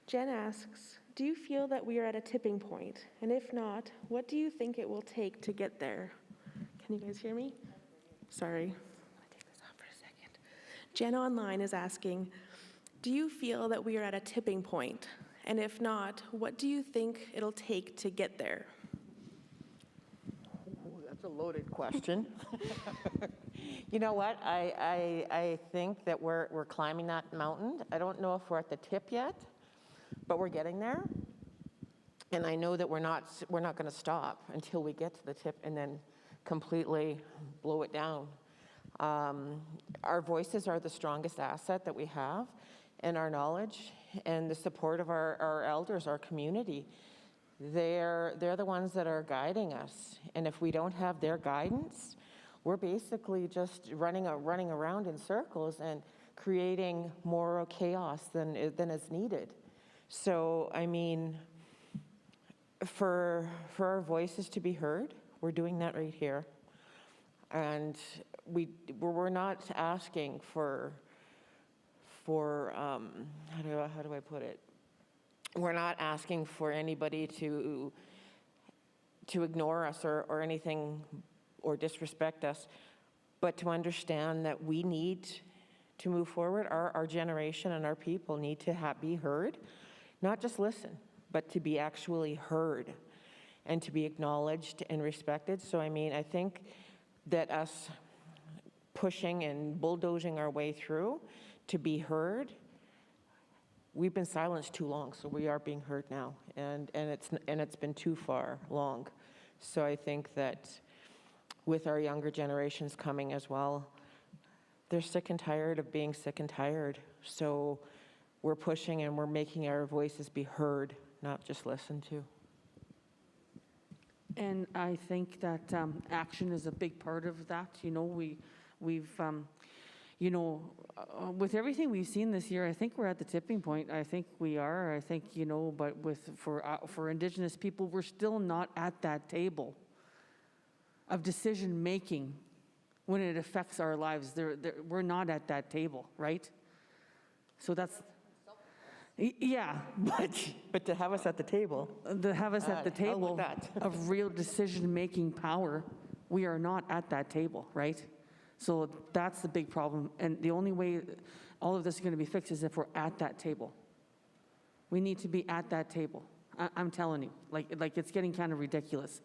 Jen asks, do you feel that we are at a tipping point? And if not, what do you think it will take to get there? Can you guys hear me? Sorry. I'm going to take this off for a second. Jen online is asking, do you feel that we are at a tipping point? And if not, what do you think it'll take to get there? That's a loaded question. You know what? I think that we're climbing that mountain. I don't know if we're at the tip yet, but we're getting there. And I know that we're not going to stop until we get to the tip and then completely blow it down. Our voices are the strongest asset that we have, and our knowledge and the support of our elders, our community. They're the ones that are guiding us. And if we don't have their guidance, we're basically just running around in circles and creating more chaos than is needed. So, for our voices to be heard, we're doing that right here. And we're not asking for how do I put it? We're not asking for anybody to ignore us or anything or disrespect us, but to understand that we need to move forward. Our generation and our people need to be heard, not just listen, but to be actually heard and to be acknowledged and respected. So I think that us pushing and bulldozing our way through to be heard, we've been silenced too long, so we are being heard now, and it's been too far long So I think that with our younger generations coming as well, they're sick and tired of being sick and tired. So we're pushing and we're making our voices be heard, not just listened to. And I think that action is a big part of that. You know, we've with everything we've seen this year, I think we're at the tipping point. I think we are. I think, but for Indigenous people, we're still not at that table of decision making when it affects our lives. We're not at that table, right? So that's. Yeah, but to have us at the table. To have us at the table of real decision-making power, we are not at that table, right? So that's the big problem. And the only way all of this is going to be fixed is if we're at that table. We need to be at that table. I'm telling you, like it's getting kind of ridiculous.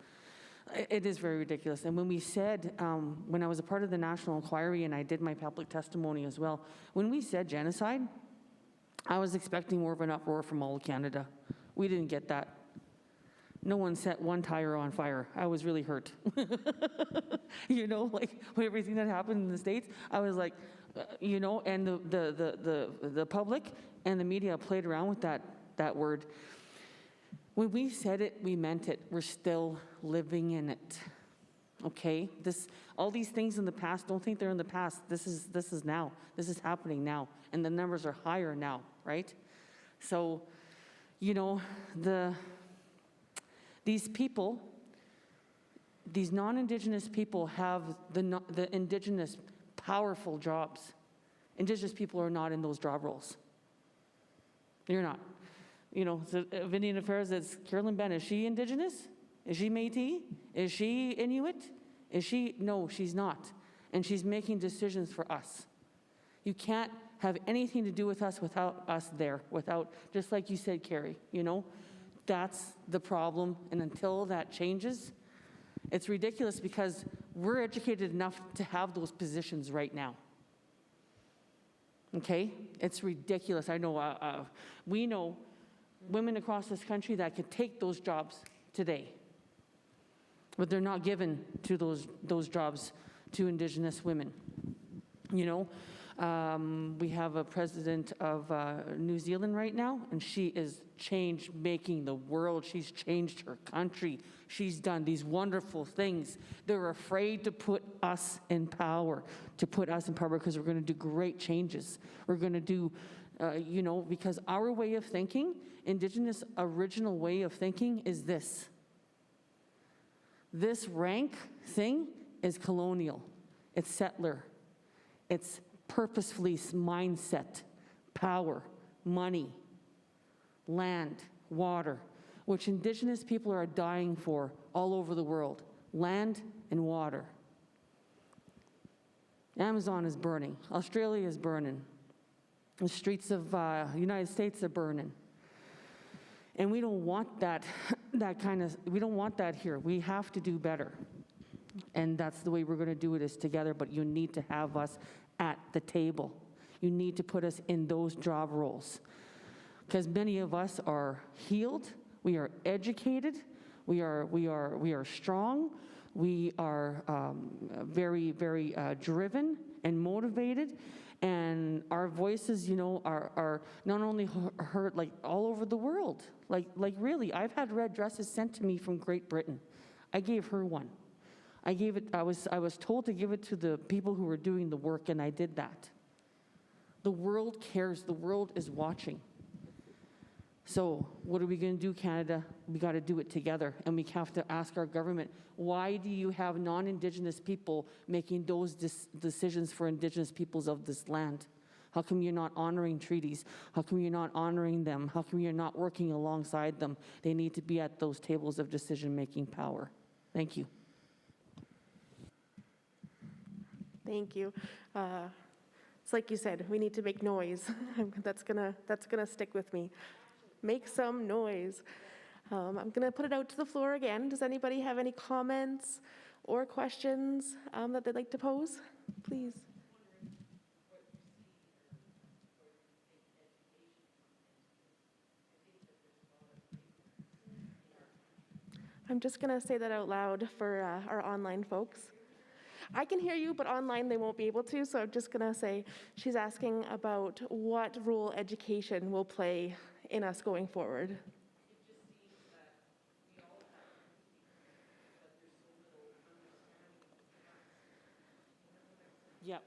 It is very ridiculous. And when we said, when I was a part of the National Inquiry and I did my public testimony as well, when we said genocide, I was expecting more of an uproar from all of Canada. We didn't get that. No one set one tire on fire. I was really hurt. Like with everything that happened in the States, I was like, and the public and the media played around with that word. When we said it, we meant it. We're still living in it. Okay? All these things in the past, don't think they're in the past. This is now. This is happening now. And the numbers are higher now, right? So, these people, these non-Indigenous people have the Indigenous powerful jobs. Indigenous people are not in those job roles. You're not. So of Indian Affairs, it's Carolyn Ben. Is she Indigenous? Is she Métis? Is she Inuit? No, she's not. And she's making decisions for us. You can't have anything to do with us without us there, just like you said, Carrie, that's the problem. And until that changes, it's ridiculous because we're educated enough to have those positions right now. Okay? It's ridiculous. I know, we know women across this country that could take those jobs today, but they're not given to those jobs to Indigenous women. We have a president of New Zealand right now, and she is making the world. She's changed her country. She's done these wonderful things. They're afraid to put us in power, because we're going to do great changes. We're going to do, because our way of thinking, Indigenous original way of thinking is this. This rank thing is colonial. It's settler. It's purposefully mindset, power, money, land, water, which Indigenous people are dying for all over the world. Land and water. Amazon is burning. Australia is burning. The streets of United States are burning. And we don't want we don't want that here. We have to do better. And that's the way we're going to do it, is together, but you need to have us at the table. You need to put us in those job roles. Because many of us are healed, we are educated, we are strong, we are very, very driven and motivated, and our voices, are not only heard like all over the world. Like really, I've had red dresses sent to me from Great Britain. I gave her one. I was told to give it to the people who were doing the work, and I did that. The world cares. The world is watching. So what are we going to do, Canada? We got to do it together, and we have to ask our government, why do you have non-Indigenous people making those decisions for Indigenous peoples of this land? How come you're not honoring treaties? How come you're not honoring them? How come you're not working alongside them? They need to be at those tables of decision-making power. Thank you. Thank you. It's like you said, we need to make noise. That's gonna stick with me. Make some noise. I'm gonna put it out to the floor again. Does anybody have any comments or questions that they'd like to pose? Please. I'm just going to say that out loud for our online folks. I can hear you, but online they won't be able to, so I'm just going to say she's asking about what role education will play in us going forward. Yep.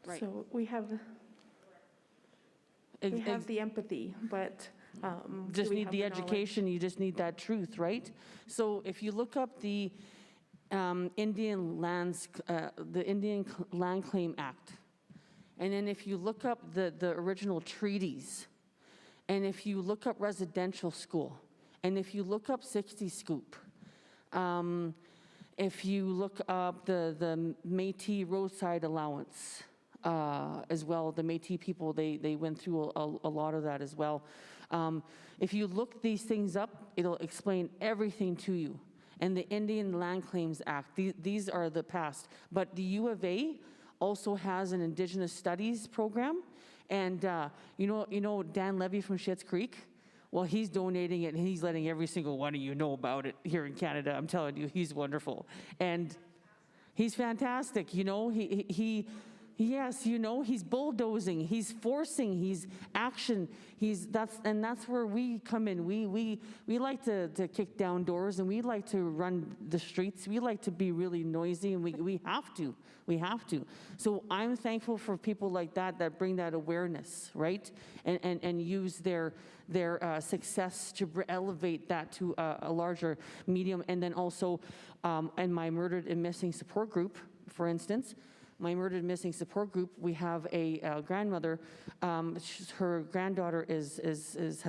Right. So we have the empathy, but just need the education, you just need that truth, right? So if you look up the Indian Land Claim Act, and then if you look up the original treaties, and if you look up residential school, and if you look up 60 Scoop, if you look up the Métis roadside allowance, as well, the Métis people, they went through a lot of that as well. If you look these things up, it'll explain everything to you. And the Indian Land Claims Act, these are the past. But the U of A also has an Indigenous Studies program. And you know Dan Levy from Schitt's Creek? Well, he's donating it, and he's letting every single one of you know about it here in Canada. I'm telling you, he's wonderful. And he's fantastic, you know. Yes, you know, he's bulldozing, he's forcing, he's action, that's where we come in. We like to kick down doors, and we like to run the streets. We like to be really noisy, and we have to. So I'm thankful for people like that bring that awareness, right? And use their success to elevate that to a larger medium. And then also in my Murdered and Missing support group, for instance, my Murdered and Missing support group, we have a grandmother. Her granddaughter has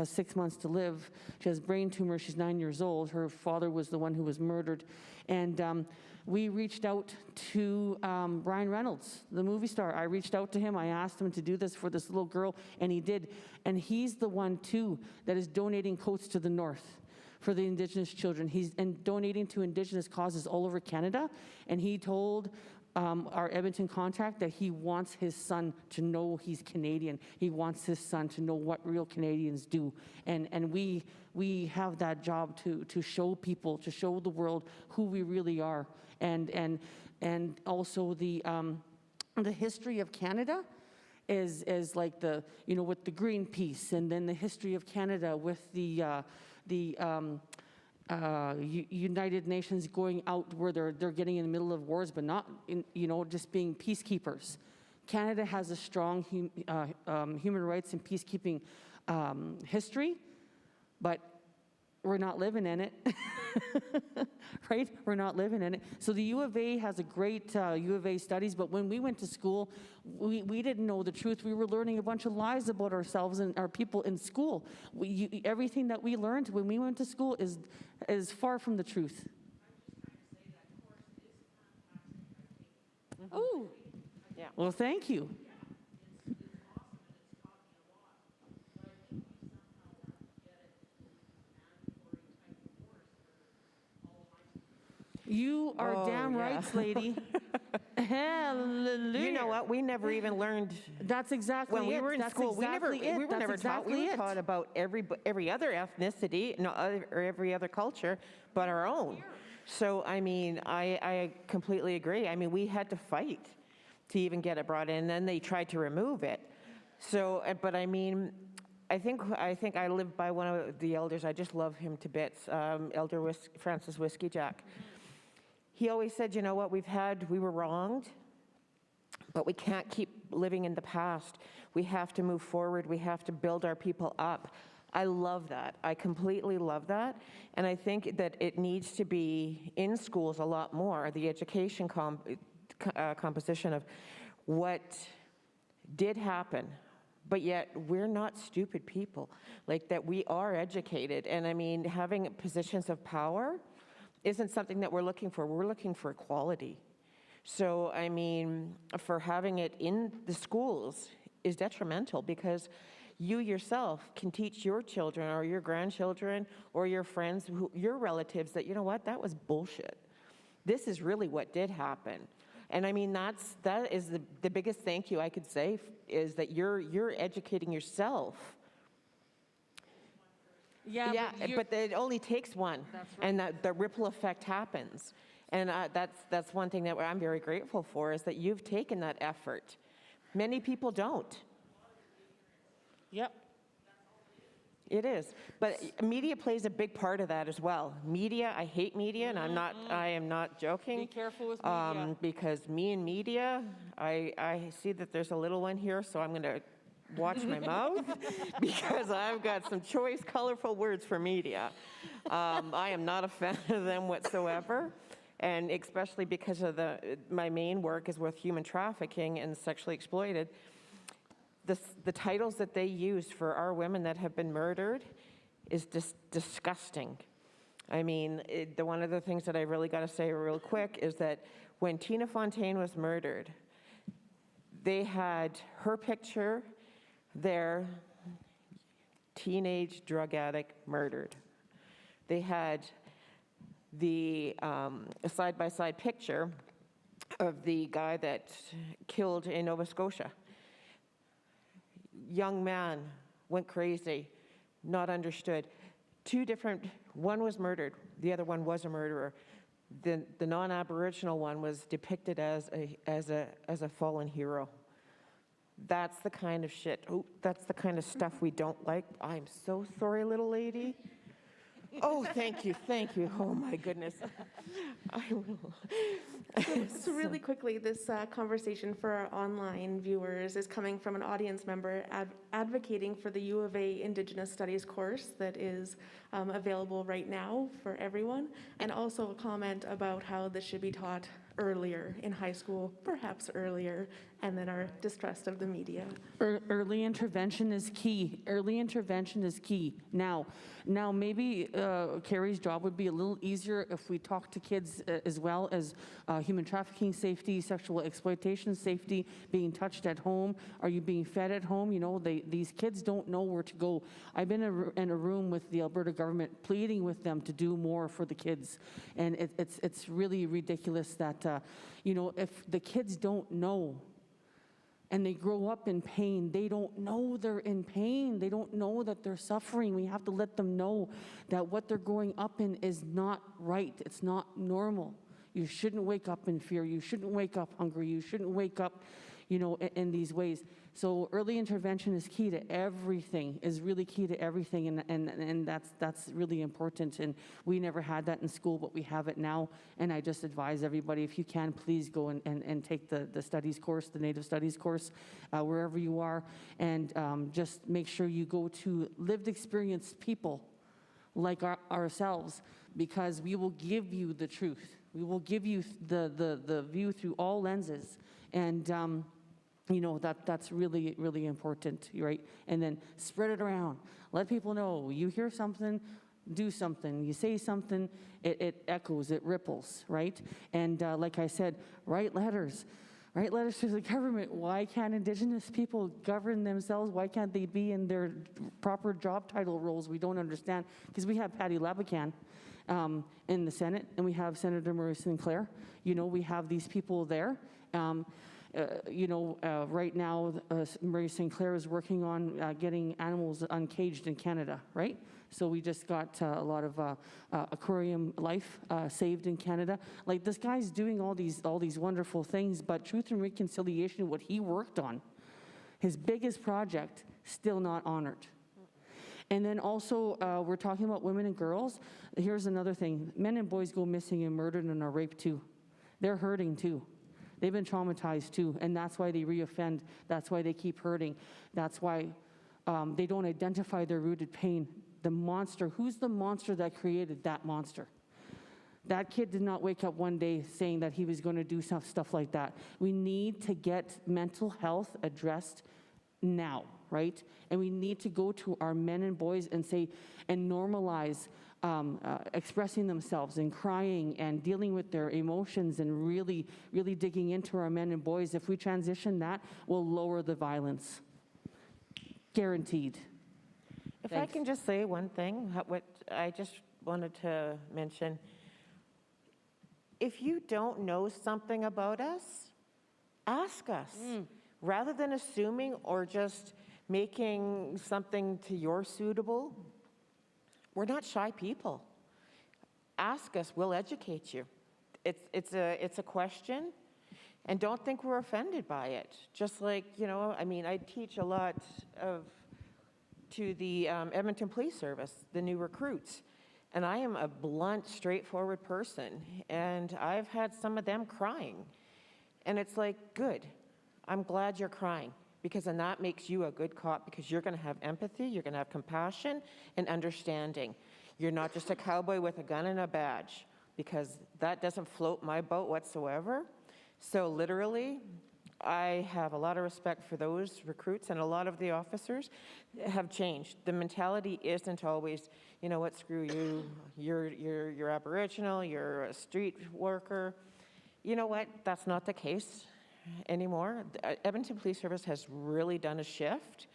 6 months to live. She has brain tumor. She's 9 years old. Her father was the one who was murdered. And we reached out to Ryan Reynolds, the movie star. I reached out to him. I asked him to do this for this little girl, and he did. And he's the one, too, that is donating coats to the north for the Indigenous children. He's donating to Indigenous causes all over Canada. And he told our Edmonton contact that he wants his son to know he's Canadian. He wants his son to know what real Canadians do. And we have that job to show people, to show the world who we really are. And also the history of Canada is like with the Greenpeace, and then the history of Canada with the United Nations going out where they're getting in the middle of wars, but not just being peacekeepers. Canada has a strong human rights and peacekeeping history, but we're not living in it, right? We're not living in it. So the U of A has a great U of A studies, but when we went to school, we didn't know the truth. We were learning a bunch of lies about ourselves and our people in school. Everything that we learned when we went to school is far from the truth. Oh, yeah. Well, thank you. You are damn right, lady. Hallelujah. You know what? We never even learned. That's exactly when we were in school. We were never taught. We were taught about every other ethnicity, or every other culture, but our own. So I mean, I completely agree. I mean, we had to fight to even get it brought in. And then they tried to remove it. So, but I mean, I think I live by one of the elders. I just love him to bits. Elder Francis Whiskey Jack. He always said, you know what, we were wronged, but we can't keep living in the past. We have to move forward. We have to build our people up. I love that. I completely love that. And I think that it needs to be in schools a lot more, the education composition of what did happen, but yet we're not stupid people. Like that we are educated. And I mean, having positions of power isn't something that we're looking for. We're looking for equality. So, I mean, for having it in the schools is detrimental because you yourself can teach your children or your grandchildren or your friends, your relatives that, you know what, that was bullshit. This is really what did happen. And I mean, that is the biggest thank you I could say, is that you're educating yourself. Yeah, but it only takes one, and that the ripple effect happens. And that's one thing that I'm very grateful for, is that you've taken that effort. Many people don't. Yep. It is, but media plays a big part of that as well. Media, I hate media, and I am not joking. Be careful with media. Because me and media, I see that there's a little one here, so I'm going to watch my mouth, because I've got some choice, colorful words for media. I am not a fan of them whatsoever, and especially because of my main work is with human trafficking and sexually exploited. The titles that they use for our women that have been murdered is disgusting. I mean, one of the things that I really got to say real quick is that when Tina Fontaine was murdered, they had her picture there, teenage drug addict murdered. They had the side-by-side picture of the guy that killed in Nova Scotia. Young man, went crazy, not understood. Two different, one was murdered, the other one was a murderer. The non-Aboriginal one was depicted as a fallen hero. That's the kind of shit, that's the kind of stuff we don't like. I'm so sorry, little lady. Oh, thank you. Oh my goodness. I will. So really quickly, this conversation for our online viewers is coming from an audience member advocating for the U of A Indigenous Studies course that is available right now for everyone, and also a comment about how this should be taught earlier in high school, perhaps earlier, and then our distrust of the media. Early intervention is key. Early intervention is key. Now maybe Carrie's job would be a little easier if we talk to kids as well as human trafficking safety, sexual exploitation safety, being touched at home. Are you being fed at home? You know, these kids don't know where to go. I've been in a room with the Alberta government pleading with them to do more for the kids. And it's really ridiculous that, you know, if the kids don't know, and they grow up in pain, they don't know they're in pain. They don't know that they're suffering. We have to let them know that what they're growing up in is not right. It's not normal. You shouldn't wake up in fear. You shouldn't wake up hungry. You shouldn't wake up, you know, in these ways. So early intervention is key to everything, is really key to everything, and that's really important. And we never had that in school, but we have it now. And I just advise everybody, if you can, please go and take the studies course, the Native Studies course, wherever you are, and just make sure you go to lived experienced people like ourselves, because we will give you the truth. We will give you the view through all lenses. And you know, that's really, really important, right? And then spread it around. Let people know. You hear something, do something. You say something, it echoes, it ripples, right? And like I said, write letters. Write letters to the government. Why can't Indigenous people govern themselves? Why can't they be in their proper job title roles? We don't understand. Because we have Patty Labakan in the Senate, and we have Senator Murray Sinclair. You know, we have these people there. You know, right now, Murray Sinclair is working on getting animals uncaged in Canada, right? So we just got a lot of aquarium life saved in Canada. Like, this guy's doing all these wonderful things, but Truth and Reconciliation, what he worked on, his biggest project, still not honored. And then also, we're talking about women and girls. Here's another thing. Men and boys go missing and murdered and are raped too. They're hurting too. They've been traumatized too, and that's why they reoffend. That's why they keep hurting. That's why they don't identify their rooted pain. The monster, who's the monster that created that monster? That kid did not wake up one day saying that he was going to do stuff like that. We need to get mental health addressed now, right? And we need to go to our men and boys and say, and normalize expressing themselves and crying and dealing with their emotions and really, really digging into our men and boys. If we transition that, we'll lower the violence. Guaranteed. If I can just say one thing, what I just wanted to mention, if you don't know something about us, ask us. Rather than assuming or just making something to your suitable, we're not shy people. Ask us, we'll educate you. It's a question, and don't think we're offended by it. Just like, you know, I mean, I teach a lot to the Edmonton Police Service, the new recruits, and I am a blunt, straightforward person, and I've had some of them crying. And it's like, good, I'm glad you're crying, because then that makes you a good cop, because you're gonna have empathy, you're gonna have compassion and understanding. You're not just a cowboy with a gun and a badge, because that doesn't float my boat whatsoever. So literally, I have a lot of respect for those recruits, and a lot of the officers have changed. The mentality isn't always, you know what, screw you, you're Aboriginal, you're a street worker. You know what, that's not the case anymore. The Edmonton Police Service has really done a shift,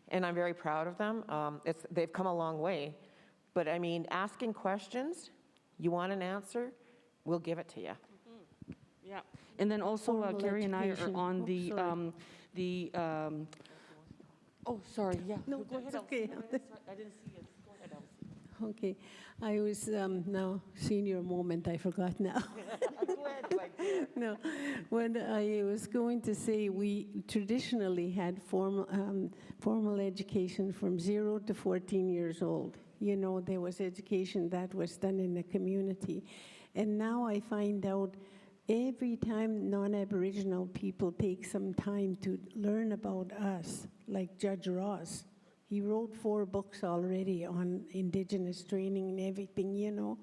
and I'm very proud of them. They've come a long way. But I mean, asking questions, you want an answer, we'll give it to you. Yeah, and then also Carrie and I are on oh, sorry, yeah. No, Go ahead, that's okay. I didn't see it. Go ahead, Elsie. Okay, I was, now, senior moment, I forgot now. Go ahead, my dear. No, what I was going to say, we traditionally had formal education from 0 to 14 years old. You know, there was education that was done in the community. And now I find out every time non-Aboriginal people take some time to learn about us, like Judge Ross, he wrote 4 books already on Indigenous training and everything, you know.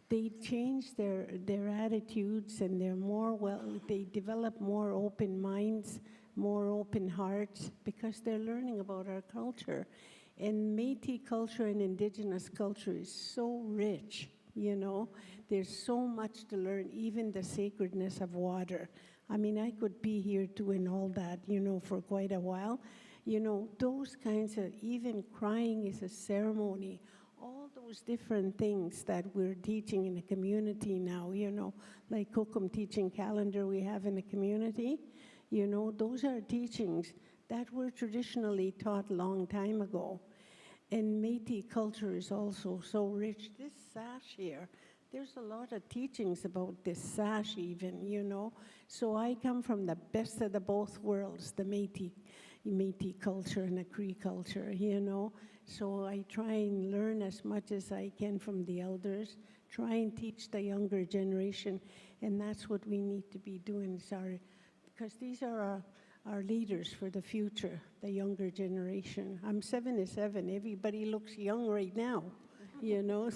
They change their attitudes, and they develop more open minds, more open hearts, because they're learning about our culture. And Métis culture and Indigenous culture is so rich, you know. There's so much to learn, even the sacredness of water. I mean, I could be here doing all that, you know, for quite a while. You know, those kinds of, even crying is a ceremony. All those different things that we're teaching in the community now, you know, like Cookum teaching calendar we have in the community, you know, those are teachings that were traditionally taught a long time ago. And Métis culture is also so rich. This sash here, there's a lot of teachings about this sash even, you know. So I come from the best of the both worlds, the Métis culture and the Cree culture, you know. So I try and learn as much as I can from the elders, try and teach the younger generation, and that's what we need to be doing, because these are our leaders for the future, the younger generation. I'm 77, everybody looks young right now, you know.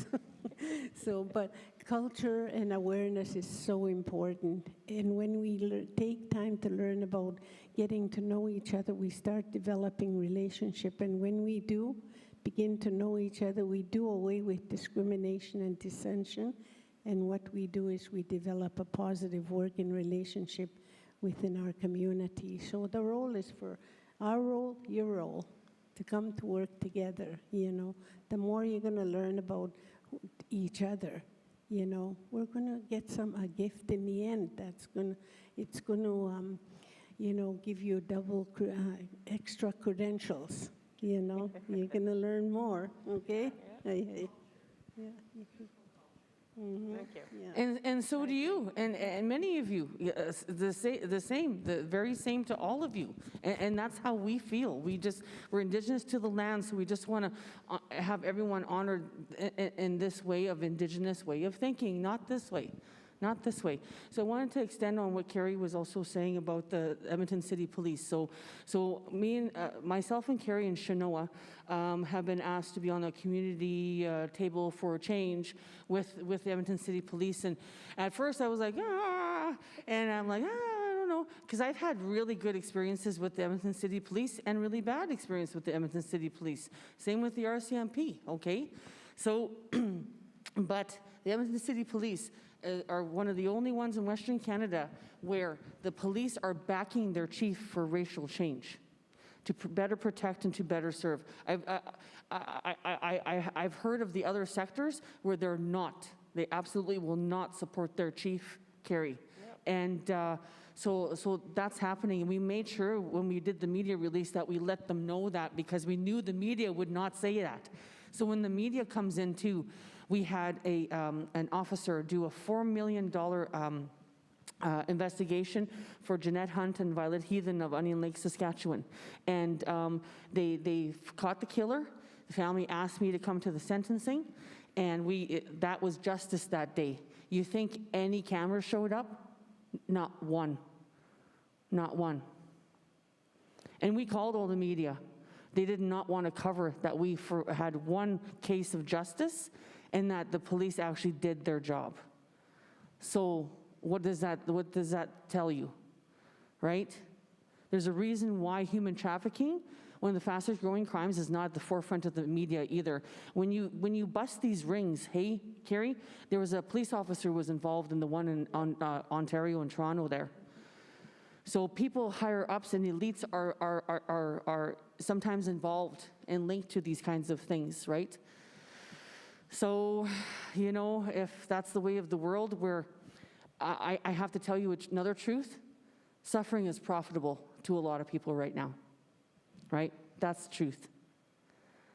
So, but culture and awareness is so important. And when we take time to learn about getting to know each other, we start developing relationship. And when we do begin to know each other, we do away with discrimination and dissension. And what we do is we develop a positive working relationship within our community. So the role is for our role, your role, to come to work together, you know. The more you're gonna learn about each other, you know, we're gonna get a gift in the end it's gonna, you know, give you double extra credentials, you know. You're gonna learn more, okay? Yeah. Mm-hmm. Thank you. Yeah. And so do you, and many of you, the very same to all of you. And that's how we feel. We're Indigenous to the land, so we just want to have everyone honored in this way of Indigenous way of thinking, not this way. Not this way. So I wanted to extend on what Carrie was also saying about the Edmonton City Police. So me and myself and Carrie and Shanoa have been asked to be on a community table for a change with the Edmonton City Police. And at first I was like, and I'm like, I don't know, because I've had really good experiences with the Edmonton City Police and really bad experience with the Edmonton City Police. Same with the RCMP, okay? So, but the Edmonton City Police are one of the only ones in Western Canada where the police are backing their chief for racial change, to better protect and to better serve. I've heard of the other sectors where they're not They absolutely will not support their chief, Carrie. And so that's happening. And we made sure when we did the media release that we let them know that, because we knew the media would not say that. So when the media comes in too, we had an officer do a $4 million investigation for Jeanette Hunt and Violet Heathen of Onion Lake, Saskatchewan. And they caught the killer. The family asked me to come to the sentencing, and that was justice that day. You think any camera showed up? Not one. Not one. And we called all the media. They did not want to cover that we had one case of justice and that the police actually did their job. So what does that tell you, right? There's a reason why human trafficking, one of the fastest growing crimes, is not at the forefront of the media either. When you bust these rings, hey, Carrie, there was a police officer who was involved in the one in Ontario and Toronto there. So people higher ups and elites are sometimes involved and linked to these kinds of things, right? So, you know, if that's the way of the world, where I have to tell you another truth, suffering is profitable to a lot of people right now, right? That's the truth.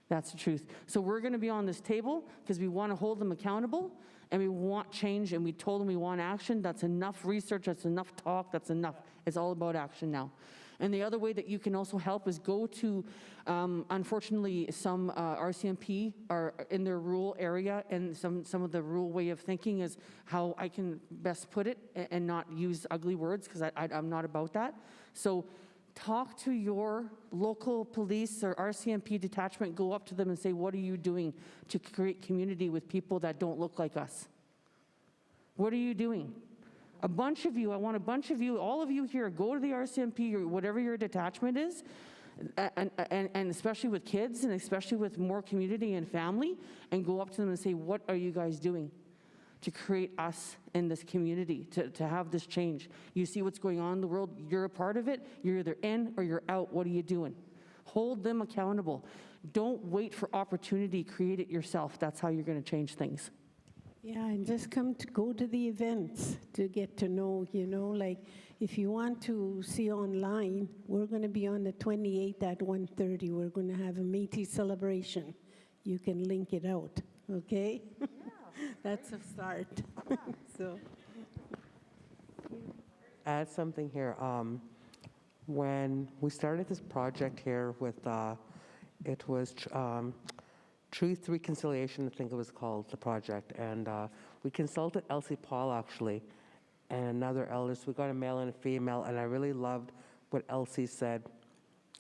That's the truth. So we're going to be on this table because we want to hold them accountable, and we want change, and we told them we want action. That's enough research, that's enough talk, that's enough. It's all about action now. And the other way that you can also help is go to, unfortunately, some RCMP are in their rural area, and some of the rural way of thinking is how I can best put it and not use ugly words, because I'm not about that. So talk to your local police or RCMP detachment, go up to them and say, what are you doing to create community with people that don't look like us? What are you doing? A bunch of you, I want a bunch of you, all of you here, go to the RCMP or whatever your detachment is, and especially with kids and especially with more community and family, and go up to them and say, what are you guys doing to create us in this community, to have this change? You see what's going on in the world, you're a part of it, you're either in or you're out. What are you doing? Hold them accountable. Don't wait for opportunity, create it yourself. That's how you're going to change things. Yeah, and just go to the events to get to know, you know, like if you want to see online, we're going to be on the 28th at 1:30. We're going to have a Métis celebration. You can link it out, okay? Yeah. That's a start. So. Add something here. When we started this project here with, it was Truth Reconciliation, I think it was called, the project. And we consulted Elsie Paul, actually, and another elder. So we got a male and a female, and I really loved what Elsie said.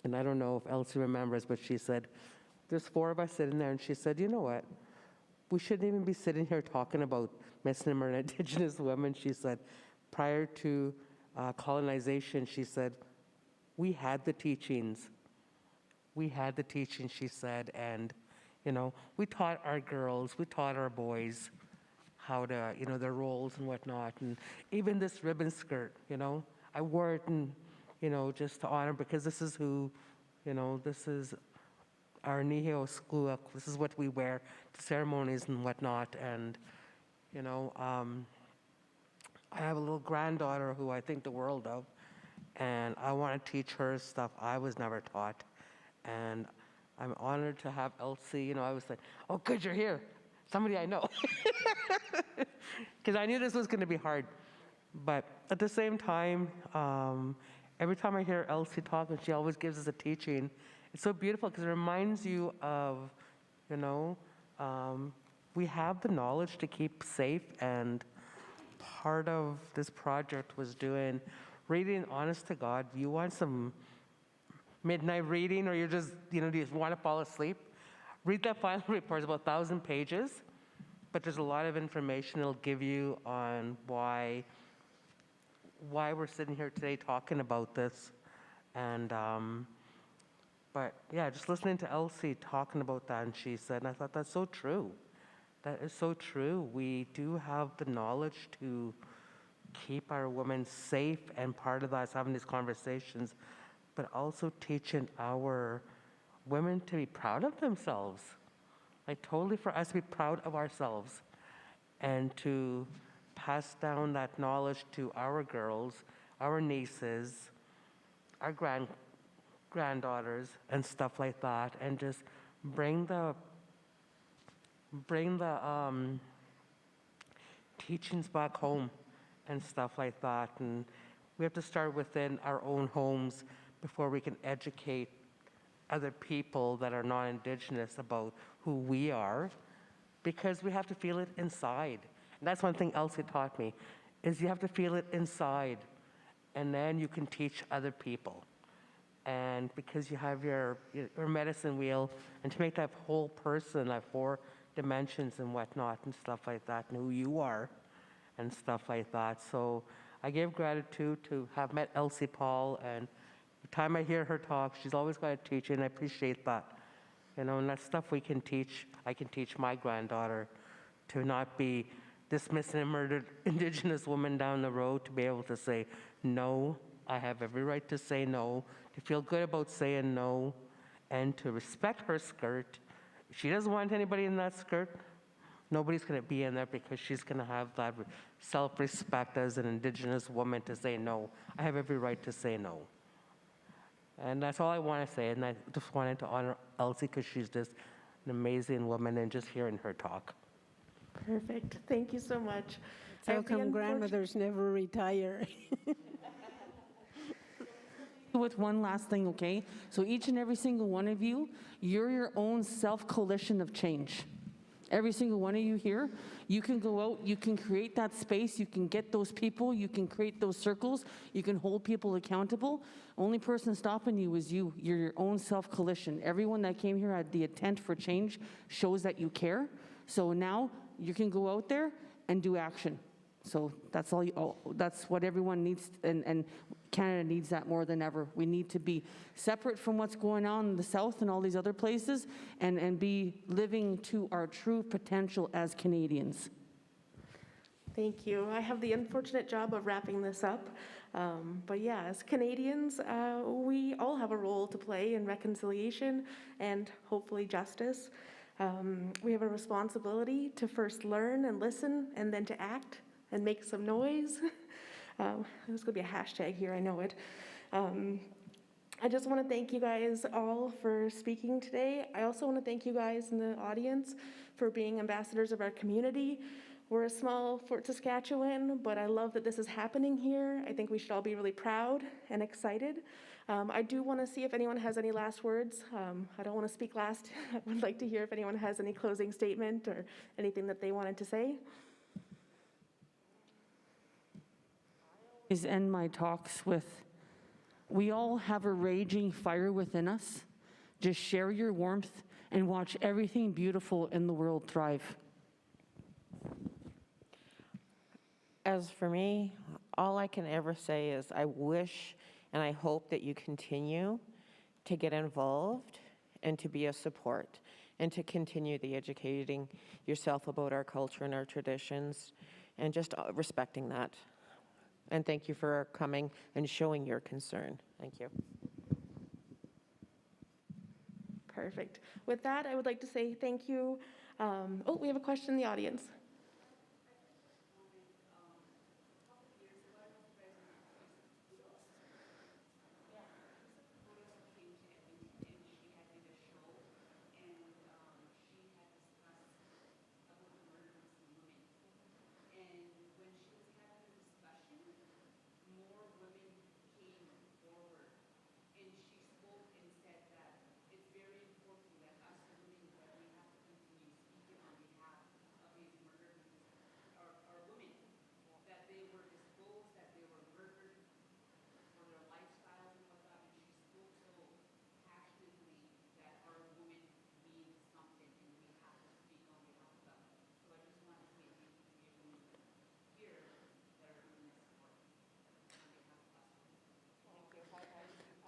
And I don't know if Elsie remembers, but she said, there's 4 of us sitting there, and she said, you know what? We shouldn't even be sitting here talking about missing and murdered Indigenous women. She said, prior to colonization, she said, we had the teachings. We had the teachings, she said, and you know, we taught our girls, we taught our boys how to, you know, their roles and whatnot. And even this ribbon skirt, you know, I wore it and, you know, just to honor, because this is who, you know, this is our Niheo school. This is what we wear to ceremonies and whatnot. And, you know, I have a little granddaughter who I think the world of, and I want to teach her stuff I was never taught. And I'm honored to have Elsie. You know, I was like, oh, good, you're here. Somebody I know. Because I knew this was going to be hard. But at the same time, every time I hear Elsie talk, and she always gives us a teaching, it's so beautiful because it reminds you of, you know, we have the knowledge to keep safe, and part of this project was doing reading, honest to God. You want some midnight reading, or you're just, you know, do you want to fall asleep? Read that final report. It's about 1,000 pages, but there's a lot of information it'll give you on why we're sitting here today talking about this. And but yeah, just listening to Elsie talking about that, and she said, and I thought that's so true. That is so true. We do have the knowledge to keep our women safe, and part of that is having these conversations, but also teaching our women to be proud of themselves. Like totally for us to be proud of ourselves. and to pass down that knowledge to our girls, our nieces, our granddaughters, and stuff like that, and just bring the teachings back home and stuff like that. And we have to start within our own homes before we can educate other people that are non-Indigenous about who we are, because we have to feel it inside. And that's one thing Elsie taught me, is you have to feel it inside, and then you can teach other people. And because you have your medicine wheel, and to make that whole person, that 4 dimensions and whatnot and stuff like that, and who you are and stuff like that. So I give gratitude to have met Elsie Paul, and the time I hear her talk, she's always got a teaching, and I appreciate that. You know, and that's stuff we can teach. I can teach my granddaughter to not be dismissing a murdered Indigenous woman down the road, to be able to say, no, I have every right to say no, to feel good about saying no, and to respect her skirt. If she doesn't want anybody in that skirt, nobody's going to be in there, because she's going to have that self-respect as an Indigenous woman to say no. I have every right to say no. And that's all I want to say, and I just wanted to honor Elsie, because she's just an amazing woman, and just hearing her talk. Perfect. Thank you so much. How come grandmothers never retire? With one last thing, okay? So each and every single one of you, you're your own self-coalition of change. Every single one of you here, you can go out, you can create that space, you can get those people, you can create those circles, you can hold people accountable. Only person stopping you is you. You're your own self-coalition. Everyone that came here had the intent for change, shows that you care. So now you can go out there and do action. So that's all. That's what everyone needs, and Canada needs that more than ever. We need to be separate from what's going on in the South and all these other places, and be living to our true potential as Canadians. Thank you. I have the unfortunate job of wrapping this up. But yeah, as Canadians, we all have a role to play in reconciliation and hopefully justice. We have a responsibility to first learn and listen, and then to act and make some noise. There's going to be a hashtag here, I know it. I just want to thank you guys all for speaking today. I also want to thank you guys in the audience for being ambassadors of our community. We're a small Fort Saskatchewan, but I love that this is happening here. I think we should all be really proud and excited. I do want to see if anyone has any last words. I don't want to speak last. I would like to hear if anyone has any closing statement or anything that they wanted to say. Is end my talks with, we all have a raging fire within us. Just share your warmth and watch everything beautiful in the world thrive. As for me, all I can ever say is I wish and I hope that you continue to get involved and to be a support, and to continue the educating yourself about our culture and our traditions, and just respecting that. And thank you for coming and showing your concern. Thank you. Perfect. With that, I would like to say thank you. Oh, we have a question in the audience.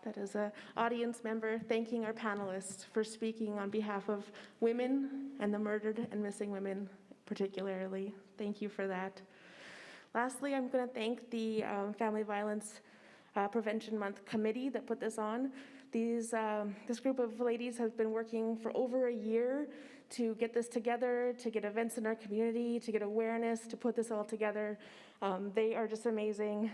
That is an audience member thanking our panelists for speaking on behalf of women and the murdered and missing women particularly. Thank you for that. Lastly, I'm going to thank the Family Violence Prevention Month Committee that put this on. This group of ladies has been working for over a year to get this together, to get events in our community, to get awareness, to put this all together. They are just amazing.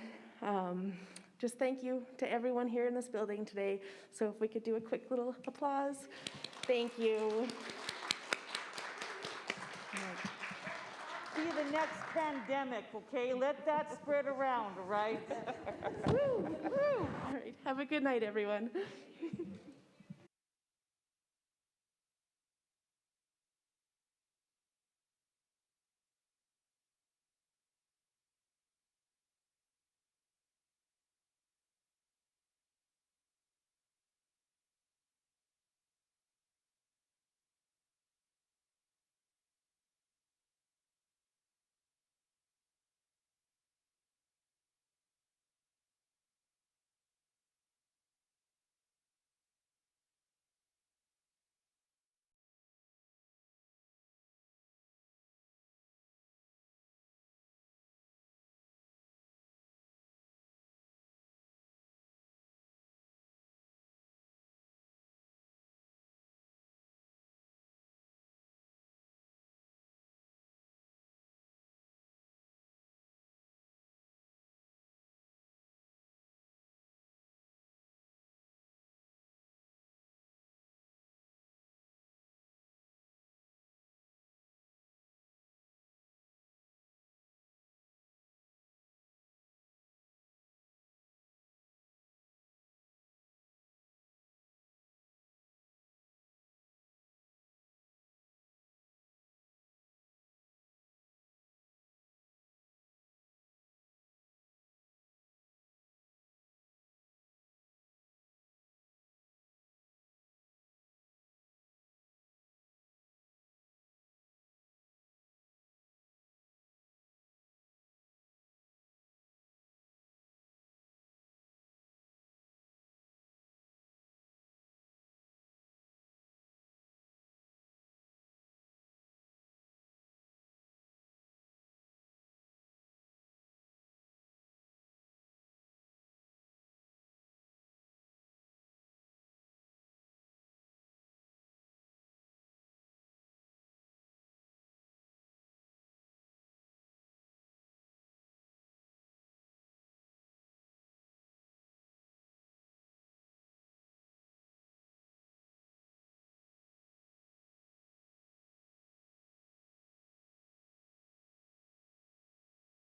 Just thank you to everyone here in this building today. So if we could do a quick little applause. Thank you. See the next pandemic, okay? Let that spread around, all right? Woo, woo. All right, have a good night, everyone.